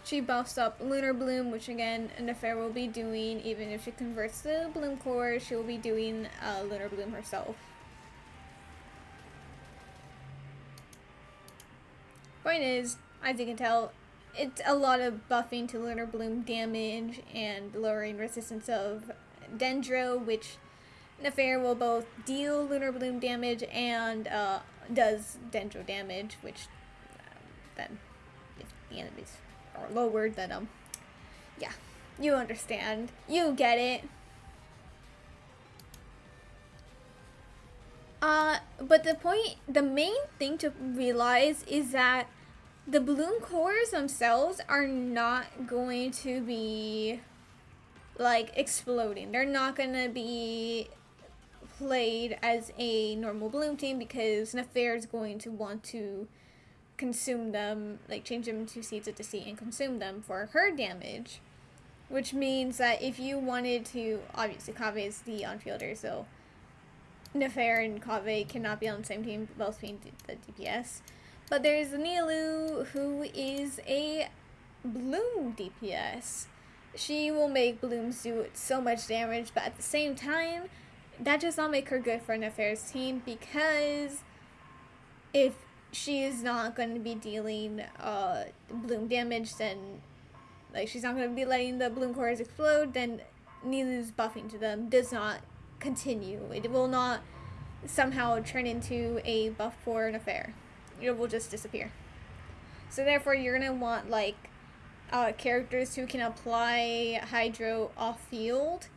She buffs up Lunar Bloom, which again, Nefair will be doing, even if she converts the Bloom Core, she will be doing Lunar Bloom herself. Point is, as you can tell, it's a lot of buffing to Lunar Bloom damage and lowering resistance of Dendro, which Nefair will both deal Lunar Bloom damage and does Dendro damage, which then, if the enemies are lowered, then yeah, you understand, you get it. But the main thing to realize is that the bloom cores themselves are not going to be like exploding. They're not gonna be played as a normal bloom team because Nefair is going to want to consume them, like change them to Seeds of Deceit and consume them for her damage. Which means that if you wanted to, obviously Kaveh is the on-fielder, so Nefair and Kaveh cannot be on the same team, both being the DPS. But there's Nilu, who is a Bloom DPS. She will make Blooms do so much damage, but at the same time, that does not make her good for Nefair's team because if she is not going to be dealing Bloom damage, then like she's not going to be letting the Bloom cores explode, then Nilu's buffing to them does not continue. It will not somehow turn into a buff for Nefair. It will just disappear. So therefore you're going to want like characters who can apply Hydro off field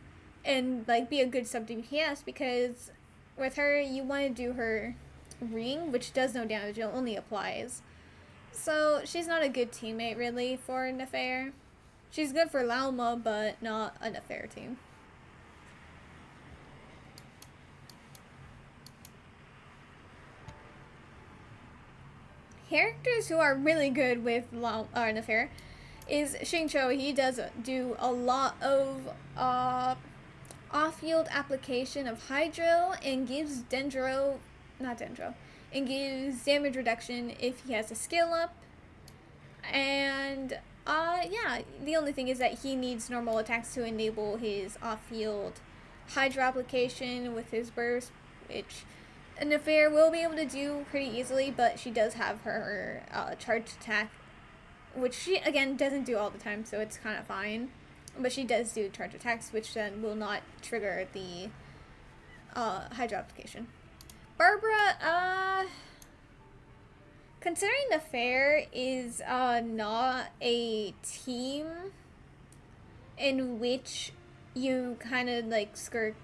and like be a good sub DPS, because with her you want to do her ring, which does no damage, it only applies. So she's not a good teammate really for Nefair. She's good for Lauma, but not a Nefair team. Characters who are really good with Nefair is Xingqiu. He does do a lot of off-field application of Hydro and gives and gives damage reduction if he has a skill up. And Yeah, the only thing is that he needs normal attacks to enable his off-field Hydra application with his burst, which Nefair will be able to do pretty easily, but she does have her charge attack, which she, again, doesn't do all the time, so it's kind of fine. But she does do charge attacks, which then will not trigger the Hydra application. Barbara, considering the fair is not a team in which you kind of like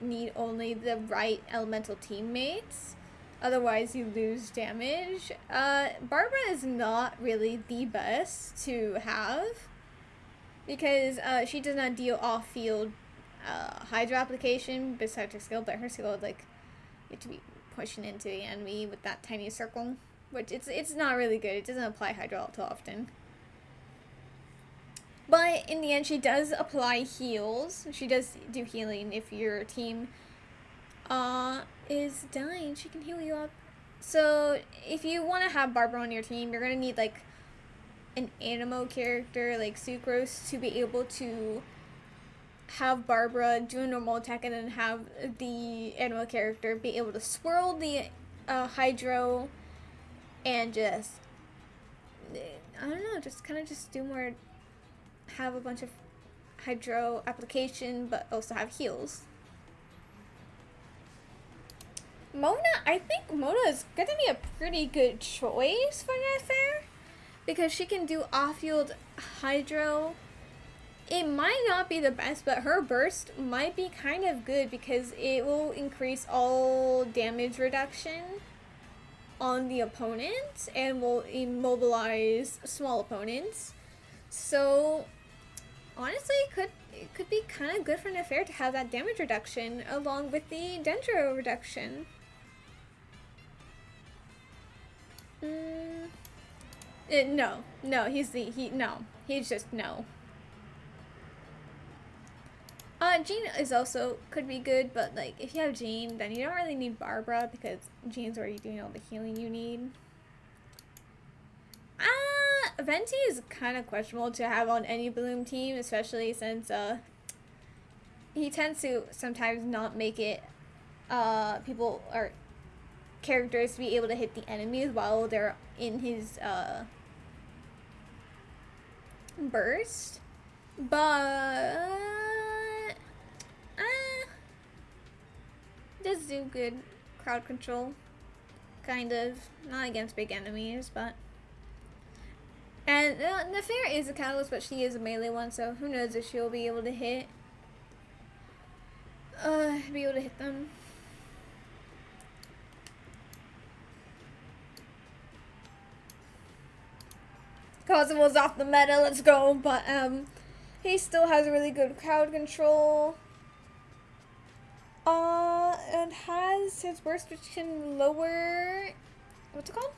need only the right elemental teammates, otherwise you lose damage, Barbara is not really the best to have because she does not deal off-field Hydra application besides her skill, but her skill is like you have to be pushing into the enemy with that tiny circle, which it's not really good. It doesn't apply Hydra all too often. But in the end, she does apply heals. She does do healing if your team is dying. She can heal you up. So if you want to have Barbara on your team, you're going to need like an Animo character like Sucrose to be able to have Barbara do a normal attack and then have the Animo character be able to swirl the Hydro and just, I don't know, just kind of just do more, have a bunch of Hydro application but also have heals. Mona, I think Mona is going to be a pretty good choice for Nefair because she can do off-field Hydro. It might not be the best, but her burst might be kind of good because it will increase all damage reduction on the opponent and will immobilize small opponents. So honestly, it could be kind of good for Nefair to have that damage reduction along with the Dendro reduction. He's just no. Jean is also could be good, but like if you have Jean, then you don't really need Barbara because Jean's already doing all the healing you need. Venti is kind of questionable to have on any Bloom team, especially since he tends to sometimes not make it people or characters to be able to hit the enemies while they're in his burst, but does do good crowd control, kind of, not against big enemies, but and Nefair is a catalyst, but she is a melee one, so who knows if she'll be able to hit them. Cosmo's off the meta, let's go, but he still has a really good crowd control. And has his burst which can lower, what's it called?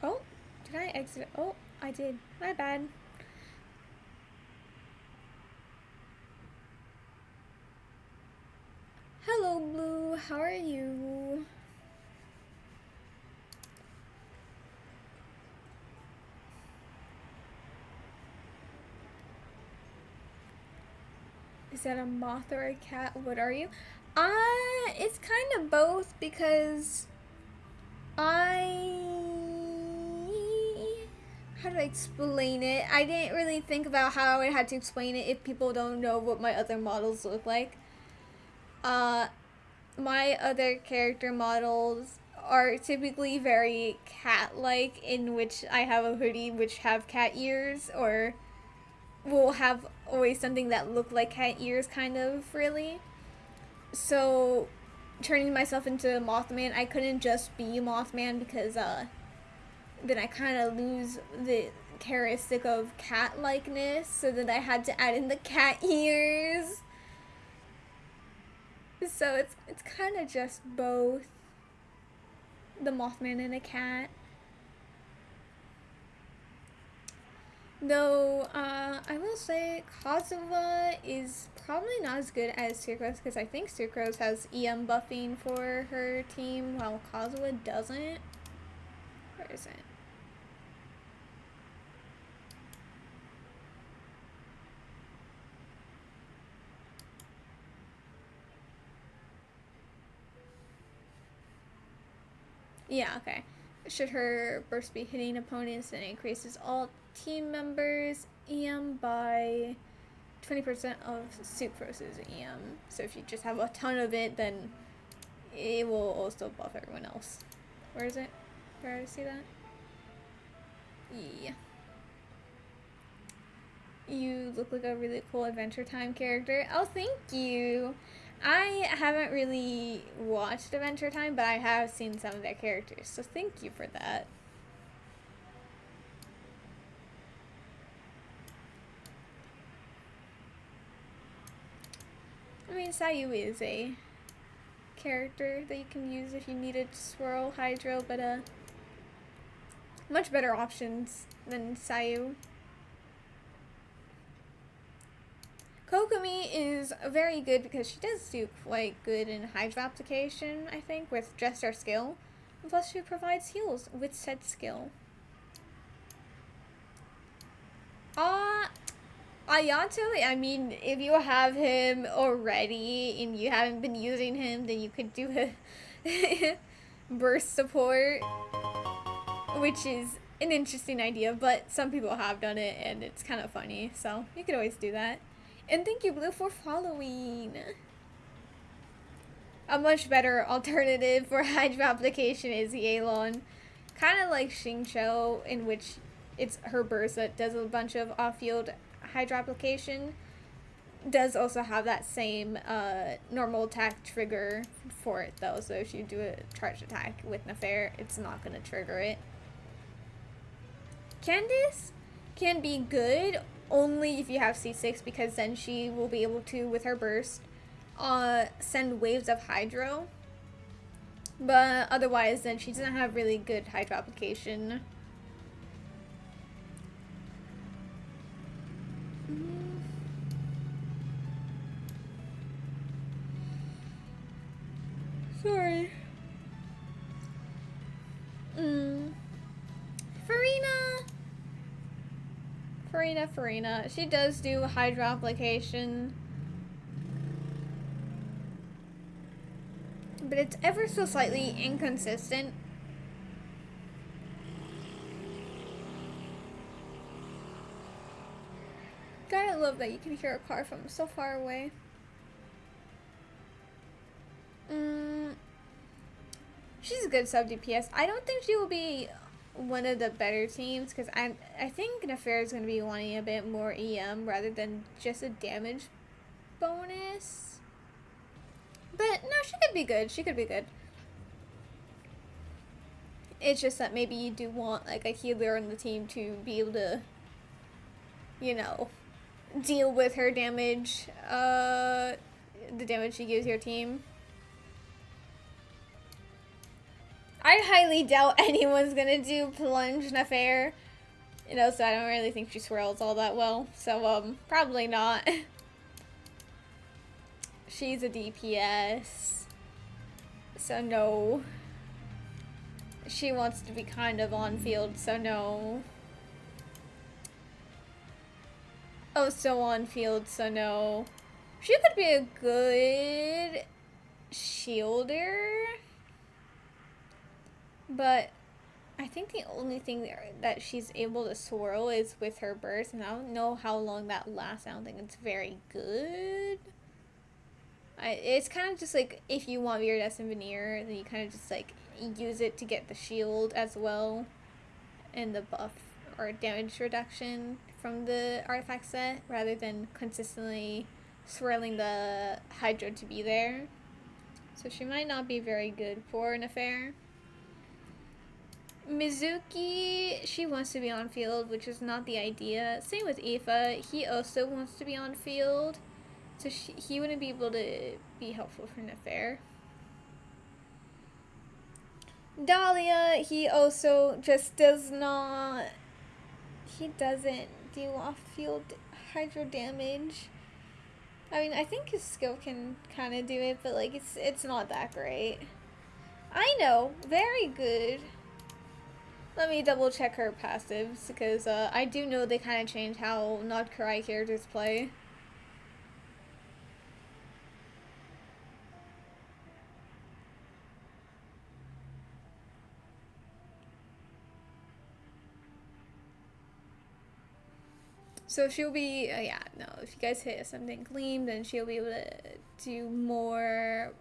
Oh, did I exit? Oh, I did, my bad. Hello, Blue, how are you? Is that a moth or a cat? What are you? It's kind of both because how do I explain it? I didn't really think about how I had to explain it if people don't know what my other models look like. My other character models are typically very cat-like, in which I have a hoodie which have cat ears, or will have always something that look like cat ears, kind of, really. So turning myself into Mothman, I couldn't just be Mothman because then I kind of lose the characteristic of cat likeness, so then I had to add in the cat ears. So it's kind of just both the Mothman and a cat. Though, I will say Kazuha is probably not as good as Sucrose, because I think Sucrose has EM buffing for her team, while Kazuha doesn't. Where is it? Yeah, okay. Should her burst be hitting opponents, then it increases all team members EM by 20% of soup versus EM. So if you just have a ton of it, then it will also buff everyone else. Where is it? Where do I see that? Yeah. You look like a really cool Adventure Time character. Oh, thank you. I haven't really watched Adventure Time, but I have seen some of their characters, so thank you for that. I mean, Sayu is a character that you can use if you needed to swirl Hydro, but much better options than Sayu. Kokomi is very good because she does do quite good in Hydro application, I think, with just her skill. And plus, she provides heals with said skill. Ayato, I mean, if you have him already and you haven't been using him, then you could do a burst support, which is an interesting idea, but some people have done it and it's kind of funny, so you could always do that. And thank you, Blue, for following. A much better alternative for Hydro application is Yealon. Kind of like Xingqiu, in which it's her burst that does a bunch of off-field Hydro application. Does also have that same normal attack trigger for it, though. So if you do a charge attack with Nafair, it's not going to trigger it. Candice can be good only if you have C6, because then she will be able to, with her burst, send waves of Hydro. But otherwise, then she doesn't have really good Hydro application. Sorry. Farina. She does do Hydro application. But it's ever so slightly inconsistent. God, I love that you can hear a car from so far away. She's a good sub DPS. I don't think she will be one of the better teams, because I think Nafair is going to be wanting a bit more EM rather than just a damage bonus. But no, she could be good. She could be good. It's just that maybe you do want like a healer on the team to be able to, you know, deal with her damage, the damage she gives your team. I highly doubt anyone's gonna do Plunge Nafair. You know, so I don't really think she swirls all that well. So, probably not. She's a DPS. So no. She wants to be kind of on field, so no. Oh, so on field, so no. She could be a good shielder. But I think the only thing that she's able to swirl is with her burst, and I don't know how long that lasts. I don't think it's very good. It's kind of just like if you want Viridescent Veneer, then you kind of just like use it to get the shield as well, and the buff or damage reduction from the artifact set, rather than consistently swirling the Hydro to be there. So she might not be very good for an affair. Mizuki, she wants to be on field, which is not the idea. Same with Aoife, he also wants to be on field, so he wouldn't be able to be helpful for an affair. Dahlia, he also just does not, he doesn't do off-field Hydro damage. I mean, I think his skill can kind of do it, but like it's not that great. I know, very good. Let me double check her passives, because I do know they kind of change how Nod Krai characters play. So she'll be, yeah, no, if you guys hit something gleam, then she'll be able to do more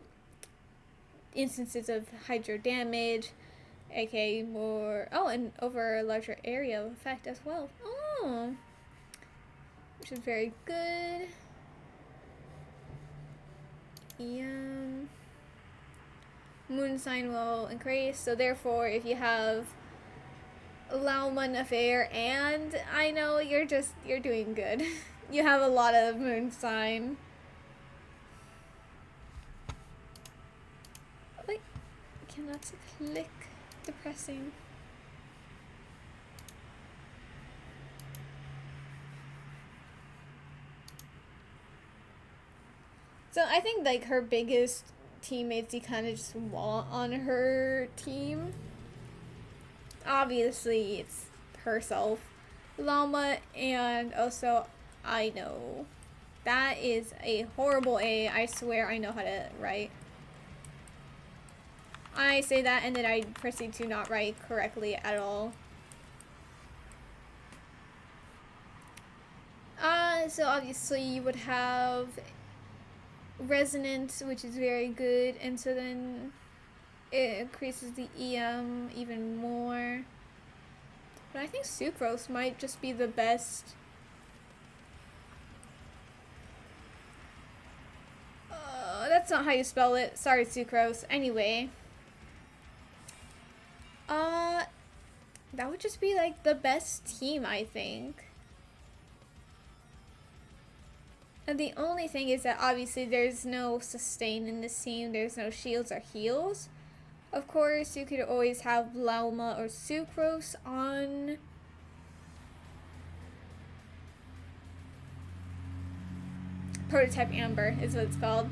instances of hydro damage, aka more, oh, and over a larger area of effect as well. Oh, which is very good. Moon sign will increase, so therefore if you have Lauman affair, and I know you're doing good. You have a lot of moon sign. Wait, I cannot click. Depressing. So I think like her biggest teammates you kind of just want on her team. Obviously, it's herself, Llama, and also I know. That is a horrible A. I swear I know how to write. I say that and then I proceed to not write correctly at all. So obviously you would have Resonance, which is very good, and so then it increases the EM even more. But I think Sucrose might just be the best. That's not how you spell it. Sorry, Sucrose. Anyway. That would just be like the best team, I think. And the only thing is that obviously there's no sustain in this team. There's no shields or heals. Of course, you could always have Lauma or Sucrose on. Prototype Amber is what it's called.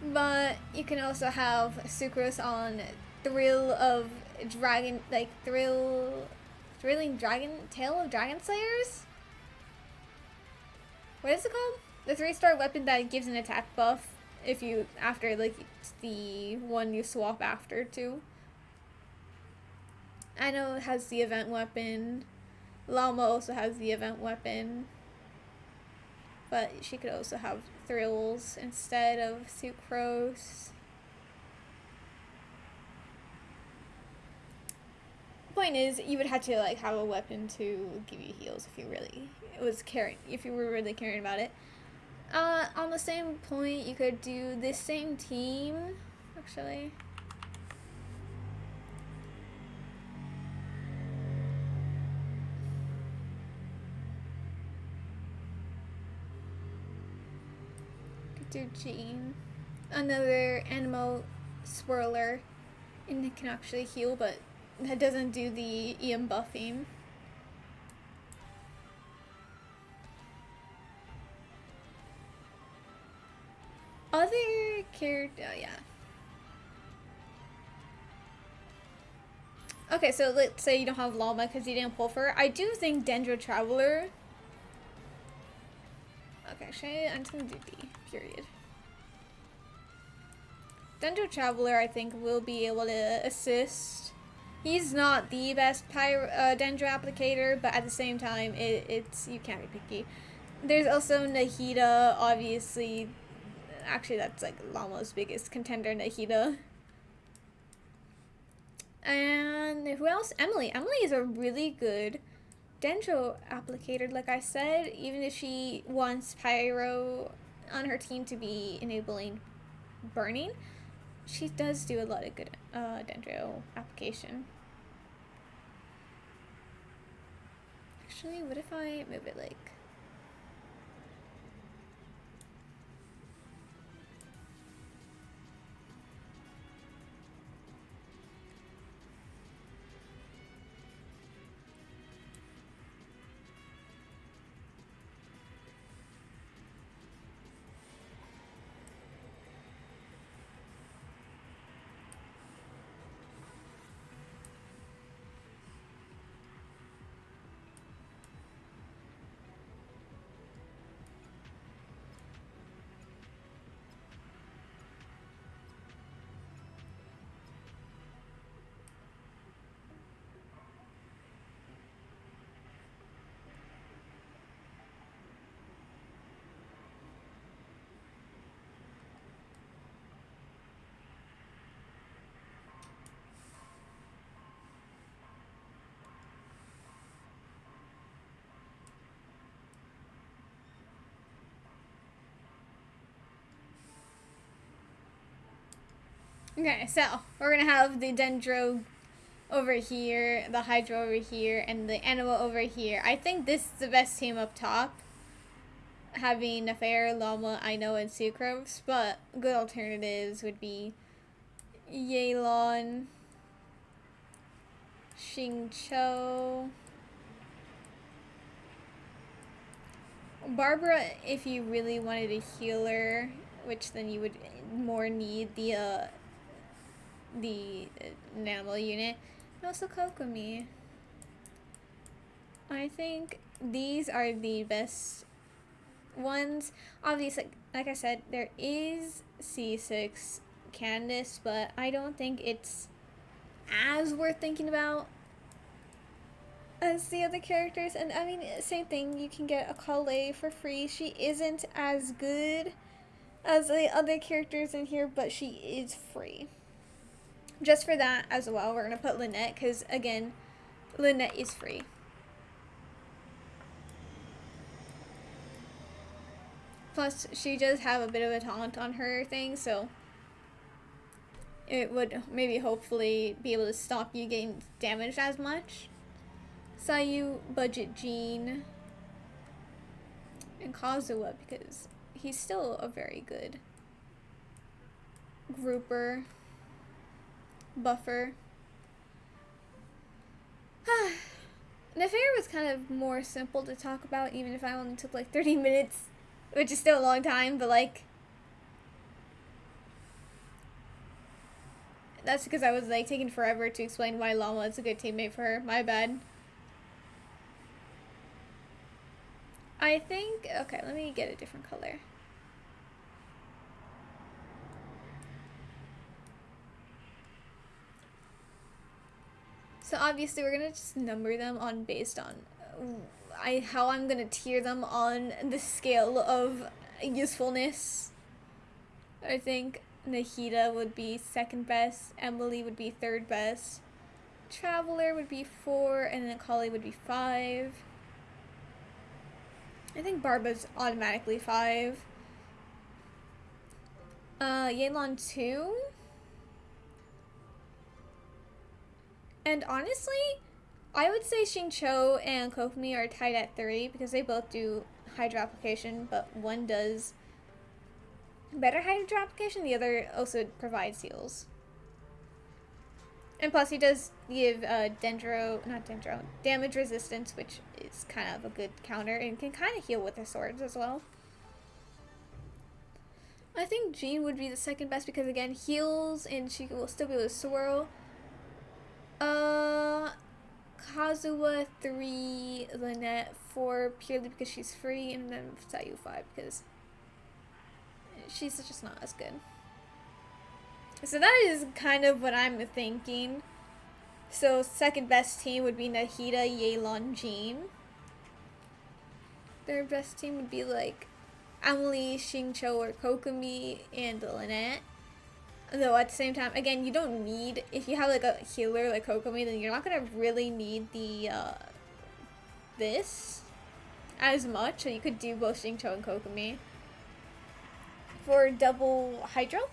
But you can also have Sucrose on Thrill of Dragon, like Thrilling Dragon, Tail of Dragon Slayers? What is it called? The 3-star weapon that gives an attack buff if you, after like the one you swap after too. I know it has the event weapon. Llama also has the event weapon. But she could also have Thrills instead of Sucrose. Point is, you would have to like have a weapon to give you heals if you really were really caring about it. On the same point, you could do this same team, actually. Could do Jean, another Animo Swirler, and it can actually heal, but that doesn't do the EM buffing. Other character, yeah. Okay, so let's say you don't have Llama because you didn't pull for her. I do think Dendro Traveler. Okay, actually, I'm just gonna do D, period. Dendro Traveler, I think, will be able to assist. He's not the best Dendro applicator, but at the same time, it's you can't be picky. There's also Nahida, obviously. Actually, that's like Llama's biggest contender, Nahida. And who else? Emily. Emily is a really good Dendro applicator, like I said, even if she wants Pyro on her team to be enabling burning, she does do a lot of good Dendro application. Actually, what if I move it like... Okay, so we're gonna have the Dendro over here, the Hydro over here, and the Animal over here. I think this is the best team up top. Having Nefair, Llama, Ino, and Sucrose, but good alternatives would be Yelan, Xingqiu, Barbara if you really wanted a healer, which then you would more need the animal unit, and also Kokomi. I think these are the best ones. Obviously, like I said, there is C6 Candace, but I don't think it's as worth thinking about as the other characters. And I mean, same thing, you can get a Kale for free. She isn't as good as the other characters in here, but she is free. Just for that as well, we're going to put Lynette, because again, Lynette is free. Plus, she does have a bit of a taunt on her thing, so it would maybe hopefully be able to stop you getting damaged as much. Sayu, Budget Jean, and Kazuha, because he's still a very good grouper, buffer. Nefair was kind of more simple to talk about, even if I only took like 30 minutes, which is still a long time, but like, that's because I was like taking forever to explain why Llama is a good teammate for her. My bad. I think, okay, let me get a different color. So obviously we're gonna just number them on based on how I'm gonna tier them on the scale of usefulness. I think Nahida would be second best, Emily would be third best, Traveler would be 4, and then Kali would be 5. I think Barba's automatically 5. Yelan 2. And honestly, I would say Xingqiu and Kokomi are tied at 3 because they both do Hydro application, but one does better Hydro application, the other also provides heals. And plus he does give damage resistance, which is kind of a good counter, and can kind of heal with his swords as well. I think Jean would be the second best because again, heals and she will still be able to swirl. Kazuha 3, Lynette 4 purely because she's free, and then Sayu 5 because she's just not as good. So that is kind of what I'm thinking. So second best team would be Nahida, Yelan, Jean. Third best team would be like Emily, Xingqiu, or Kokomi, and Lynette. Though at the same time, again, you don't need, if you have like a healer like Kokomi, then you're not gonna really need the this as much. So you could do both Xingqiu and Kokomi. For double Hydro,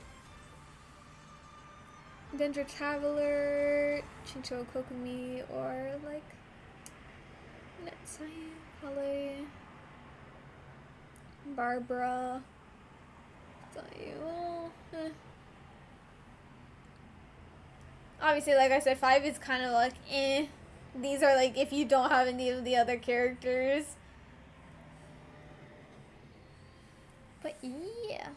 Dendro Traveler, Xingqiu and Kokomi, or like Netsai, Kale, Barbara, Sayu. Obviously, like I said, 5 is kind of like, eh. These are like, if you don't have any of the other characters. But yeah.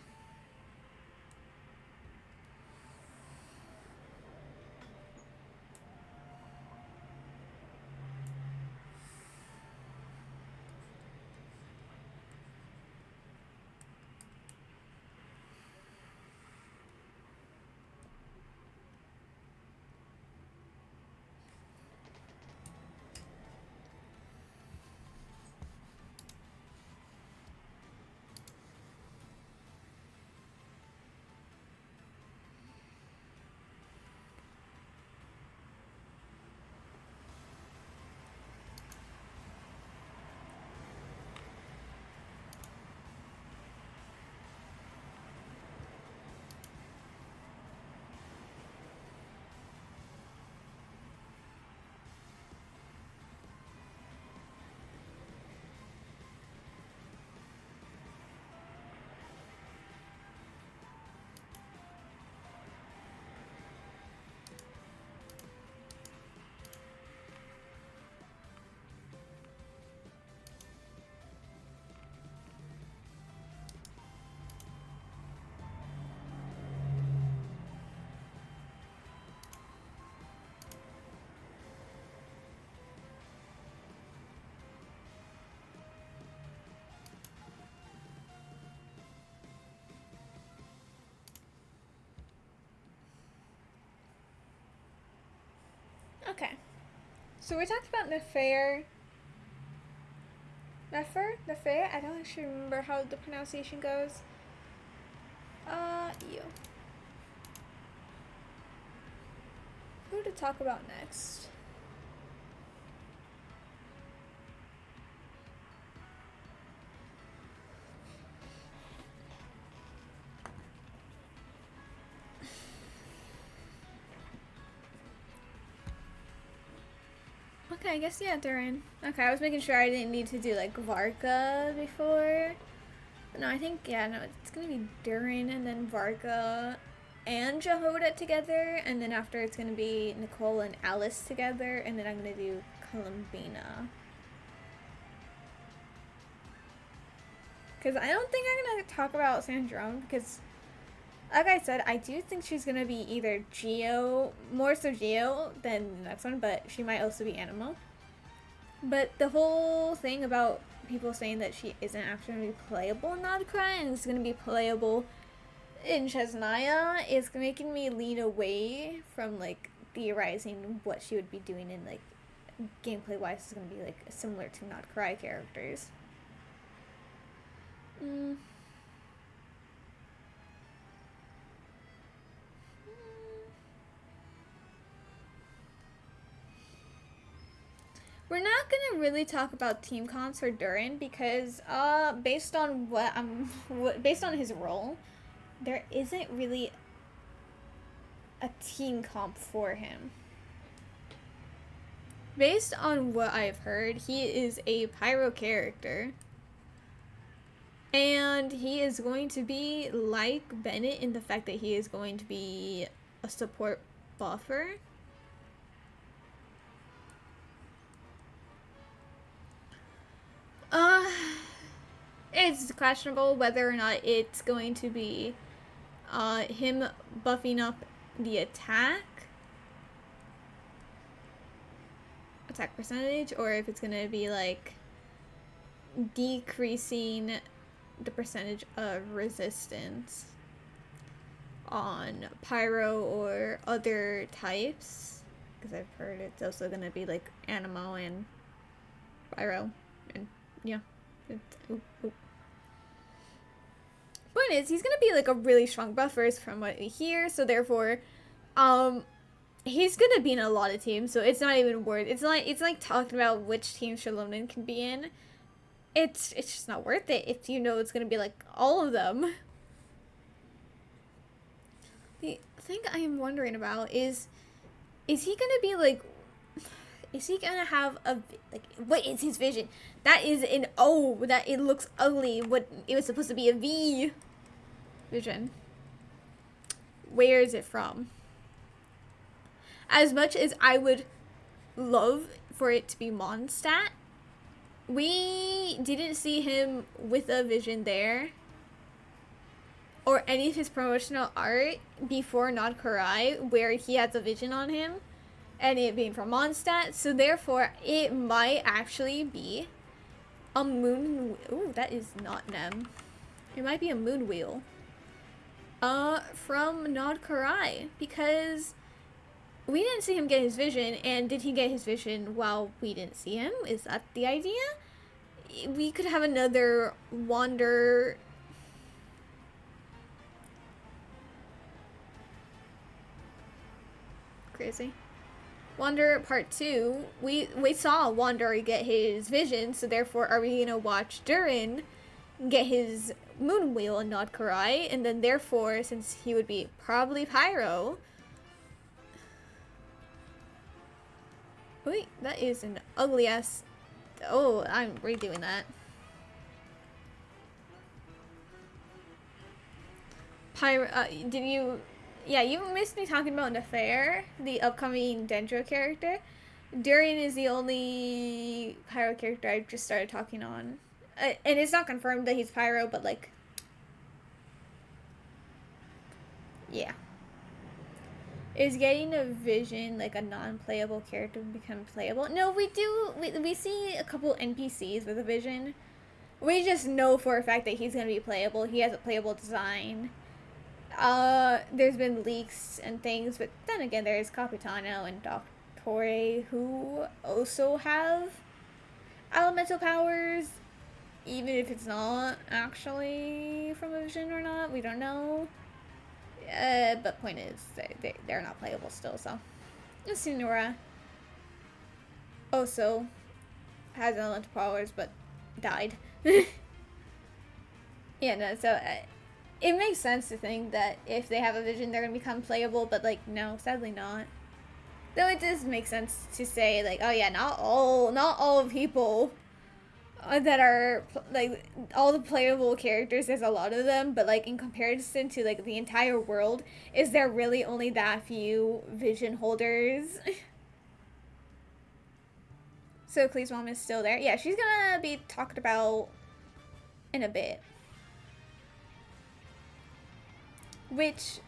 Okay. So we talked about Nefer. Nefer? I don't actually remember how the pronunciation goes. You. Who to talk about next? Okay, I guess, yeah, Durin. Okay, I was making sure I didn't need to do, like, Varka before. But no, I think, yeah, no, it's gonna be Durin and then Varka and Jehoda together. And then after it's gonna be Nicole and Alice together. And then I'm gonna do Columbina. Because I don't think I'm gonna talk about Sandrone because, like I said, I do think she's gonna be either Geo, more so Geo than the next one, but she might also be Animo. But the whole thing about people saying that she isn't actually gonna be playable in Nod Krai and is gonna be playable in Chesnaya is making me lean away from like theorizing what she would be doing in like gameplay wise is gonna be like similar to Nod Krai characters. We're not gonna really talk about team comps for Durin because, based on based on his role, there isn't really a team comp for him. Based on what I've heard, he is a pyro character. And he is going to be like Bennett in the fact that he is going to be a support buffer. It's questionable whether or not it's going to be him buffing up the attack percentage, or if it's gonna be like decreasing the percentage of resistance on pyro or other types, because I've heard it's also gonna be like Animo and pyro, and yeah, oop. Point is, he's gonna be like a really strong buffer from what we hear, so therefore he's gonna be in a lot of teams, so it's not even worth it's like talking about which team Shalonen can be in. It's just not worth it if you know it's gonna be like all of them. The thing I am wondering about is he gonna be like, is he gonna have a like, what is his vision? That is an O, that it looks ugly. What it was supposed to be a V vision. Where is it from? As much as I would love for it to be Mondstadt, we didn't see him with a vision there or any of his promotional art before Nod Krai where he has a vision on him and it being from Mondstadt, so therefore it might actually be a moon. Ooh, that is not Nem. It might be a moon wheel from Nod Krai, because we didn't see him get his vision, and did he get his vision while we didn't see him? Is that the idea? We could have another Wander. Crazy. Wander Part 2. We saw Wander get his vision, so therefore are we gonna watch Durin get his moon wheel and Nod Krai, and then therefore, since he would be probably Pyro. Wait, that is an ugly ass. Oh, I'm redoing that. Pyro, did you... Yeah, you missed me talking about Nefer, the upcoming Dendro character. Durin is the only Pyro character I've just started talking on. And it's not confirmed that he's Pyro, but like... Yeah. Is getting a vision, like a non-playable character, become playable? No, we do. We see a couple NPCs with a vision. We just know for a fact that he's going to be playable. He has a playable design. There's been leaks and things, but then again, there's Capitano and Doctor Koi who also have elemental powers, even if it's not actually from a vision or not, we don't know. But point is, they're not playable still, so. Sunora also has elemental powers, but died. Yeah, no, so it makes sense to think that if they have a vision, they're gonna become playable, but like, no, sadly not. Though it does make sense to say, like, oh yeah, not all people that are, like, all the playable characters, there's a lot of them, but like, in comparison to like the entire world, is there really only that few vision holders? So Klee's mom is still there. Yeah, she's gonna be talked about in a bit. Which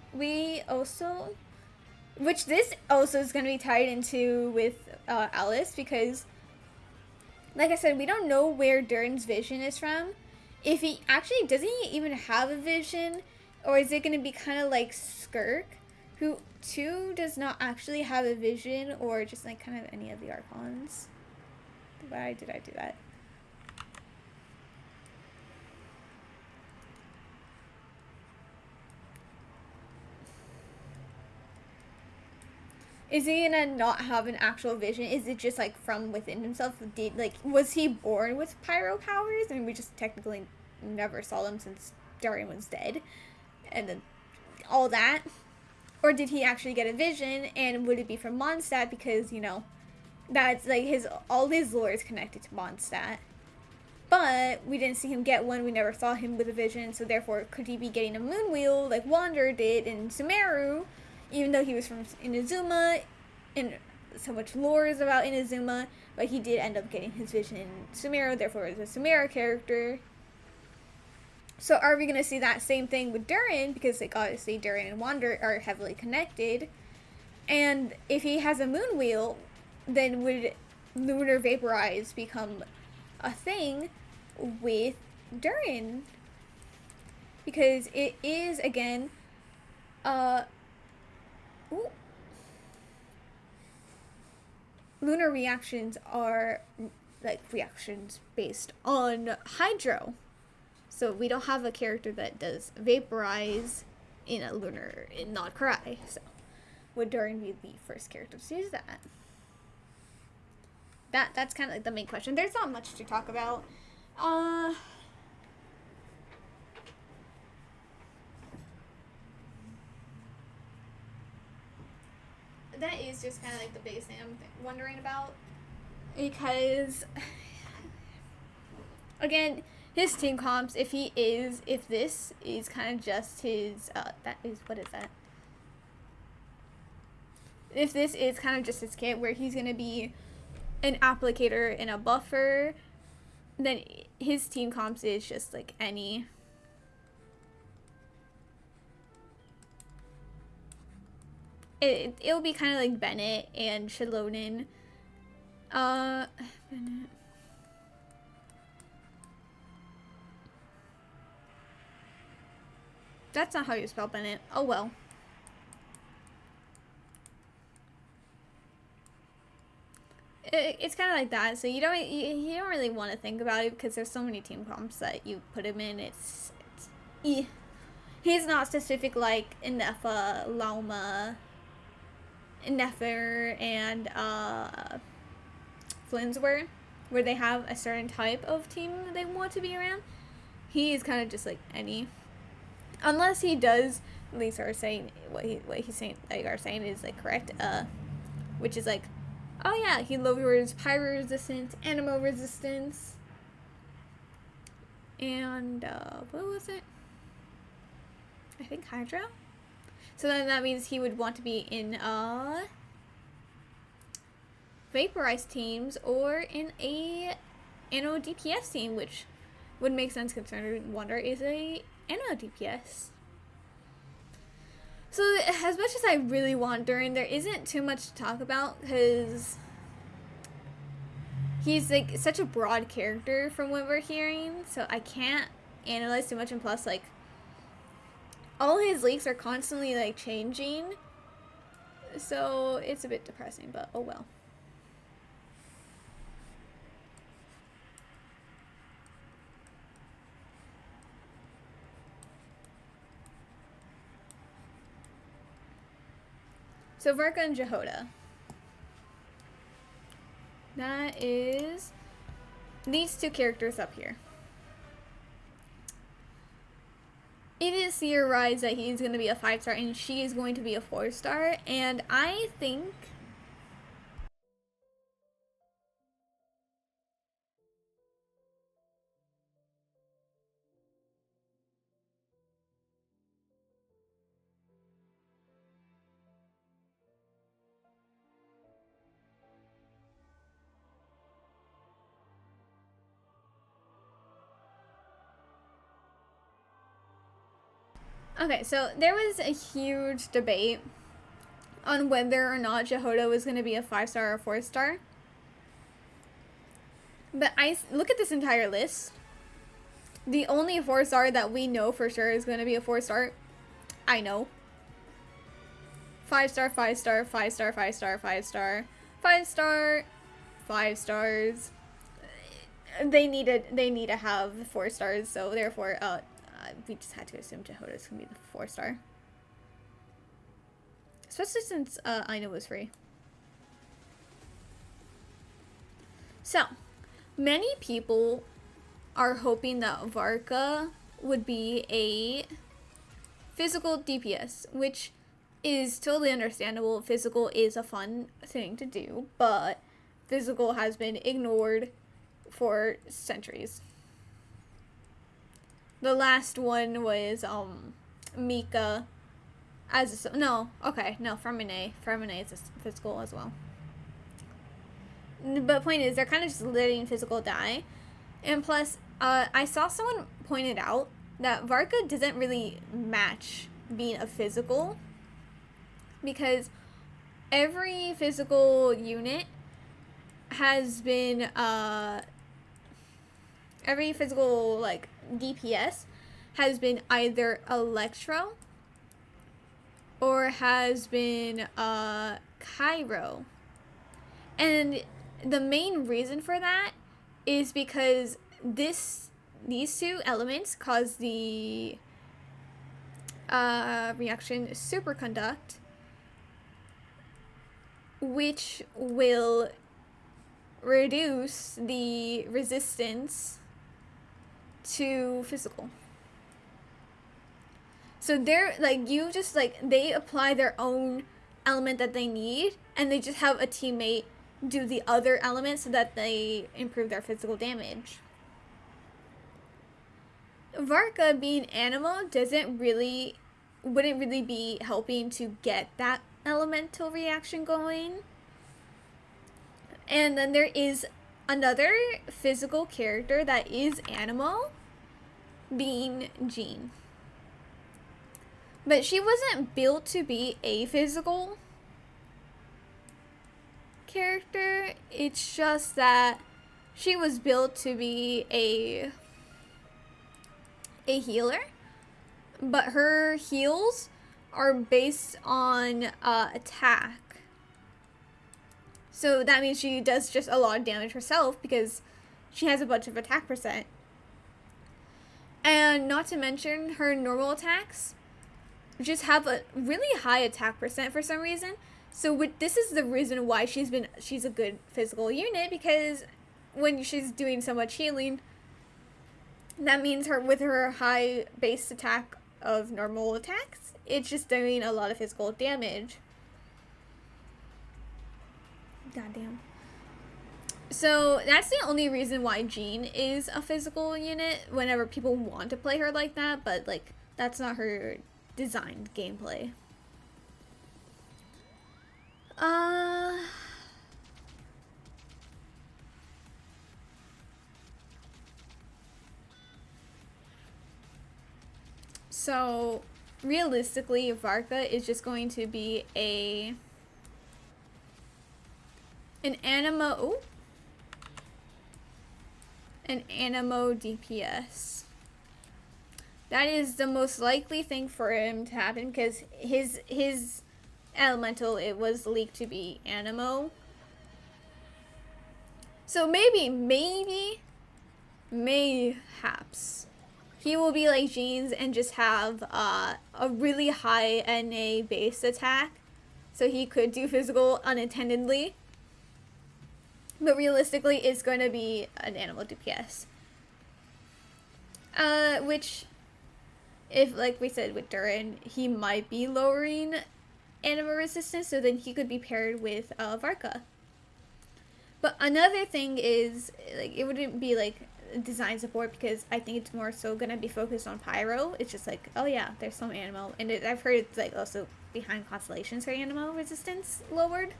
this also is gonna be tied into with Alice, because like I said, we don't know where Durin's vision is from. If he actually, doesn't he even have a vision? Or is it gonna be kind of like Skirk, who too does not actually have a vision, or just like kind of any of the Archons? Why did I do that? Is he gonna not have an actual vision? Is it just like from within himself? Was he born with pyro powers and we just technically never saw them since Durin was dead? And then all that? Or did he actually get a vision, and would it be from Mondstadt, because, you know, that's like all his lore is connected to Mondstadt. But we didn't see him get one, we never saw him with a vision, so therefore could he be getting a moon wheel like Wander did in Sumeru? Even though he was from Inazuma, and so much lore is about Inazuma, but he did end up getting his vision in Sumeru, therefore is a Sumeru character. So are we going to see that same thing with Durin? Because like obviously Durin and Wander are heavily connected. And if he has a moon wheel, then would lunar vaporize become a thing with Durin? Because it is, again, lunar reactions are like reactions based on hydro. So we don't have a character that does vaporize in Nod Krai. So would Durin be the first character to use that? That's kind of like the main question. There's not much to talk about. That is just kind of like the biggest thing I'm wondering about, because again, his team comps, if this is kind of just his what is that? If this is kind of just his kit where he's gonna be an applicator and a buffer, then his team comps is just like any. It'll be kind of like Bennett and Shalonen. Bennett. That's not how you spell Bennett. Oh well. It's kind of like that. So you don't really want to think about it, because there's so many team comps that you put him in. He's not specific like Inefa, Lauma, Nefer, and Flynn's were, where they have a certain type of team that they want to be around. He is kind of just like any, unless he does. At least are saying what he's saying. Like are saying is like correct. Which is like, oh yeah, he lowers pyro resistance, animo resistance, and what was it? I think Hydra. So then that means he would want to be in vaporized teams or in a Anno DPS team, which would make sense considering Wander is a Anno DPS. So as much as I really want Durin, there isn't too much to talk about, because he's like such a broad character from what we're hearing, so I can't analyze too much, and plus like all his leaks are constantly like changing, So it's a bit depressing, but oh well. So Varka and Jehoda. That is these two characters up here. It is theorized that he's going to be a 5-star and she is going to be a 4-star. And I think... Okay, so there was a huge debate on whether or not Jehoda was going to be a 5-star or 4-star. But I look at this entire list. The only 4-star that we know for sure is going to be a 4-star, I know. 5-star, 5-star, 5-star, 5-star, 5-star, 5-star, 5 stars. They need to have 4 stars, so therefore, we just had to assume Jehoda's gonna be the 4-star. Especially since Aina was free. So, many people are hoping that Varka would be a physical DPS, which is totally understandable. Physical is a fun thing to do, but physical has been ignored for centuries. The last one was Mika as a, no, Femine. Femine is a physical as well. But point is, they're kind of just letting physical die. And plus, I saw someone pointed out that Varka doesn't really match being a physical, because every physical unit has been, every physical, like, DPS has been either Electro or has been, Cairo. And the main reason for that is because these two elements cause the reaction superconduct, which will reduce the resistance to physical. So they're like, you just like, they apply their own element that they need, and they just have a teammate do the other element so that they improve their physical damage. Varka being animal wouldn't really be helping to get that elemental reaction going. And then there is another physical character that is animal, being Jean. But she wasn't built to be a physical character. It's just that she was built to be a healer, but her heals are based on attack. So that means she does just a lot of damage herself because she has a bunch of attack percent. And not to mention, her normal attacks just have a really high attack percent for some reason. So this is the reason why she's a good physical unit, because when she's doing so much healing, that means with her high base attack of normal attacks, it's just doing a lot of physical damage. Goddamn. So that's the only reason why Jean is a physical unit whenever people want to play her like that, but like that's not her designed gameplay. So realistically, Varka is just going to be an animo DPS. That is the most likely thing for him to happen, because his elemental, it was leaked to be Anemo. So maybe, mayhaps, he will be like Jeans and just have a really high NA base attack. So he could do physical unintendedly. But realistically, it's going to be an animal DPS. Which, if, like we said with Durin, he might be lowering animal resistance, so then he could be paired with Varka. But another thing is, like, it wouldn't be like design support, because I think it's more so gonna be focused on Pyro. It's just like, oh yeah, there's some animal, and I've heard it's like also behind constellations for animal resistance lowered.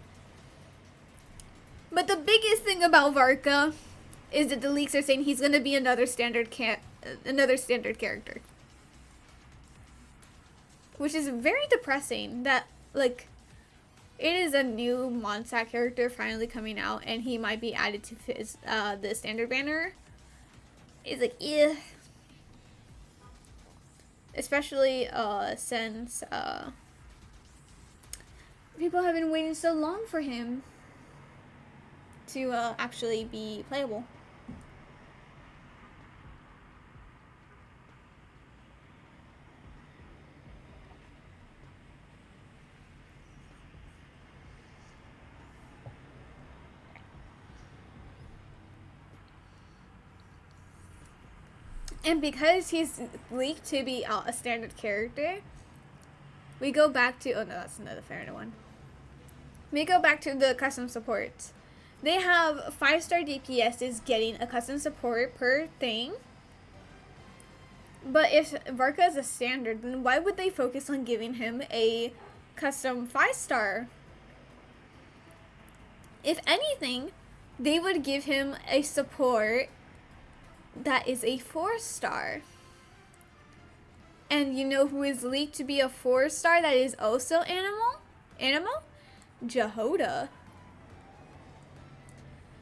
But the biggest thing about Varka is that the leaks are saying he's gonna be another standard character, which is very depressing. That, like, it is a new Mondstadt character finally coming out, and he might be added to the standard banner. It's like, yeah. Especially since people have been waiting so long for him to actually be playable. And because he's leaked to be a standard character, we go back to, oh no, that's another Farina one. We go back to the custom supports. They have 5-star DPSs getting a custom support per thing. But if Varka is a standard, then why would they focus on giving him a custom 5-star? If anything, they would give him a support that is a 4-star. And you know who is leaked to be a 4-star that is also Anemo? Jehoda.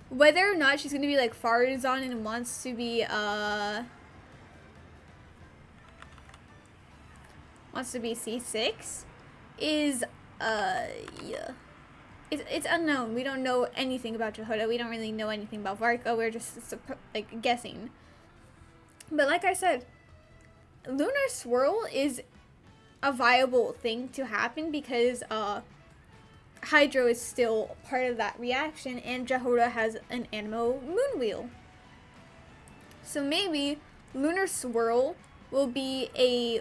Whether or not she's gonna be like Farazan and wants to be C6 is yeah. It's unknown. We don't know anything about Jehoda. We don't really know anything about Varka. We're just like guessing. But like I said, Lunar Swirl is a viable thing to happen because Hydro is still part of that reaction, and Jehoda has an Anemo Moon Wheel. So maybe Lunar Swirl will be a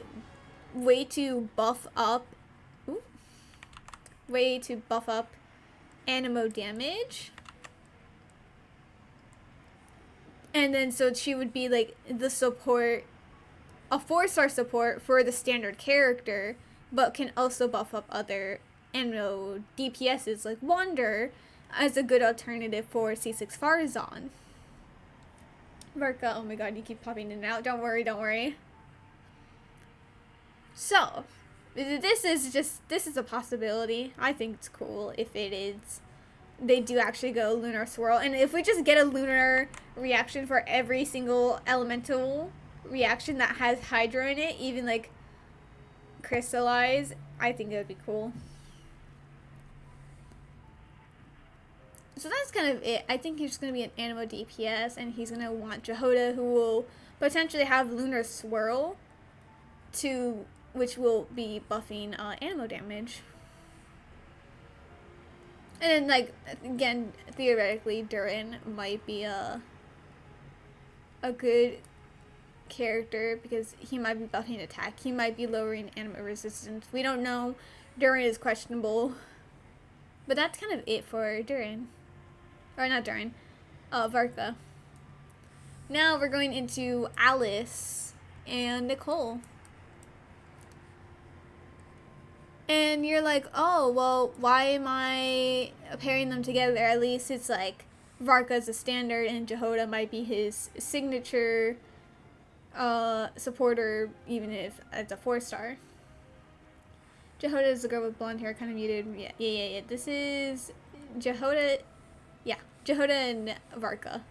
way to buff up Anemo damage. And then so she would be like the support, a 4-star support for the standard character, but can also buff up other Anemo DPSs like Wander as a good alternative for C6 Farazan. Varka, oh my god, you keep popping in and out. Don't worry. So, this is a possibility. I think it's cool if it is. They do actually go Lunar Swirl. And if we just get a lunar reaction for every single elemental reaction that has Hydro in it, even like Crystallize, I think it would be cool. So that's kind of it. I think he's just going to be an Anemo DPS, and he's going to want Jehoda, who will potentially have Lunar Swirl, which will be buffing Anemo damage. And then, like, again, theoretically, Durin might be a good character because he might be buffing attack. He might be lowering Anemo resistance. We don't know. Durin is questionable. But that's kind of it for Durin. Or not Durin. Varka. Now we're going into Alice and Nicole. And you're like, oh, well, why am I pairing them together? At least it's like Varka's a standard and Jehoda might be his signature supporter, even if it's a 4-star. Jehoda is the girl with blonde hair, kind of muted. Yeah. This is Jehoda. Yeah, Jehoda and Varka.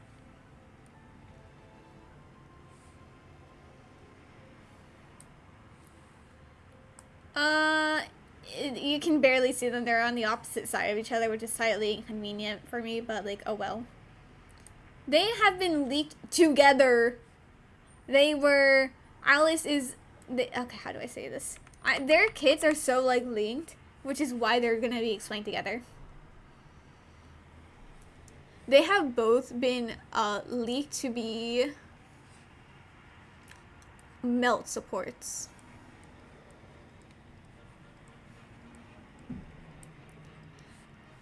you can barely see them. They're on the opposite side of each other, which is slightly inconvenient for me, but like, oh well. They have been leaked together. They were, Alice is, okay, how do I say this? Their kits are so like linked, which is why they're gonna be explained together. They have both been leaked to be melt supports.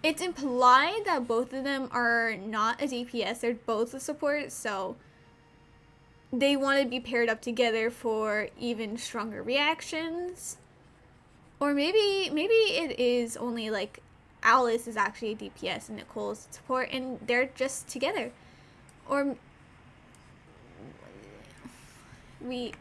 It's implied that both of them are not a DPS, they're both a support, so they want to be paired up together for even stronger reactions. Or maybe it is only like Alice is actually a DPS and Nicole is support and they're just together. Or wait.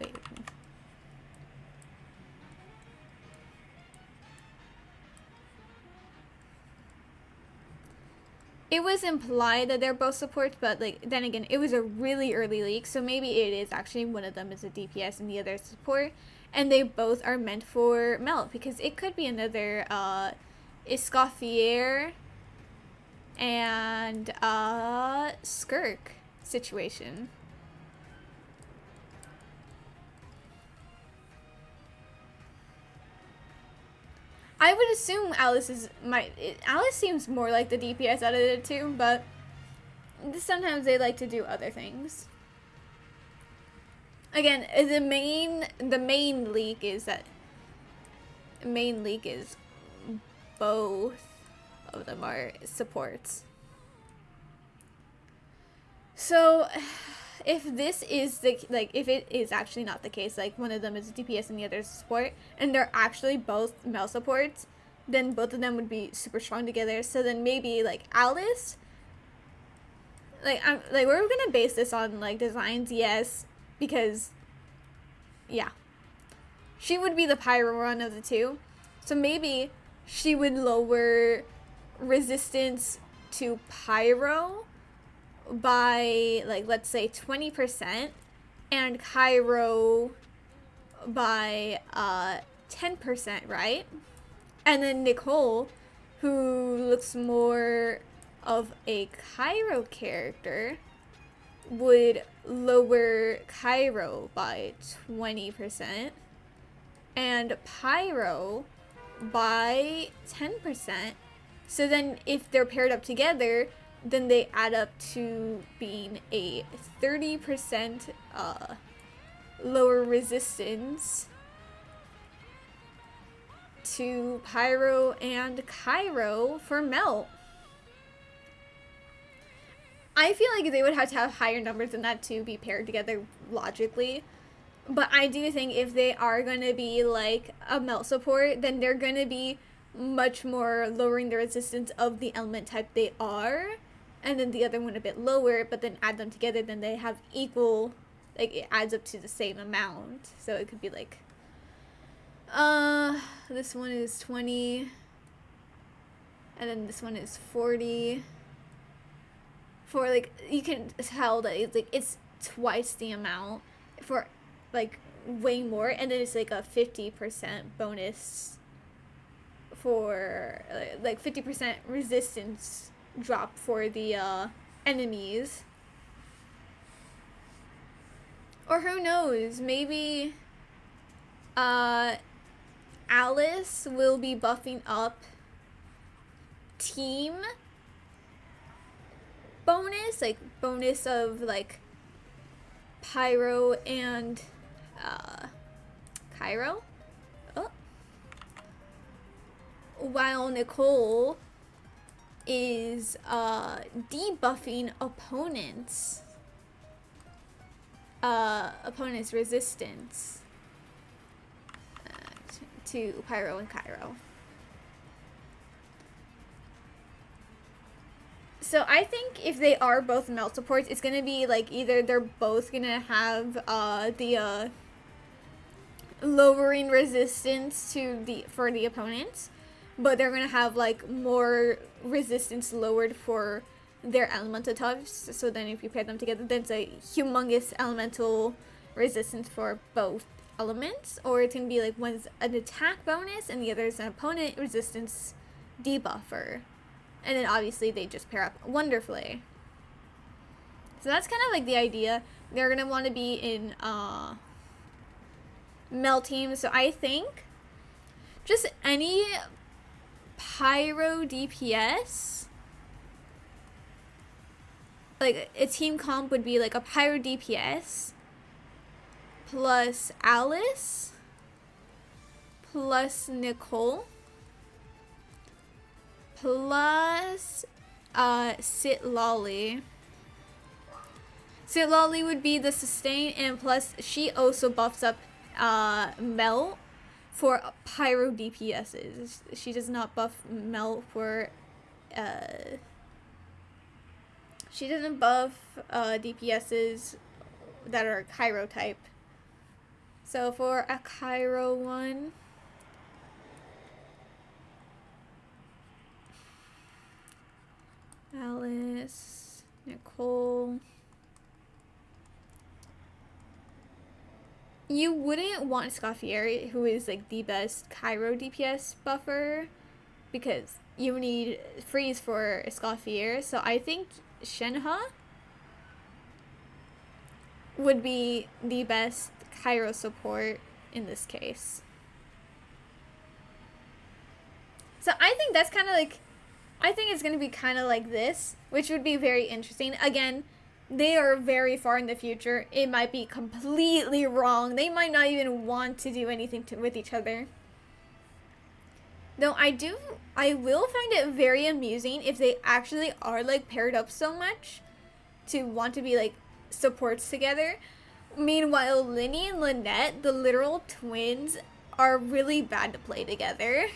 It was implied that they're both supports, but like then again, it was a really early leak, so maybe it is actually one of them is a DPS and the other is support, and they both are meant for melt because it could be another Escoffier and Skirk situation. I would assume Alice seems more like the DPS out of the two, but sometimes they like to do other things. Again, the main leak is both of them are supports. So if this is if it is actually not the case, like one of them is a DPS and the other is a support, and they're actually both male supports, then both of them would be super strong together. So then maybe like Alice, we're gonna base this on like designs, yes, because yeah, she would be the pyro one of the two, so maybe she would lower resistance to pyro by like let's say 20% and Cairo by 10%, right? And then Nicole, who looks more of a Cairo character, would lower Cairo by 20% and Pyro by 10%. So then if they're paired up together, then they add up to being a 30% lower resistance to Pyro and Cairo for melt. I feel like they would have to have higher numbers than that to be paired together logically. But I do think if they are going to be like a melt support, then they're going to be much more lowering the resistance of the element type they are. And then the other one a bit lower, but then add them together, then they have equal, like it adds up to the same amount. So it could be like, this one is 20, and then this one is 40. For like, you can tell that it's like, it's twice the amount for like way more, and then it's like a 50% bonus for like 50% resistance drop for the enemies. Or who knows, maybe Alice will be buffing up team bonus, like bonus of like Pyro and Cairo. Oh. While Nicole is debuffing opponents' resistance to Pyro and Cairo. So I think if they are both melt supports, it's gonna be like either they're both gonna have the lowering resistance for the opponents, but they're gonna have like more resistance lowered for their elemental types. So then if you pair them together, then it's a humongous elemental resistance for both elements, or it can be like one's an attack bonus and the other is an opponent resistance debuffer. And then obviously they just pair up wonderfully. So that's kind of like the idea. They're gonna want to be in Mel teams. So I think just any pyro DPS, like a team comp would be like a pyro DPS plus Alice plus Nicole plus Sit Lolly. Sit Lolly would be the sustain, and plus she also buffs up Mel for pyro DPSs. She does not buff Mel for she doesn't buff DPSs that are Cairo type. So for a Cairo one, Alice, Nicole. You wouldn't want Scoffier, who is like the best Cairo DPS buffer, because you need freeze for Scoffier. So I think Shenhe would be the best Cairo support in this case. So I think that's kind of like, I think it's going to be kind of like this, which would be very interesting. Again, they are very far in the future. It might be completely wrong. They might not even want to do anything with each other. Though I will find it very amusing if they actually are like paired up so much to want to be like supports together. Meanwhile, Linny and Lynette, the literal twins, are really bad to play together.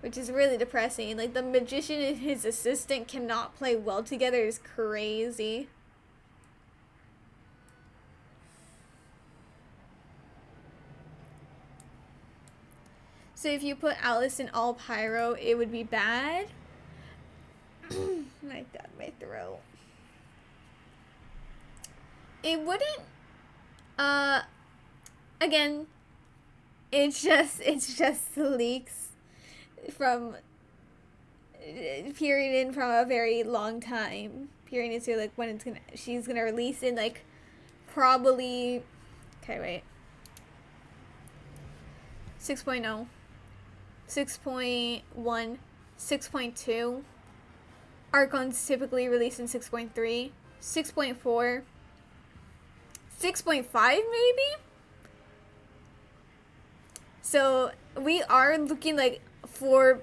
Which is really depressing. Like, the magician and his assistant cannot play well together is crazy. So if you put Alice in all pyro, it would be bad. My God, my throat. It wouldn't, again, it's just leaks from period in from a very long time. Period into like when she's gonna release in like probably, okay, wait, 6.0, 6.1, 6.2. Archon's typically released in 6.3, 6.4, 6.5 maybe. So we are looking like 4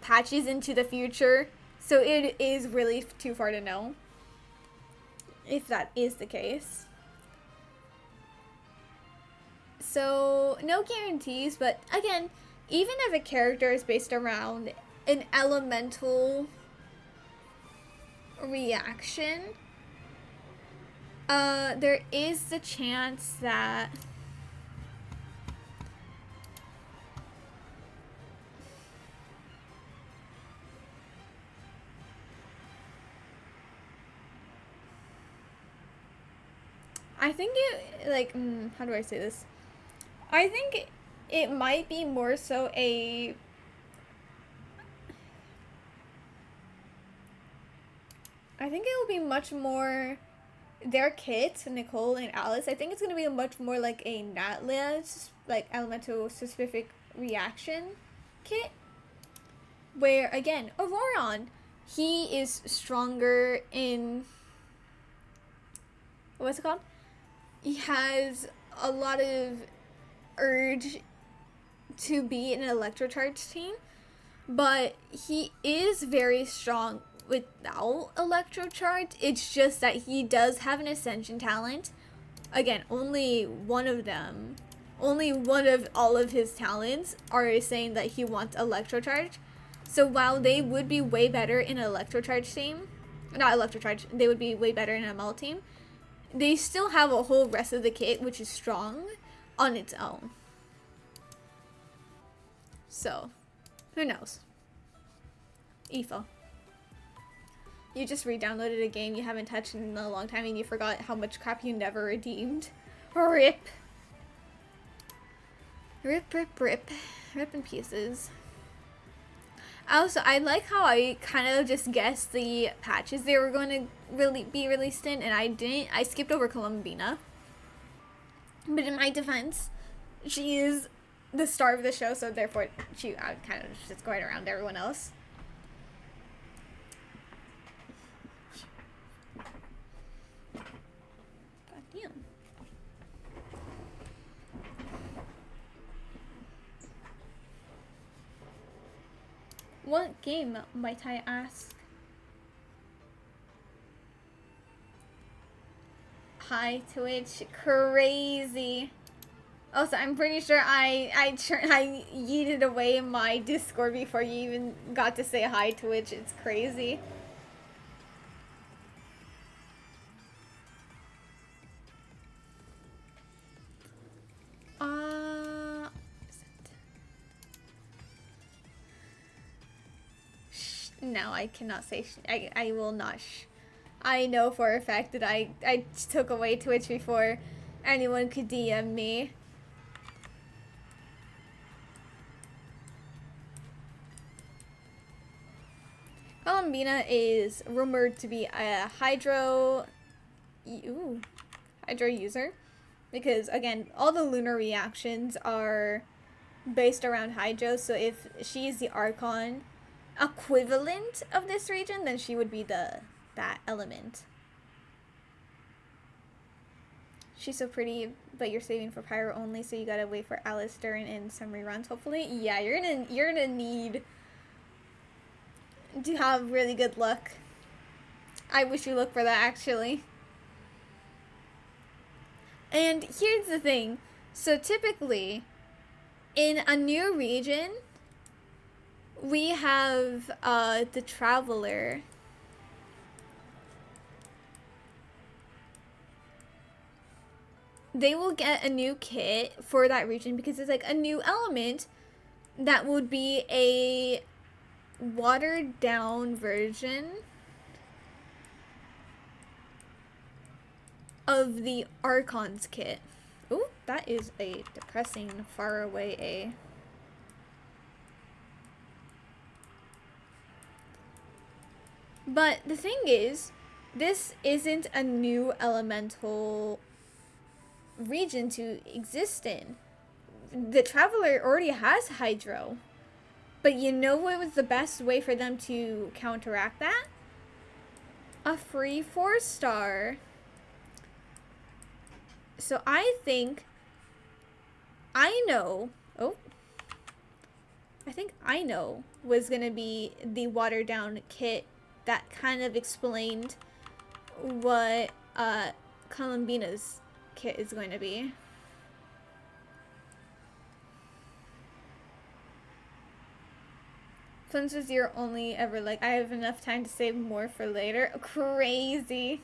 patches into the future, so it is really too far to know if that is the case. So no guarantees, but again, even if a character is based around an elemental reaction, there is the chance that I think it, like, how do I say this? I think it might be more so a... I think it will be much more... Their kits, Nicole and Alice, I think it's going to be much more like a Natlia, like, elemental specific reaction kit. Where, again, Auroron, he is stronger in... What's it called? He has a lot of urge to be an electrocharge team, but he is very strong without electrocharge. It's just that he does have an ascension talent. Again, only one of all of his talents are saying that he wants electrocharge. So while they would be way better in an electrocharge team, not electrocharge, they would be way better in a ML team, they still have a whole rest of the kit which is strong on its own. So, who knows? EFA. You just re-downloaded a game you haven't touched in a long time and you forgot how much crap you never redeemed. RIP. Rip, rip, rip. Rip in pieces. Also, I like how I kind of just guessed the patches they were going to be released in, and I didn't. I skipped over Columbina. But in my defense, she is the star of the show, so therefore I kind of just going around everyone else. God damn. What game, might I ask? Hi, Twitch. Crazy. Also, I'm pretty sure I yeeted away my Discord before you even got to say hi, Twitch. It's crazy. No, I cannot say I will not I know for a fact that I took away Twitch before anyone could DM me. Columbina is rumored to be a Hydro user, because again, all the lunar reactions are based around Hydro, so if she is the Archon equivalent of this region, then she would be that element. She's so pretty, but you're saving for Pyro only, so you gotta wait for Alistair and some reruns, hopefully. Yeah, you're gonna need to have really good luck. I wish you luck for that, actually. And here's the thing. So typically, in a new region, we have the Traveler. They will get a new kit for that region because it's like a new element that would be a watered down version of the Archon's kit. Ooh, that is a depressing far away A. But the thing is, this isn't a new elemental region to exist in. The Traveler already has Hydro. But you know what was the best way for them to counteract that? A free 4-star. So I think I know was gonna be the watered down kit that kind of explained what Columbina's kit is going to be. Funds was your only ever, like, I have enough time to save more for later. Crazy.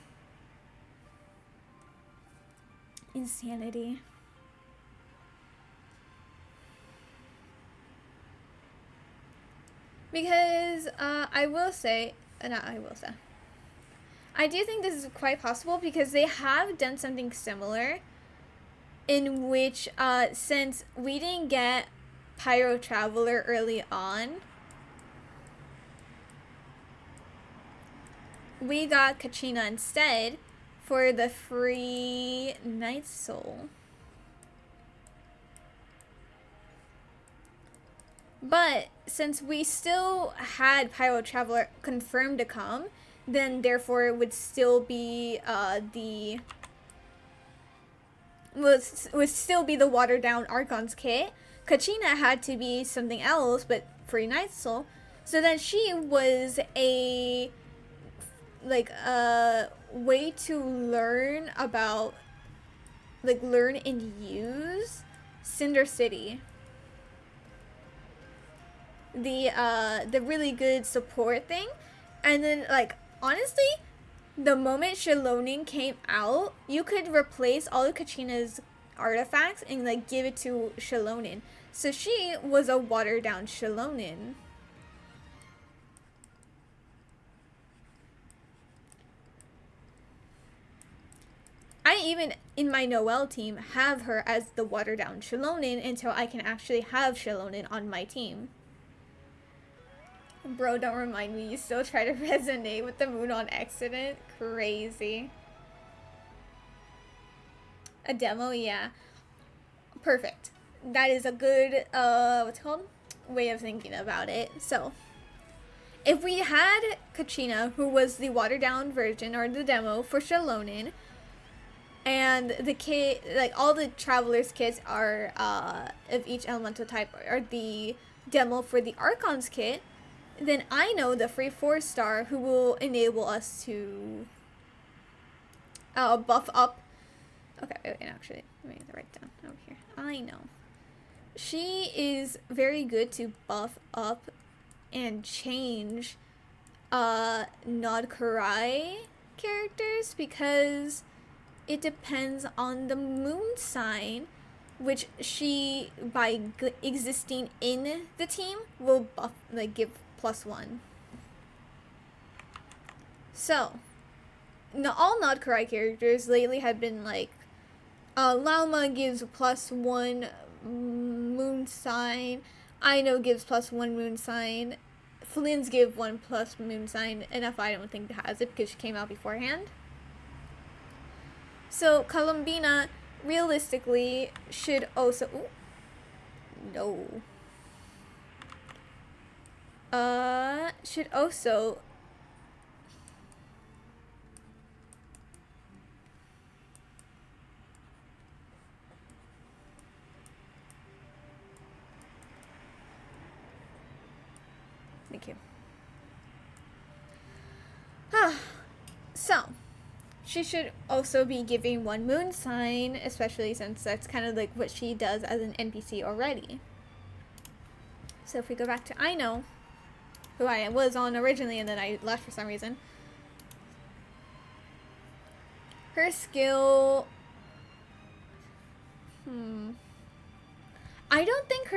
Insanity. Because I do think this is quite possible because they have done something similar in which since we didn't get Pyro Traveler early on, we got Kachina instead for the free Night Soul. But since we still had Pyro Traveler confirmed to come, then therefore it would still be would still be the watered down Archon's kit. Kachina had to be something else, but free Night Soul. So then she was a way to learn about, like, learn and use Cinder City. The really good support thing. And then, like, honestly, the moment Shalonin came out, you could replace all of Kachina's artifacts and, like, give it to Shalonin. So she was a watered down Shalonin. in my Noelle team, have her as the watered down Shilonin until I can actually have Shilonin on my team. Bro, don't remind me. You still try to resonate with the moon on accident? Crazy. A demo? Yeah. Perfect. That is a good, what's it called? Way of thinking about it. So, if we had Kachina, who was the watered down version or the demo for Shilonin, and the kit, like all the travelers kits are of each elemental type are the demo for the Archon's kit, then I know the free 4-star who will enable us to buff up. Okay, wait, actually, let me write down over here. I know. She is very good to buff up and change Nod Krai characters because it depends on the moon sign, which she, by existing in the team, will buff, like, give +1. So, all Nod Krai characters lately have been like, Lauma gives +1 moon sign, Aino gives +1 moon sign, Flynn's give 1+ moon sign, and if I don't think it has it because she came out beforehand. So Columbina realistically should also should also thank you. So she should also be giving 1 moon sign, especially since that's kind of like what she does as an NPC already. So if we go back to Aino, who I was on originally and then I left for some reason. Her skill... I don't think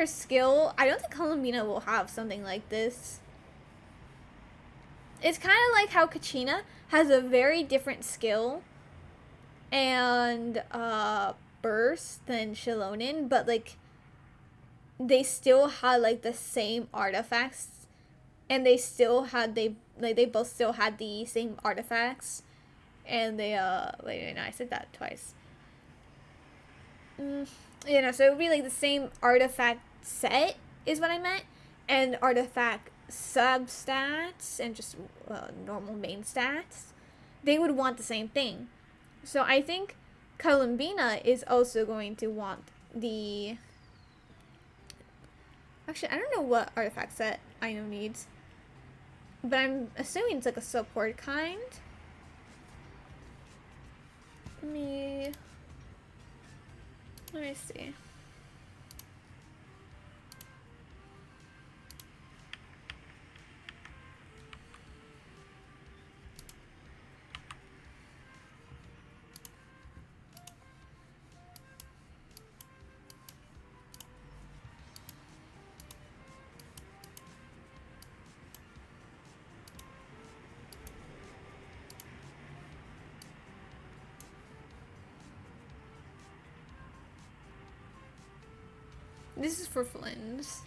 Columbina will have something like this. It's kind of like how Kachina has a very different skill and burst than Shilonin, but like they still had like the same artifacts, and they both still had the same artifacts, and they wait, no, I said that twice. You know, so it would be like the same artifact set is what I meant, and artifact substats and just normal main stats, they would want the same thing. So I think Columbina is also going to want the... Actually, I don't know what artifact set Aino needs, but I'm assuming it's like a support kind. Let me see. This is for Flynn's.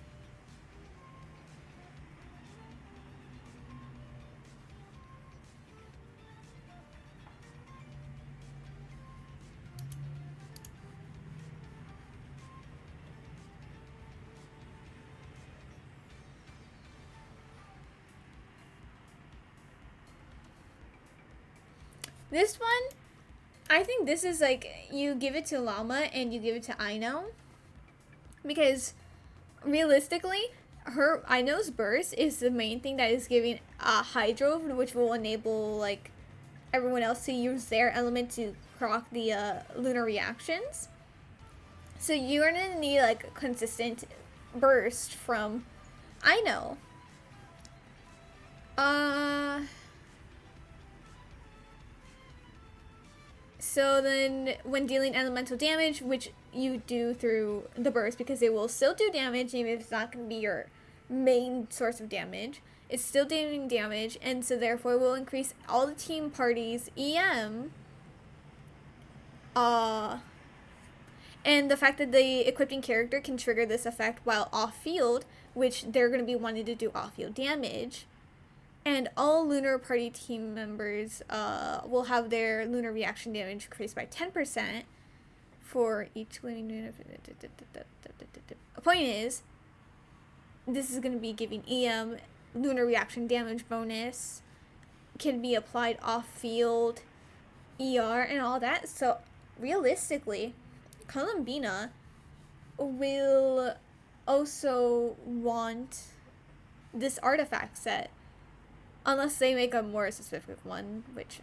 This one, I think this is like, you give it to Llama and you give it to Aino. Because realistically, Aino's burst is the main thing that is giving Hydro, which will enable like everyone else to use their element to proc the lunar reactions. So you're gonna need like consistent burst from Aino. So then when dealing elemental damage, which you do through the burst, because it will still do damage even if it's not going to be your main source of damage, it's still doing damage, and so therefore will increase all the team parties' EM And the fact that the equipping character can trigger this effect while off-field, which they're going to be wanting to do off-field damage. And all Lunar Party team members will have their Lunar reaction damage increased by 10% for each winning Lunar. The point is, this is going to be giving EM Lunar reaction damage bonus, can be applied off-field, ER, and all that. So, realistically, Columbina will also want this artifact set, unless they make a more specific one, which,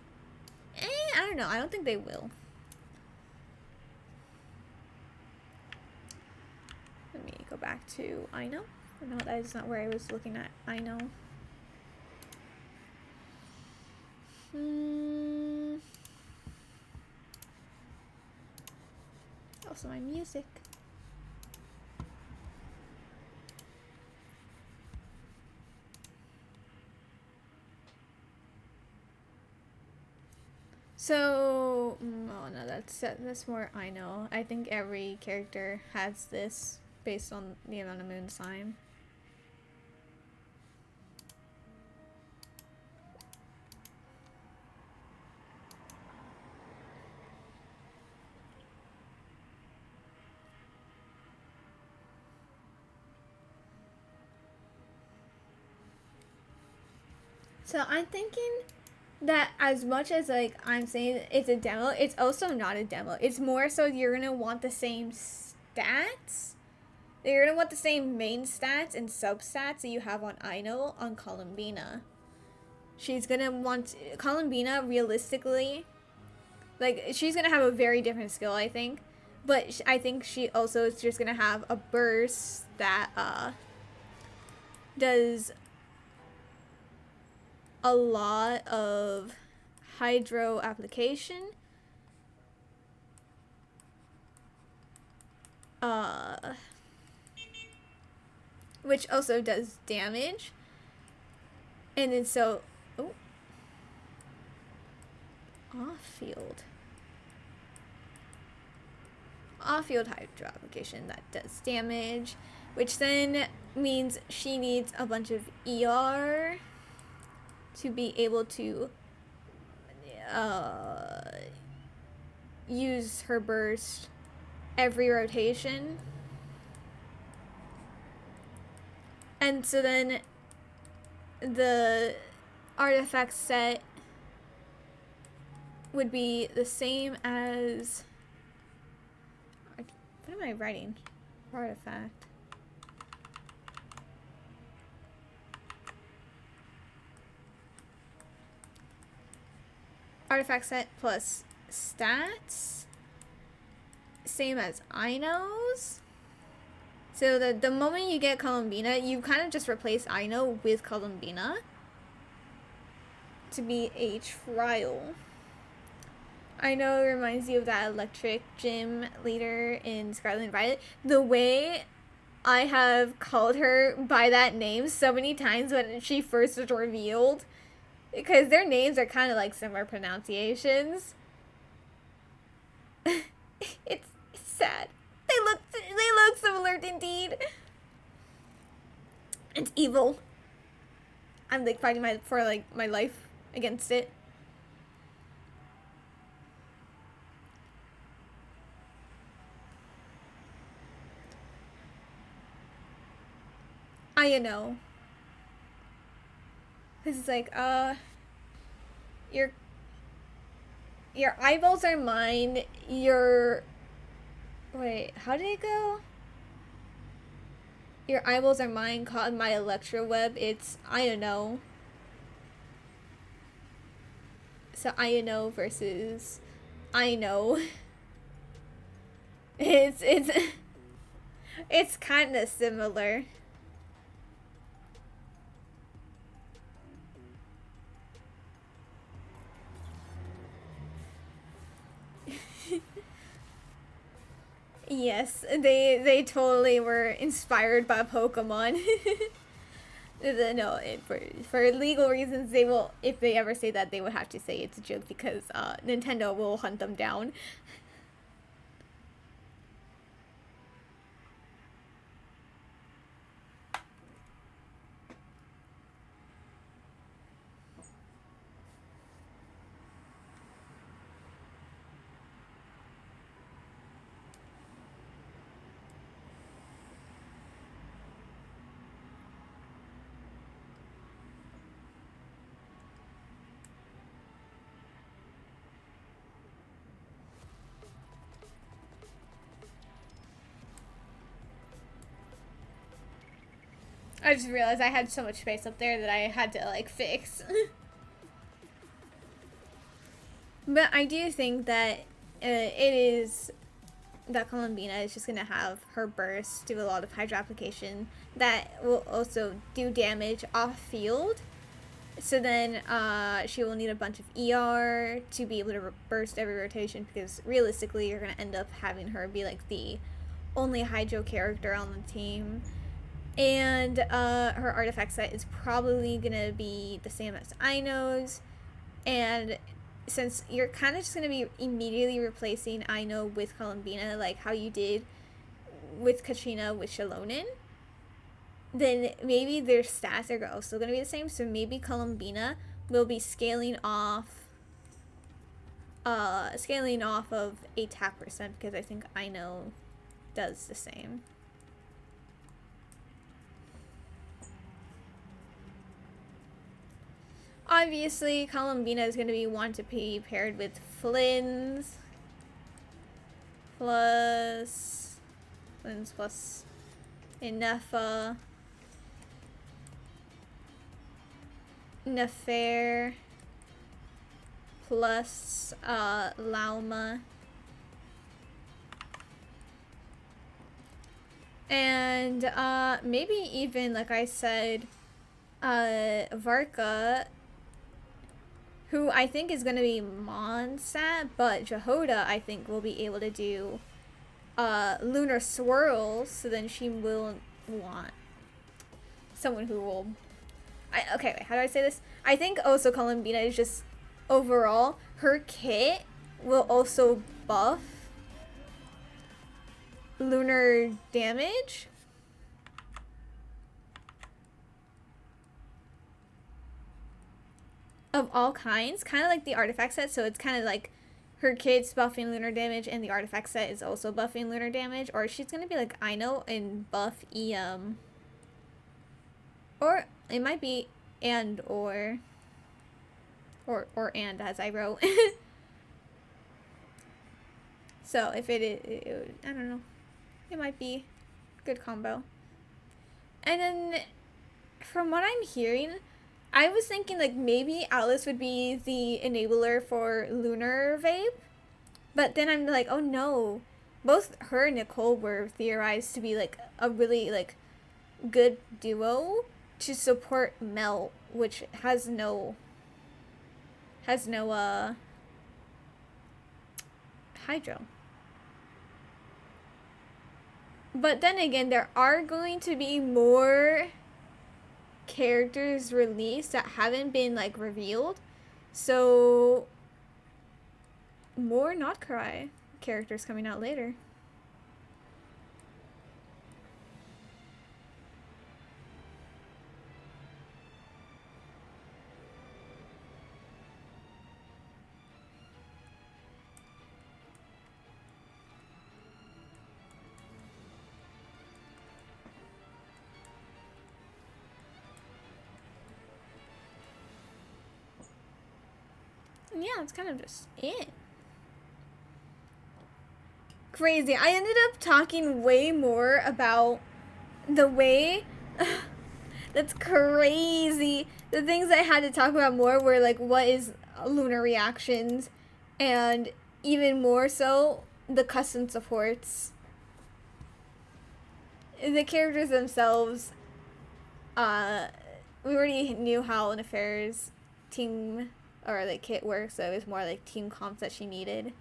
I don't know. I don't think they will. Let me go back to I know. No, that is not where I was looking at. I know. Also my music. So, oh no, that's more I know. I think every character has this based on the amount of moon sign. So I'm thinking that as much as like I'm saying it's a demo, it's also not a demo. It's more so you're gonna want the same stats. You're gonna want the same main stats and substats that you have on Aino on Columbina. She's gonna want Columbina realistically. Like she's gonna have a very different skill, I think, but I think she also is just gonna have a burst that does a lot of hydro application, which also does damage, and then so off-field hydro application that does damage, which then means she needs a bunch of ER to be able to use her burst every rotation. And so then the artifact set would be the same as, what am I writing? Artifact. Artifact set plus stats, same as Aino's. So the moment you get Columbina, you kind of just replace Aino with Columbina to be a trial. Aino reminds you of that electric gym leader in Scarlet and Violet. The way I have called her by that name so many times when she first was revealed, because their names are kind of like similar pronunciations. It's sad. They look similar indeed. It's evil. I'm like fighting my life against it. I know. This is like, your eyeballs are mine, wait, how did it go? Your eyeballs are mine, caught in my electro web. It's, I don't know. So I know versus I know. It's kind of similar. Yes, they totally were inspired by Pokemon. No, for legal reasons, they will, if they ever say that, they would have to say it's a joke because Nintendo will hunt them down. I just realized I had so much space up there that I had to like fix. But I do think that it is that Columbina is just gonna have her burst do a lot of hydro application that will also do damage off field. So then she will need a bunch of ER to be able to burst every rotation, because realistically you're gonna end up having her be like the only hydro character on the team. And her artifact set is probably gonna be the same as Aino's, and since you're kind of just going to be immediately replacing Aino with Columbina, like how you did with Katrina with Shalonen, then maybe their stats are also going to be the same. So maybe Columbina will be scaling off of attack percent, because I think Aino does the same. Obviously, Columbina is going to be one to be paired with Flynn's plus Inefa, Nefer plus Lauma, and maybe even, like I said, Varka, who I think is going to be Monsat, but Jehoda I think will be able to do Lunar Swirls, so then she will want someone who will... okay, wait, how do I say this? I think also Columbina is just, overall, her kit will also buff lunar damage. Of all kinds, kind of like the artifact set, so it's kind of like her kit's buffing lunar damage and the artifact set is also buffing lunar damage, or she's gonna be like Aino and buff or it might be and or and, as I wrote. So if it I don't know, it might be a good combo. And then from what I'm hearing, I was thinking like maybe Alice would be the enabler for Lunar Vape, but then I'm like, oh no, both her and Nicole were theorized to be like a really like good duo to support Melt, which has no hydro. But then again, there are going to be more characters released that haven't been like revealed, so more Nod Krai characters coming out later. Yeah, that's kind of just it. Crazy. I ended up talking way more about the way... That's crazy. The things I had to talk about more were like what is lunar reactions, and even more so the custom supports. The characters themselves, we already knew how Nefer's team or like kit works, so it was more like team comps that she needed.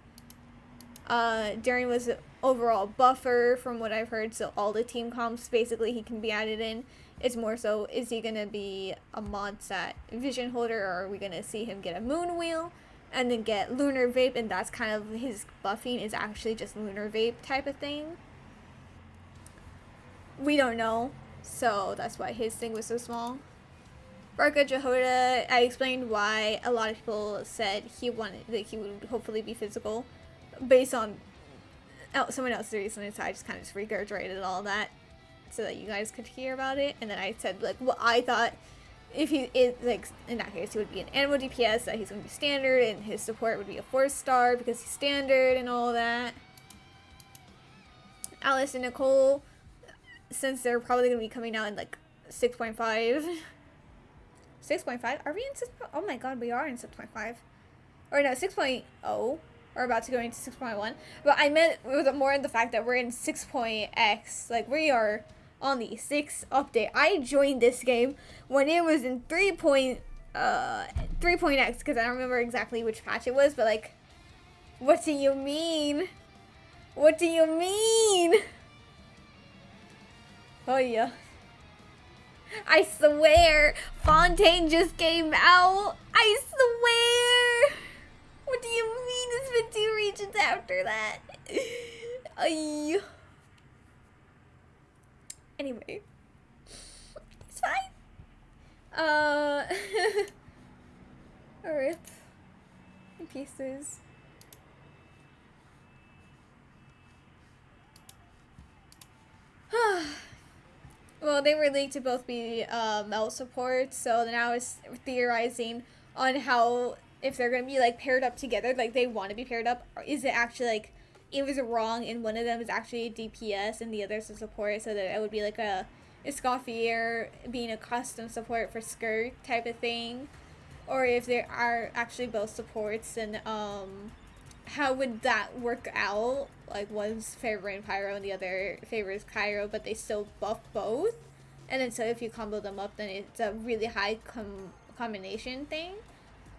Darren was the overall buffer from what I've heard, so all the team comps basically he can be added in. It's more so, is he gonna be a Modsat vision holder, or are we gonna see him get a moon wheel and then get lunar vape, and that's kind of his buffing is actually just lunar vape type of thing. We don't know, so that's why his thing was so small. Barca Jehoda, I explained why a lot of people said he wanted, like he would hopefully be physical, based on someone else's reason, so I just kind of just regurgitated all that so that you guys could hear about it. And then I said like what I thought, if he is like in that case he would be an animal DPS, that he's gonna be standard, and his support would be a 4-star because he's standard and all that. Alice and Nicole, since they're probably gonna be coming out in like 6.5. 6.5? Are we in 6? Oh my god, we are in 6.5. Or no, 6.0. We're about to go into 6.1. But I meant it was more in the fact that we're in 6.x. Like, we are on the 6 update. I joined this game when it was in 3.x because I don't remember exactly which patch it was, but like, what do you mean? What do you mean? Oh yeah. I swear, Fontaine just came out. I swear. What do you mean it's been 2 regions after that? Ay. Anyway. It's fine. Rip. In pieces. Well, they were leaked to both be melt supports, so now it's theorizing on how, if they're gonna be like paired up together, like they want to be paired up, or is it actually like it was wrong and one of them is actually a DPS and the other's a support, so that it would be like a Escoffier being a custom support for Skirt type of thing, or if they are actually both supports, and how would that work out? Like, one's favoring Pyro and the other favors Cairo, but they still buff both. And then so if you combo them up, then it's a really high combination thing.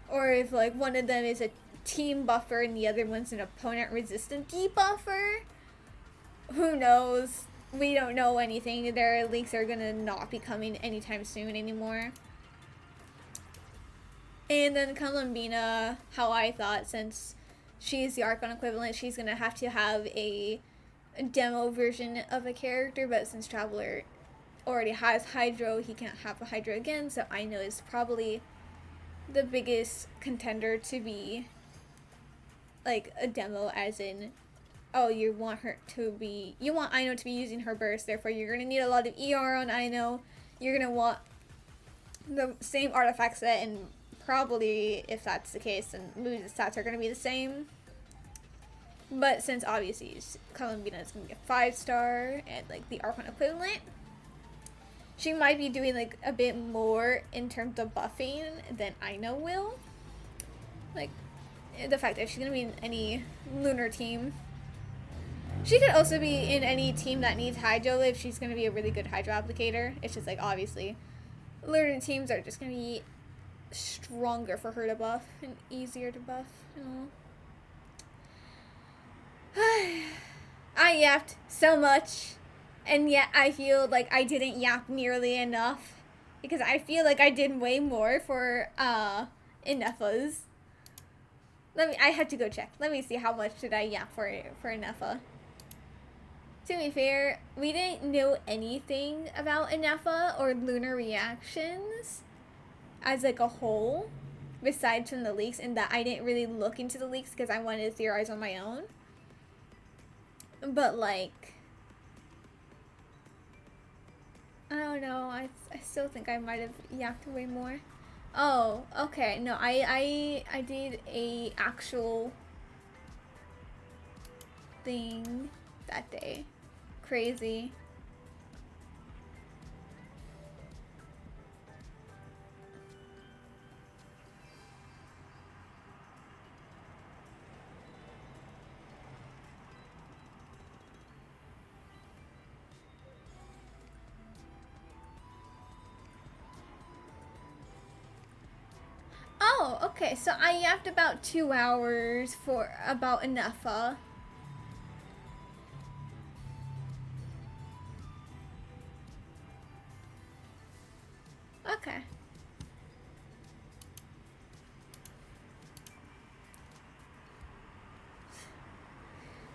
Or if like one of them is a team buffer and the other one's an opponent resistant debuffer. Who knows? We don't know anything. Their leaks are gonna not be coming anytime soon anymore. And then Columbina, how I thought, since she's the Archon equivalent, she's gonna have to have a demo version of a character, but since Traveler already has Hydro, he can't have a Hydro again, so I know is probably the biggest contender to be like a demo, as in, oh, you want Ino to be using her burst, therefore you're gonna need a lot of ER on Ino, you're gonna want the same artifact set, and probably, if that's the case, then Lulu's stats are going to be the same. But since obviously Columbina is going to be a 5-star and like the Archon equivalent, she might be doing like a bit more in terms of buffing than Ino will. Like, the fact that she's going to be in any lunar team. She could also be in any team that needs Hydro if she's going to be a really good Hydro applicator. It's just like, obviously, lunar teams are just going to be stronger for her to buff and easier to buff, you know. I yapped so much, and yet I feel like I didn't yap nearly enough, because I feel like I did way more for Inefas. I had to go check. Let me see how much did I yap for Inefa. To be fair, we didn't know anything about Inefa or lunar reactions as like a whole, besides from the leaks, and that I didn't really look into the leaks because I wanted to theorize on my own. But like, I don't know, I still think I might have yapped way more. Oh, okay, no, I did a actual thing that day. Crazy. Oh, okay, so I yapped about 2 hours for about Inefa. Okay.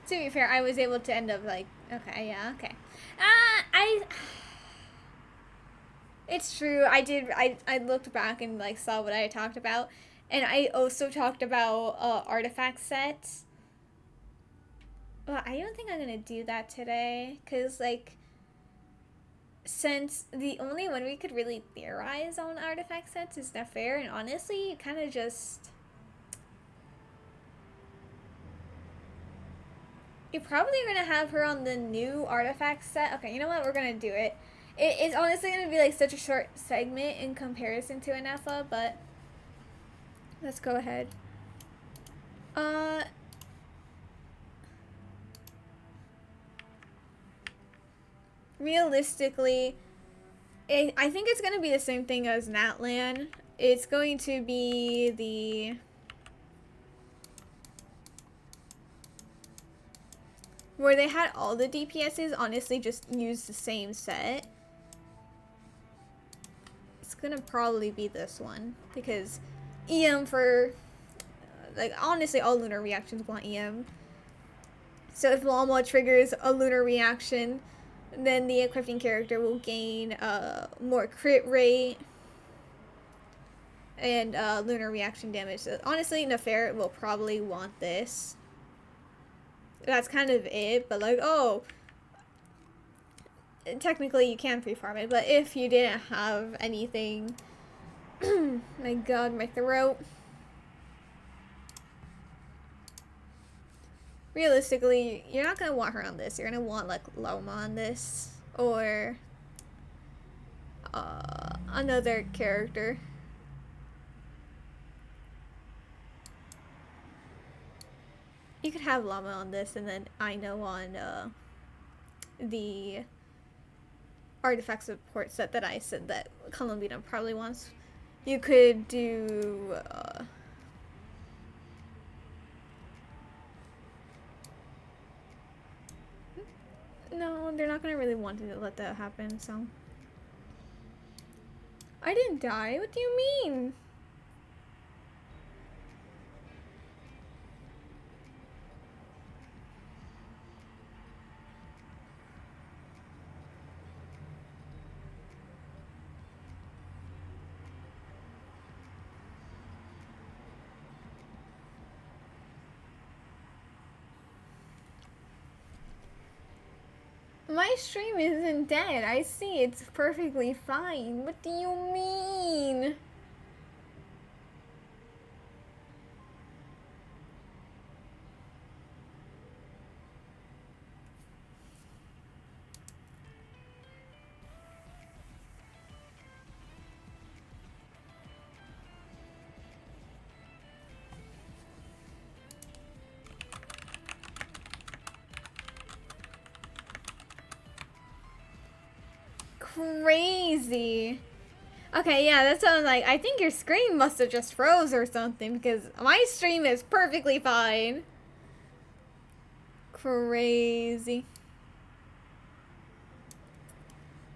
To be fair, I was able to end up like, okay, yeah, okay. It's true, I looked back and like saw what I talked about, and I also talked about artifact sets. Well, I don't think I'm gonna do that today, cause like, since the only one we could really theorize on artifact sets is Nefair, and honestly, you kind of just, you're probably gonna have her on the new artifact set. Okay, you know what? We're gonna do it. It's honestly gonna be like such a short segment in comparison to an alpha, but let's go ahead. Realistically, I think it's gonna be the same thing as Natlan. It's going to be the where they had all the DPSs. Honestly, just use the same set. It's gonna probably be this one because EM for like honestly all lunar reactions want EM. So if Llama triggers a lunar reaction, then the equipping character will gain more crit rate and lunar reaction damage. So honestly, Nefer will probably want this. That's kind of it, but like, oh, technically you can pre-farm it, but if you didn't have anything, my god, my throat. Realistically, you're not gonna want her on this. You're gonna want like Loma on this, or another character. You could have Llama on this, and then I know on the artifact support set that I said that Columbina probably wants. You could do no, they're not gonna really want to let that happen, so I didn't die. What do you mean? My stream isn't dead. I see it's perfectly fine. What do you mean? Crazy. Okay, yeah, that's what I'm like. I think your screen must have just froze or something because my stream is perfectly fine. Crazy.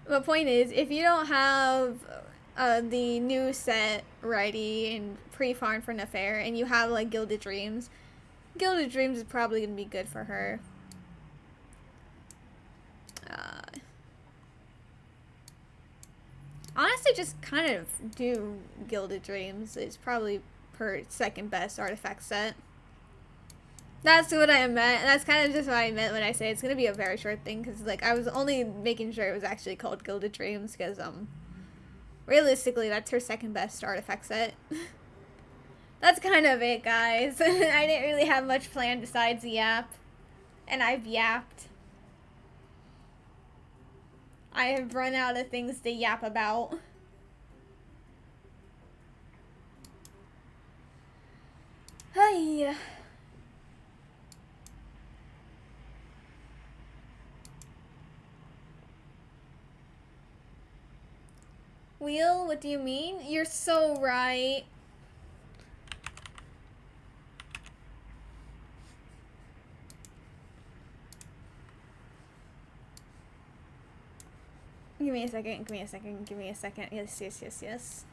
The point is, if you don't have the new set ready and pre-farmed for Nefer and you have like Gilded Dreams is probably going to be good for her. Honestly, just kind of do Gilded Dreams. It's probably her second best artifact set. That's what I meant. That's kind of just what I meant when I say it's going to be a very short thing. Because, like, I was only making sure it was actually called Gilded Dreams. Because, realistically, that's her second best artifact set. That's kind of it, guys. I didn't really have much planned besides yap. And I've yapped. I have run out of things to yap about. Hey. Wheel, what do you mean? You're so right. Give me a second, give me a second, give me a second. Yes, yes, yes, yes.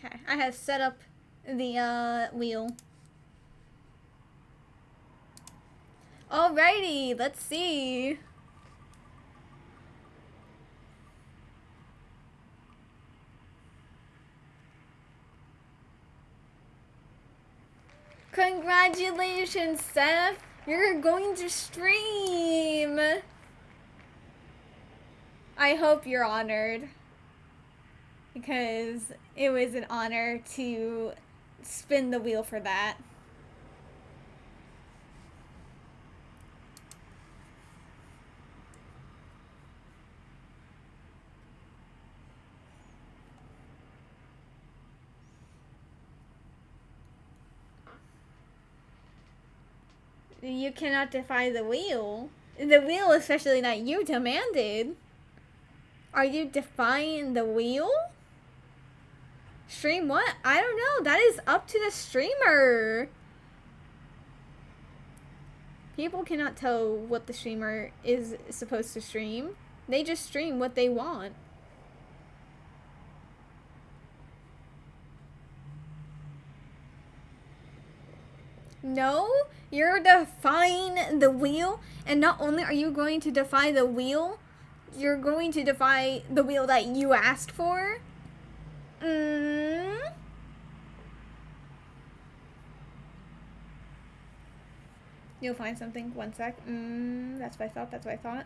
Okay, I have set up the wheel. Alrighty, let's see. Congratulations, Seth! You're going to stream! I hope you're honored. Because it was an honor to spin the wheel for that. You cannot defy the wheel. The wheel especially that you demanded. Are you defying the wheel? Stream what? I don't know. That is up to the streamer. People cannot tell what the streamer is supposed to stream. They just stream what they want. No, you're defying the wheel, and not only are you going to defy the wheel, you're going to defy the wheel that you asked for. You'll find something. 1 sec. That's what I thought. That's what I thought.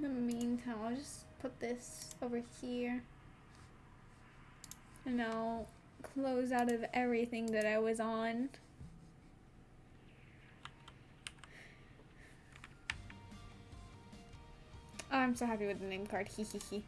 In the meantime, I'll just put this over here. And I'll close out of everything that I was on. Oh, I'm so happy with the name card. Hee hee hee.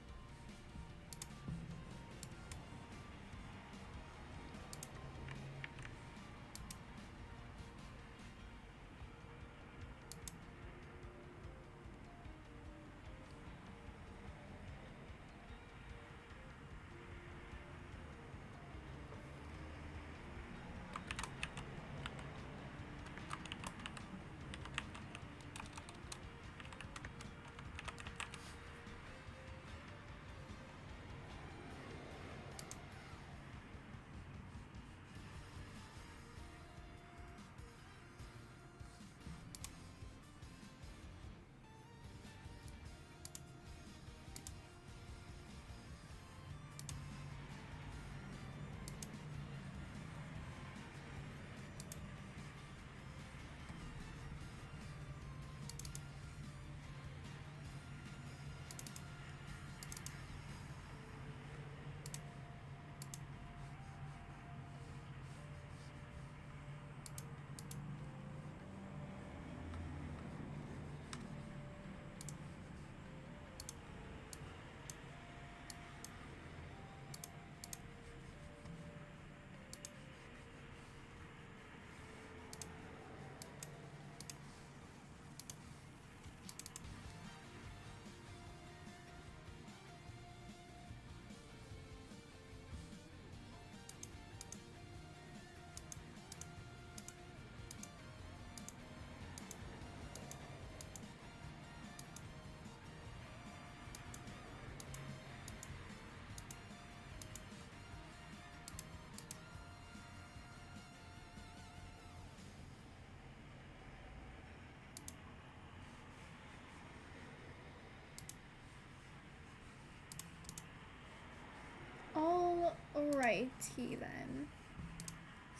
T then.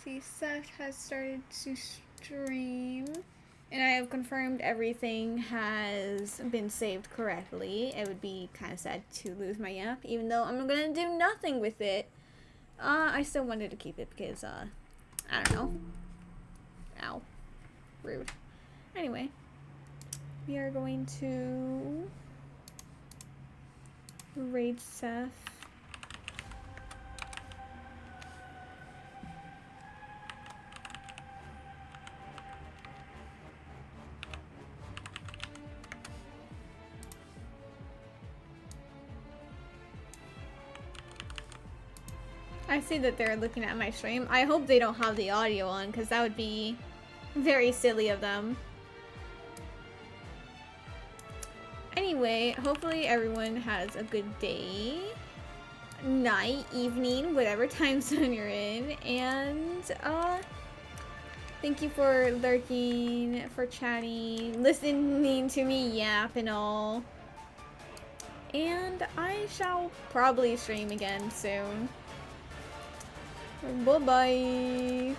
See, Seth has started to stream. And I have confirmed everything has been saved correctly. It would be kind of sad to lose my app, even though I'm gonna do nothing with it. I still wanted to keep it because, I don't know. Ow. Rude. Anyway. We are going to raid Seth. I see that they're looking at my stream. I hope they don't have the audio on, because that would be very silly of them. Anyway, hopefully everyone has a good day, night, evening, whatever time zone you're in. And, thank you for lurking, for chatting, listening to me yap and all. And I shall probably stream again soon. Bye-bye.